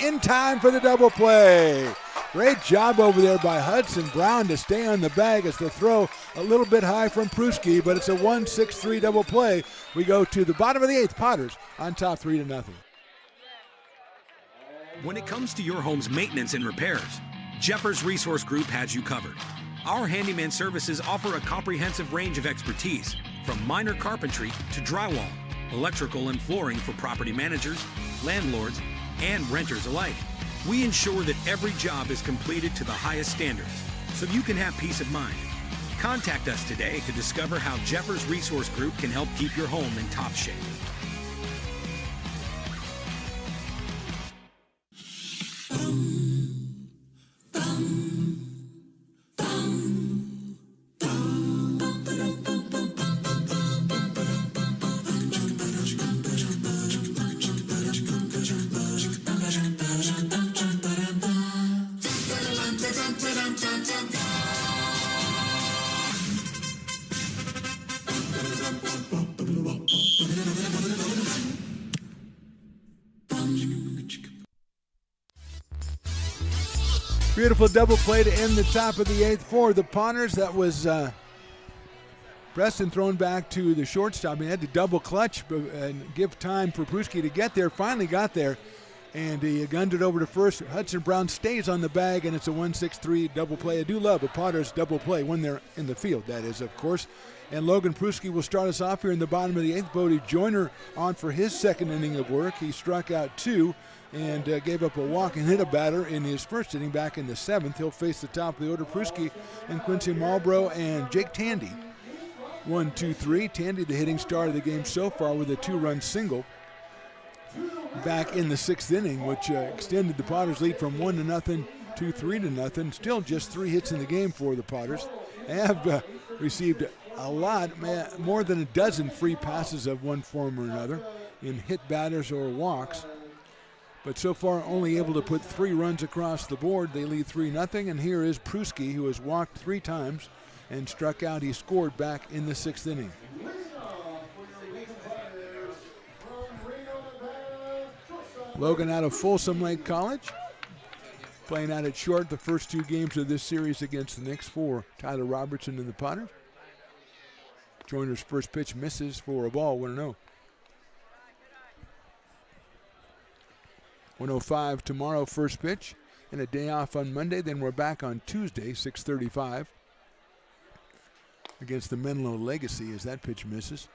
in time for the double play. Great job over there by Hudson Brown to stay on the bag as the throw a little bit high from Pruski, but it's a 1-6-3 double play. We go to the bottom of the 8th, Potters on top 3-0. When it comes to your home's maintenance and repairs, Jeffers Resource Group has you covered. Our handyman services offer a comprehensive range of expertise, from minor carpentry to drywall, electrical and flooring for property managers, landlords, and renters alike. We ensure that every job is completed to the highest standards, so you can have peace of mind. Contact us today to discover how Jeffers Resource Group can help keep your home in top shape. Beautiful double play to end the top of the 8th for the Potters. That was Preston thrown back to the shortstop. He had to double clutch and give time for Pruski to get there. Finally got there, and he gunned it over to first. Hudson Brown stays on the bag, and it's a 1-6-3 double play. I do love a Potters double play when they're in the field, that is, of course. And Logan Pruski will start us off here in the bottom of the 8th. Bodie Joyner on for his second inning of work. He struck out 2 and gave up a walk and hit a batter in his first inning back in the 7th. He'll face the top of the order, Pruski and Quincy Marlborough and Jake Tandy. 1-2-3. Tandy, the hitting star of the game so far, with a 2-run single back in the 6th inning, which extended the Potters' lead from 1-0 to 3-0. Still just 3 hits in the game for the Potters. They have received a lot, more than a dozen free passes of one form or another in hit batters or walks. But so far only able to put 3 runs across the board. They lead 3-0, and here is Pruski, who has walked 3 times and struck out. He scored back in the 6th inning. Logan out of Folsom Lake College, playing out at short the first 2 games of this series against the Knicks for Tyler Robertson and the Potters. Joyner's first pitch misses for a ball, 1-0. 1:05 tomorrow, first pitch, and a day off on Monday. Then we're back on Tuesday, 6:35. Against the Menlo Legacy as that pitch misses.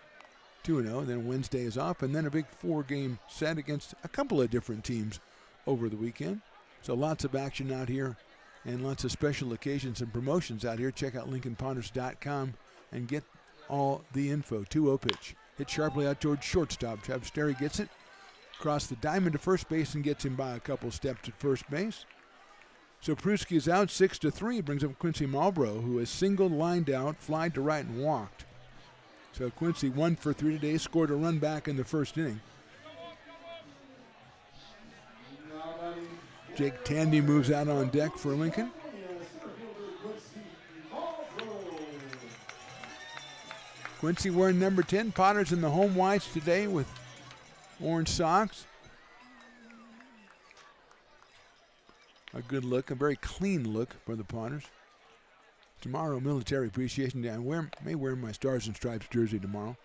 2-0, then Wednesday is off, and then a big 4-game set against a couple of different teams over the weekend. So lots of action out here and lots of special occasions and promotions out here. Check out LincolnPotters.com and get all the info. 2-0 pitch. Hit sharply out towards shortstop. Travis Sterry gets it across the diamond to first base and gets him by a couple steps at first base. So Pruski is out 6-3, brings up Quincy Marlborough, who has singled, lined out, flied to right, and walked. So Quincy 1 for 3 today, scored a run back in the first inning. Jake Tandy moves out on deck for Lincoln. Quincy wearing number 10. Potters in the home whites today with orange socks. A good look, a very clean look for the Potters. Tomorrow, Military Appreciation Day. I may wear my Stars and Stripes jersey tomorrow.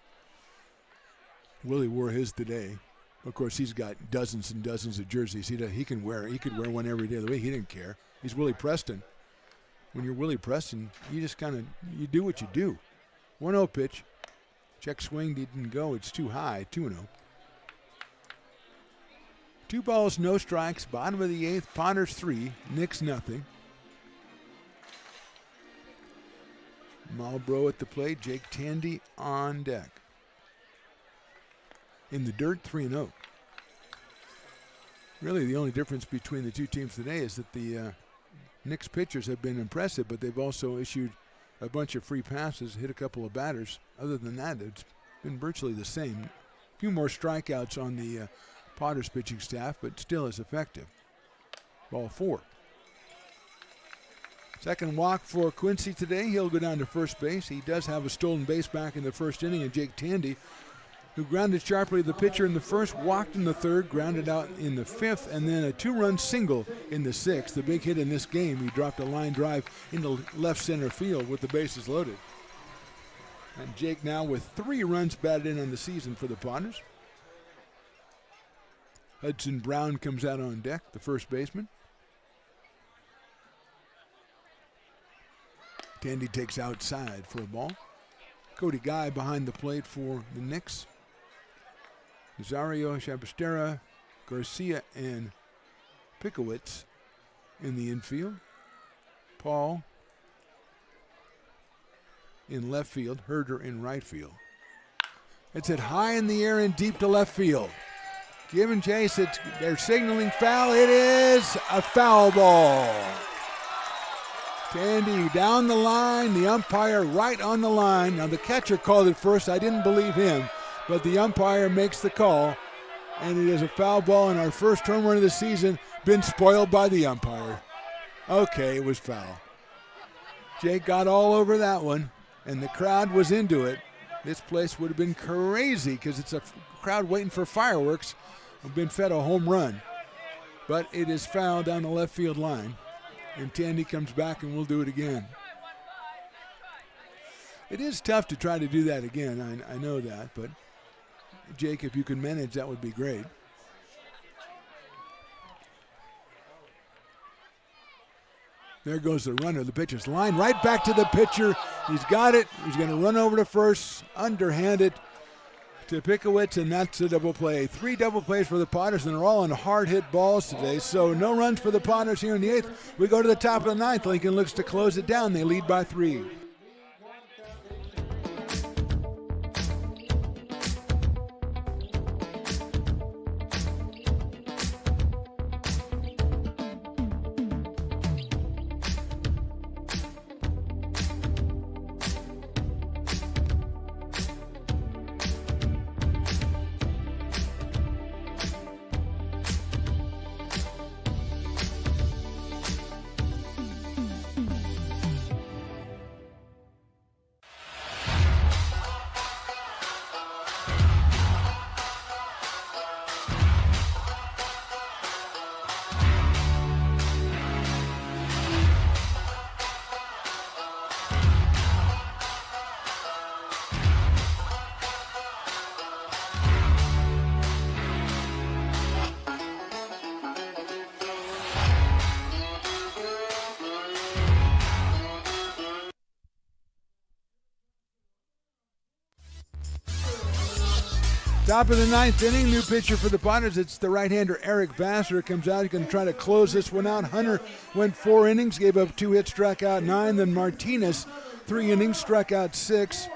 Willie wore his today. Of course, he's got dozens and dozens of jerseys. He can wear. He could wear one every day of the week. He didn't care. He's Willie Preston. When you're Willie Preston, you just you do what you do. 1-0 pitch. Check swing didn't go. It's too high. 2-0. 2 balls, no strikes. Bottom of the 8th. Potters 3. Knicks nothing. Marlborough at the plate. Jake Tandy on deck. In the dirt, 3-0. Really, the only difference between the two teams today is that the Knicks pitchers have been impressive, but they've also issued a bunch of free passes, hit a couple of batters. Other than that, it's been virtually the same. A few more strikeouts on the Potters pitching staff, but still as effective. Ball 4. Second walk for Quincy today. He'll go down to first base. He does have a stolen base back in the first inning, and Jake Tandy, who grounded sharply the pitcher in the first, walked in the third, grounded out in the 5th, and then a 2-run single in the 6th. The big hit in this game, he dropped a line drive into left center field with the bases loaded. And Jake now with 3 runs batted in on the season for the Potters. Hudson Brown comes out on deck, the first baseman. Tandy takes outside for a ball. Cody Guy behind the plate for the Knicks. Rosario, Chapastera, Garcia, and Pikowitz in the infield. Paul in left field. Herder in right field. It's hit high in the air and deep to left field. Give and chase. They're signaling foul. It is a foul ball. Tandy down the line, the umpire right on the line. Now the catcher called it first. I didn't believe him, but the umpire makes the call, and it is a foul ball, and our first home run of the season been spoiled by the umpire. Okay, it was foul. Jake got all over that one, and the crowd was into it. This place would have been crazy because it's a crowd waiting for fireworks. We've been fed a home run, but it is foul down the left field line. And Tandy comes back, and we'll do it again. It is tough to try to do that again. I know that, but Jake, if you can manage, that would be great. There goes the runner. The pitcher's line right back to the pitcher. He's got it. He's going to run over to first, underhanded to Pickowitz, and that's a double play. 3 double plays for the Potters, and they're all on hard hit balls today. So no runs for the Potters here in the 8th. We go to the top of the 9th. Lincoln looks to close it down. They lead by 3. Top of the 9th inning, new pitcher for the Potters. It's the right-hander Eric Vassar. Comes out. He's going to try to close this one out. Hunter went 4 innings, gave up 2 hits, struck out 9. Then Martinez, 3 innings, struck out 6.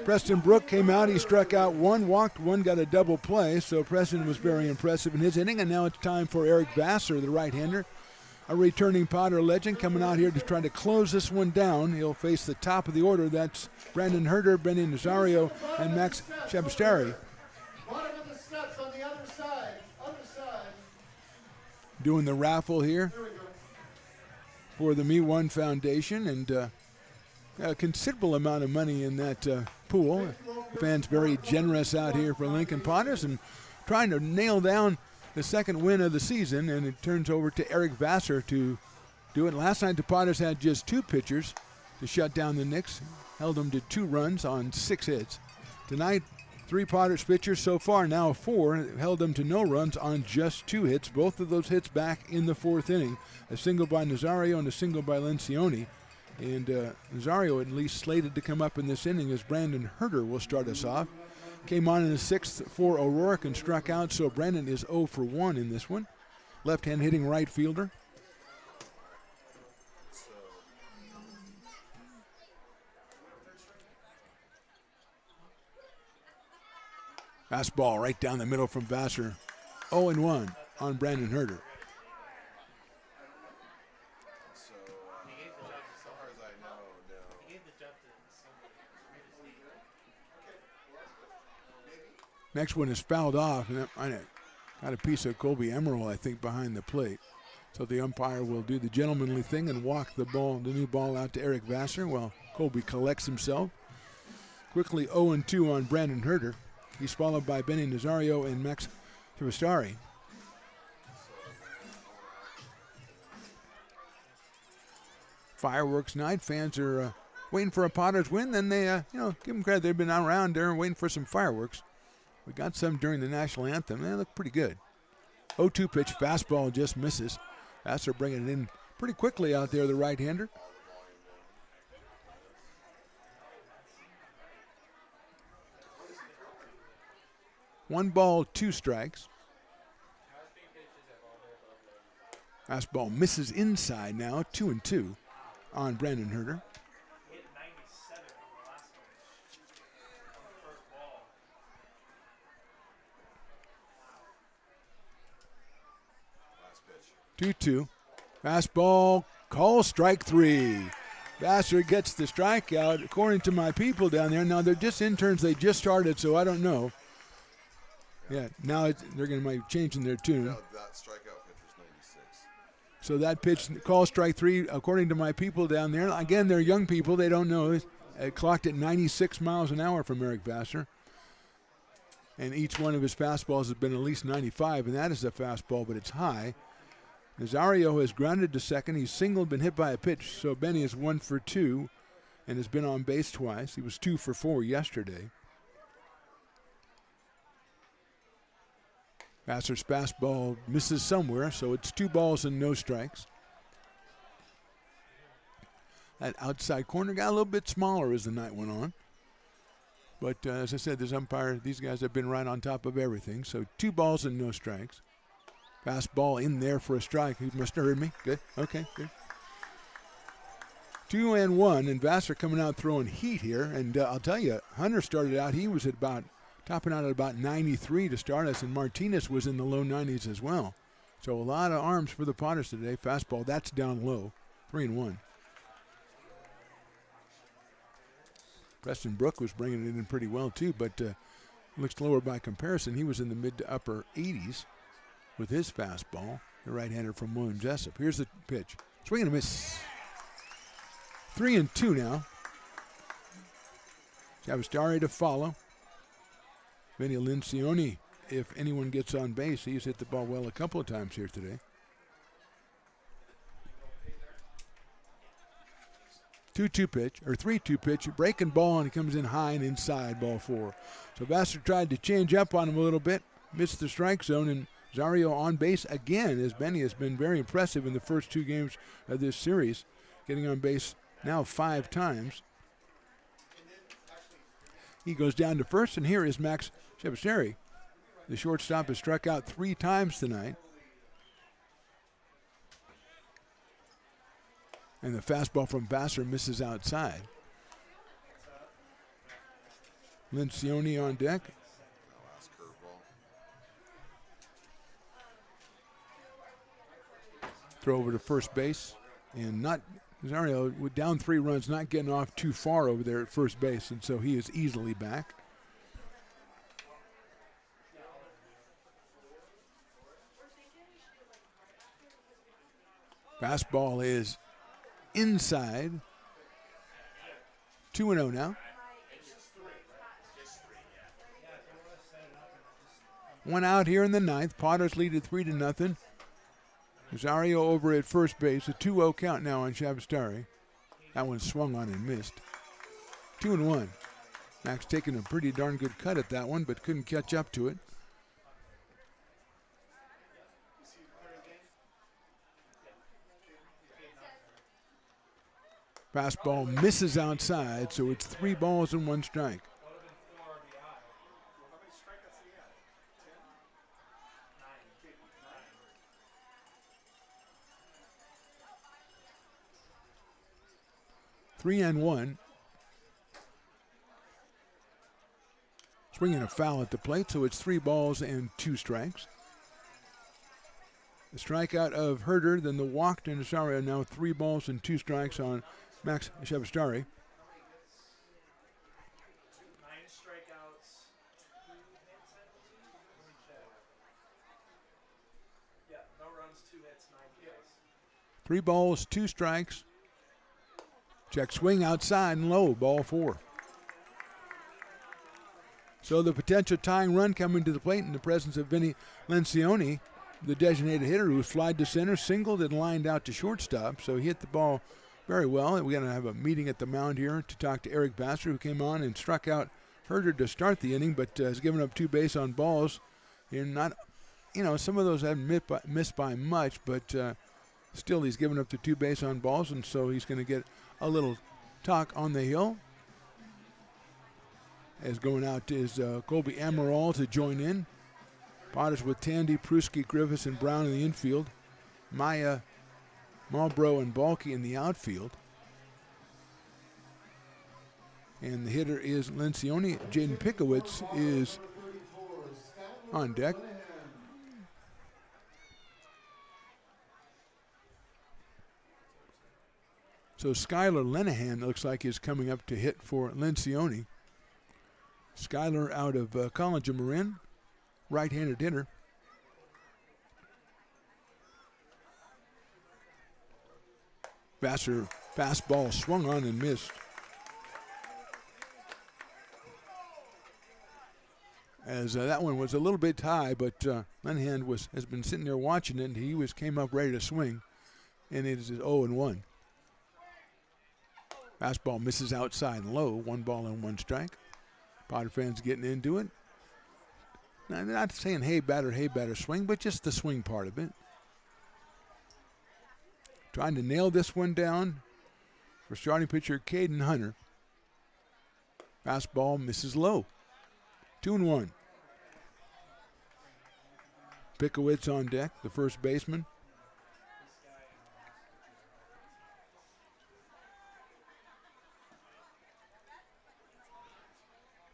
Preston Brook came out. He struck out 1, walked 1, got a double play. So Preston was very impressive in his inning. And now it's time for Eric Vassar, the right-hander, a returning Potter legend, coming out here to try to close this one down. He'll face the top of the order. That's Brandon Herter, Benny Nazario, and Max Shabastari. Doing the raffle here for the Me One Foundation, and a considerable amount of money in that pool. Fans very generous out here for Lincoln Potters and trying to nail down the second win of the season, and it turns over to Eric Vassar to do it. Last night the Potters had just 2 pitchers to shut down the Knicks, held them to 2 runs on 6 hits. Tonight, 3 Potters pitchers so far, now 4, held them to no runs on just 2 hits. Both of those hits back in the 4th inning. A single by Nazario and a single by Lencioni. And Nazario at least slated to come up in this inning as Brandon Herter will start us off. Came on in the 6th for O'Rourke and struck out, so Brandon is 0 for 1 in this one. Left-hand hitting right fielder. Fastball right down the middle from Vassar. 0-1 on Brandon Herter. Next one is fouled off, and that got a piece of Colby Emerald, I think, behind the plate. So the umpire will do the gentlemanly thing and walk the new ball out to Eric Vassar while Colby collects himself. Quickly 0-2 on Brandon Herter. He's followed by Benny Nazario and Max Shabastari. Fireworks night. Fans are waiting for a Potters win. Then they, give them credit. They've been around there waiting for some fireworks. We got some during the national anthem. They look pretty good. 0-2 pitch. Fastball just misses. Vassar bringing it in pretty quickly out there, the right-hander. One ball, 2 strikes. Fastball misses inside now, 2-2 on Brandon Herter. Two-two. Fastball, call strike 3. Vassar gets the strikeout, according to my people down there. Now, they're just interns. They just started, so I don't know. Yeah, now they're going to be changing their tune. No, that strikeout pitch was 96. So that pitch, call strike 3, according to my people down there. Again, they're young people. They don't know. It clocked at 96 miles an hour from Eric Vassar. And each one of his fastballs has been at least 95, and that is a fastball, but it's high. Nazario has grounded to second. He's singled, been hit by a pitch, so Benny is 1 for 2. and has been on base twice. He was 2 for 4 yesterday. Vassar's fastball misses somewhere, so it's 2 balls and no strikes. That outside corner got a little bit smaller as the night went on. But as I said, these guys have been right on top of everything. So 2 balls and no strikes. Fastball in there for a strike. You must have heard me. Good. Okay, good. 2-1, and Vassar coming out throwing heat here. And I'll tell you, Hunter started out, he was topping out at about 93 to start us, and Martinez was in the low 90s as well. So a lot of arms for the Potters today. Fastball, that's down low. 3-1. Preston Brook was bringing it in pretty well too, but looks lower by comparison. He was in the mid to upper 80s with his fastball, the right-hander from William Jessup. Here's the pitch. Swing and a miss. 3-2 now. Chavastari to follow. Vinny Lencioni, if anyone gets on base, he's hit the ball well a couple of times here today. 2-2 pitch, or 3-2 pitch, breaking ball, and he comes in high and inside, ball 4. So Vassar tried to change up on him a little bit, missed the strike zone, and Zario on base again, as Benny has been very impressive in the first 2 games of this series, getting on base now 5 times. He goes down to first, and here is Max Chavastari. The shortstop has struck out 3 times tonight. And the fastball from Vassar misses outside. Lencioni on deck. Throw over to first base. And Zario, with down 3 runs, not getting off too far over there at first base, and so he is easily back. Fastball is inside. 2-0 now. 1 out here in the 9th. Potters lead at 3-0. Zario over at first base. A 2-0 count now on Chavastari. That one swung on and missed. 2-1. Max taking a pretty darn good cut at that one, but couldn't catch up to it. Fastball misses outside, so it's 3 balls and 1 strike. Three and 1. Swinging a foul at the plate, so it's 3 balls and 2 strikes. The strikeout of Herder, then the walk to Nasario, now 3 balls and 2 strikes on Max Chavastari. 9 strikeouts, 2 hits, I believe. Let me check. Yeah, no runs, 2 hits, 9 kills. 3 balls, 2 strikes. Check swing outside and low, ball 4. So the potential tying run coming to the plate in the presence of Vinny Lencioni, the designated hitter who flied to center, singled and lined out to shortstop. So he hit the ball very well. We're going to have a meeting at the mound here to talk to Eric Vassar, who came on and struck out Herder to start the inning, but has given up 2 base on balls. And not, some of those haven't missed by much, but still he's given up the 2 base on balls, and so he's going to get a little talk on the hill. As going out is Colby Amaral to join in. Potters with Tandy, Pruski, Griffiths, and Brown in the infield. Maya, Marlborough, and Balky in the outfield. And the hitter is Lencioni. Jaden Pickowitz is on deck. So Skylar Lenahan looks like is coming up to hit for Lencioni. Skylar out of College of Marin, right-handed hitter. Vassar fastball swung on and missed. As that one was a little bit high, but Lenahan has been sitting there watching it, and he came up ready to swing, and it is 0-1. Fastball misses outside low. 1 ball and 1 strike. Potter fans getting into it. Now, they're not saying hey batter swing, but just the swing part of it. Trying to nail this one down for starting pitcher Caden Hunter. Fastball misses low. 2-1. Pickowitz on deck, the first baseman.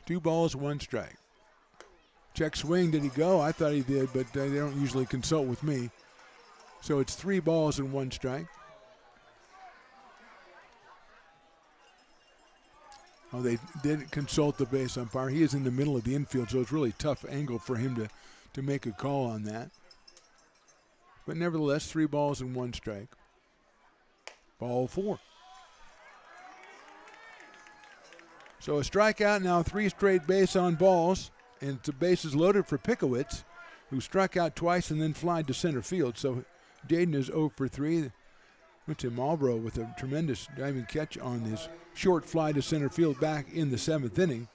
Two balls, 1 strike. Check swing, did he go? I thought he did, but they don't usually consult with me. So it's 3 balls and 1 strike. Oh, they did consult the base umpire. He is in the middle of the infield, so it's really tough angle for him to make a call on that. But nevertheless, 3 balls and 1 strike. Ball 4. So a strikeout, now 3 straight base on balls, and the bases loaded for Pickowitz, who struck out twice and then flied to center field. So Dayton is 0 for 3. Went to Marlboro with a tremendous diving catch on his short fly to center field back in the 7th inning.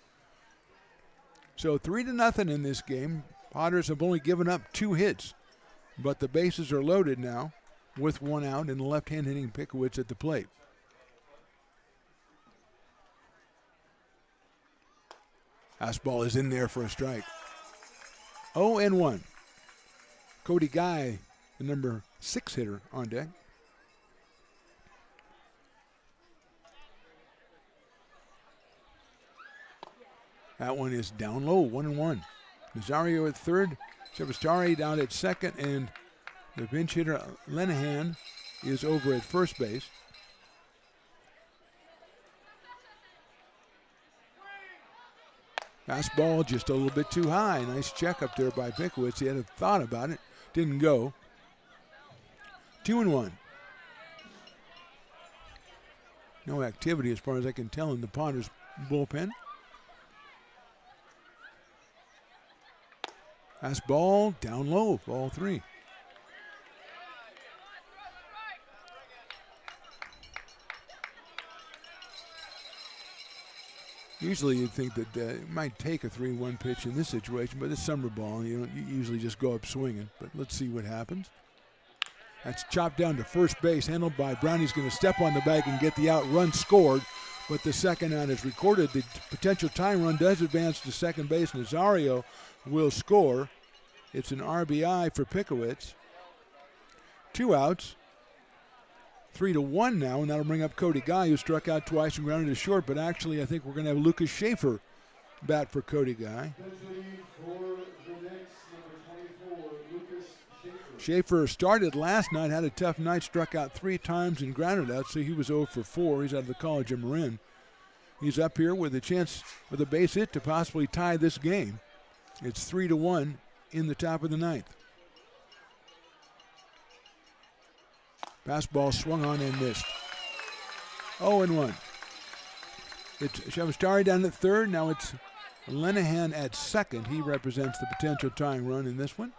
So 3-0 in this game. Potters have only given up 2 hits, but the bases are loaded now with 1 out and the left-hand hitting Pickowitz at the plate. Fastball is in there for a strike. 0-1. Cody Guy, the number 6 hitter, on deck. That one is down low, 1-1. Nazario at third, Chevastari down at second, and the bench hitter Lenahan is over at first base. Fastball just a little bit too high. Nice check up there by Pickowitz. He had a thought about it, didn't go. 2-1. No activity as far as I can tell in the Potters bullpen. Fastball down low, ball 3. Usually you'd think that it might take a 3-1 pitch in this situation, but it's summer ball. You usually just go up swinging, but let's see what happens. That's chopped down to first base, handled by Brown. He's going to step on the bag and get the out. Run scored, but the second out is recorded. The potential tying run does advance to second base. Nazario will score. It's an RBI for Pickowitz. 2 outs. 3-1 now, and that'll bring up Cody Guy, who struck out twice and grounded to short, but actually I think we're going to have Lucas Schaefer bat for Cody Guy. Schaefer started last night, had a tough night, struck out 3 times and grounded out, so he was 0 for 4. He's out of the College of Marin. He's up here with a chance with a base hit to possibly tie this game. It's 3-1 in the top of the 9th. Fastball swung on and missed. 0-1. It's Chevastari down at third. Now it's Lenahan at second. He represents the potential tying run in this one.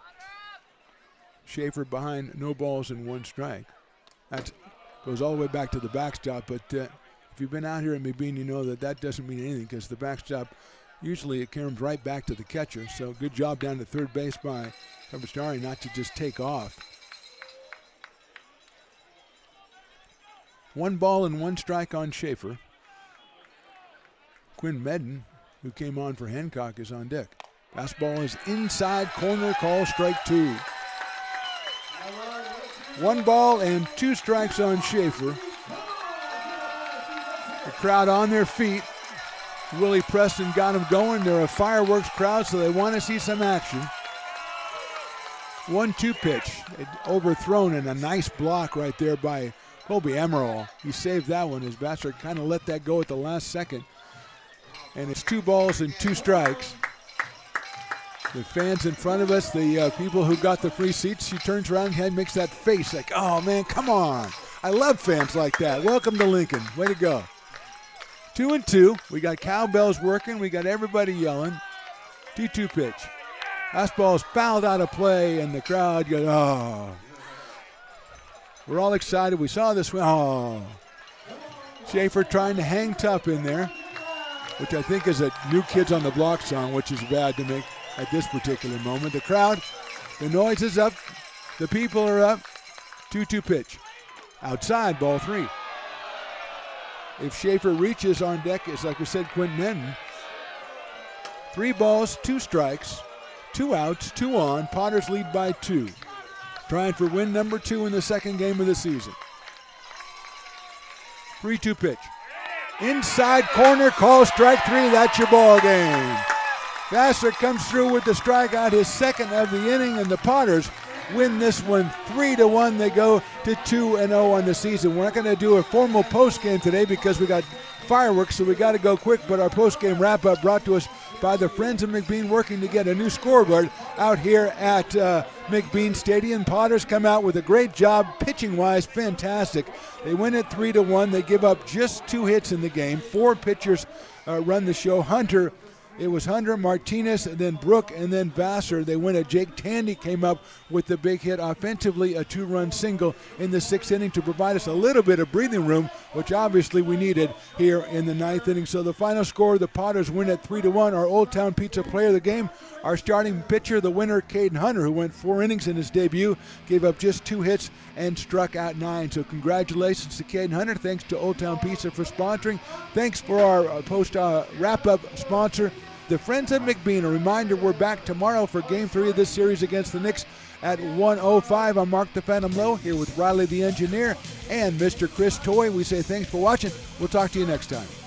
Schaefer behind, no balls and 1 strike. That goes all the way back to the backstop, but if you've been out here at McBean, you know that doesn't mean anything because the backstop, usually it comes right back to the catcher. So good job down to third base by Chevastari not to just take off. 1 ball and 1 strike on Schaefer. Quinn Medden, who came on for Hancock, is on deck. Fastball is inside corner, call strike 2. 1 ball and 2 strikes on Schaefer. The crowd on their feet. Willie Preston got them going. They're a fireworks crowd, so they want to see some action. 1-2 pitch. Overthrown, and a nice block right there by Colby Emerald. He saved that one. His batter kind of let that go at the last second. And it's 2 balls and 2 strikes. The fans in front of us, the people who got the free seats, she turns around and makes that face like, oh man, come on. I love fans like that. Welcome to Lincoln. Way to go. 2-2. We got cowbells working. We got everybody yelling. 2-2 pitch. Fastball is fouled out of play, and the crowd goes, oh. We're all excited. We saw this one. Oh. Schaefer trying to hang tough in there, which I think is a New Kids on the Block song, which is bad to make at this particular moment. The crowd, the noise is up, the people are up. 2-2 pitch. Outside, ball 3. If Schaefer reaches on deck, it's like we said, Quentin Nenton. 3 balls, 2 strikes, 2 outs, 2 on. Potters lead by 2. Trying for win number 2 in the second game of the season. 3-2 pitch. Inside corner, call strike 3. That's your ball game. Vassar comes through with the strikeout, his second of the inning, and the Potters win this one 3-1. They go to 2-0 on the season. We're not going to do a formal post game today because we got fireworks, so we got to go quick. But our post game wrap up brought to us by the Friends of McBean, working to get a new scoreboard out here at McBean Stadium. Potters come out with a great job, pitching wise, fantastic. They win it 3-1. They give up just 2 hits in the game. 4 pitchers run the show. It was Hunter, Martinez, and then Brook, and then Vassar. They win it. Jake Tandy came up with the big hit offensively, a 2-run single in the 6th inning to provide us a little bit of breathing room, which obviously we needed here in the 9th inning. So the final score, the Potters win at 3-1. Our Old Town Pizza player of the game, our starting pitcher, the winner, Caden Hunter, who went 4 innings in his debut, gave up just 2 hits and struck out 9. So congratulations to Caden Hunter. Thanks to Old Town Pizza for sponsoring. Thanks for our post wrap-up sponsor, the Friends of McBean. A reminder, we're back tomorrow for Game 3 of this series against the Knicks at 1:05. I'm Mark the Phantom Lowe here with Riley the Engineer and Mr. Chris Toy. We say thanks for watching. We'll talk to you next time.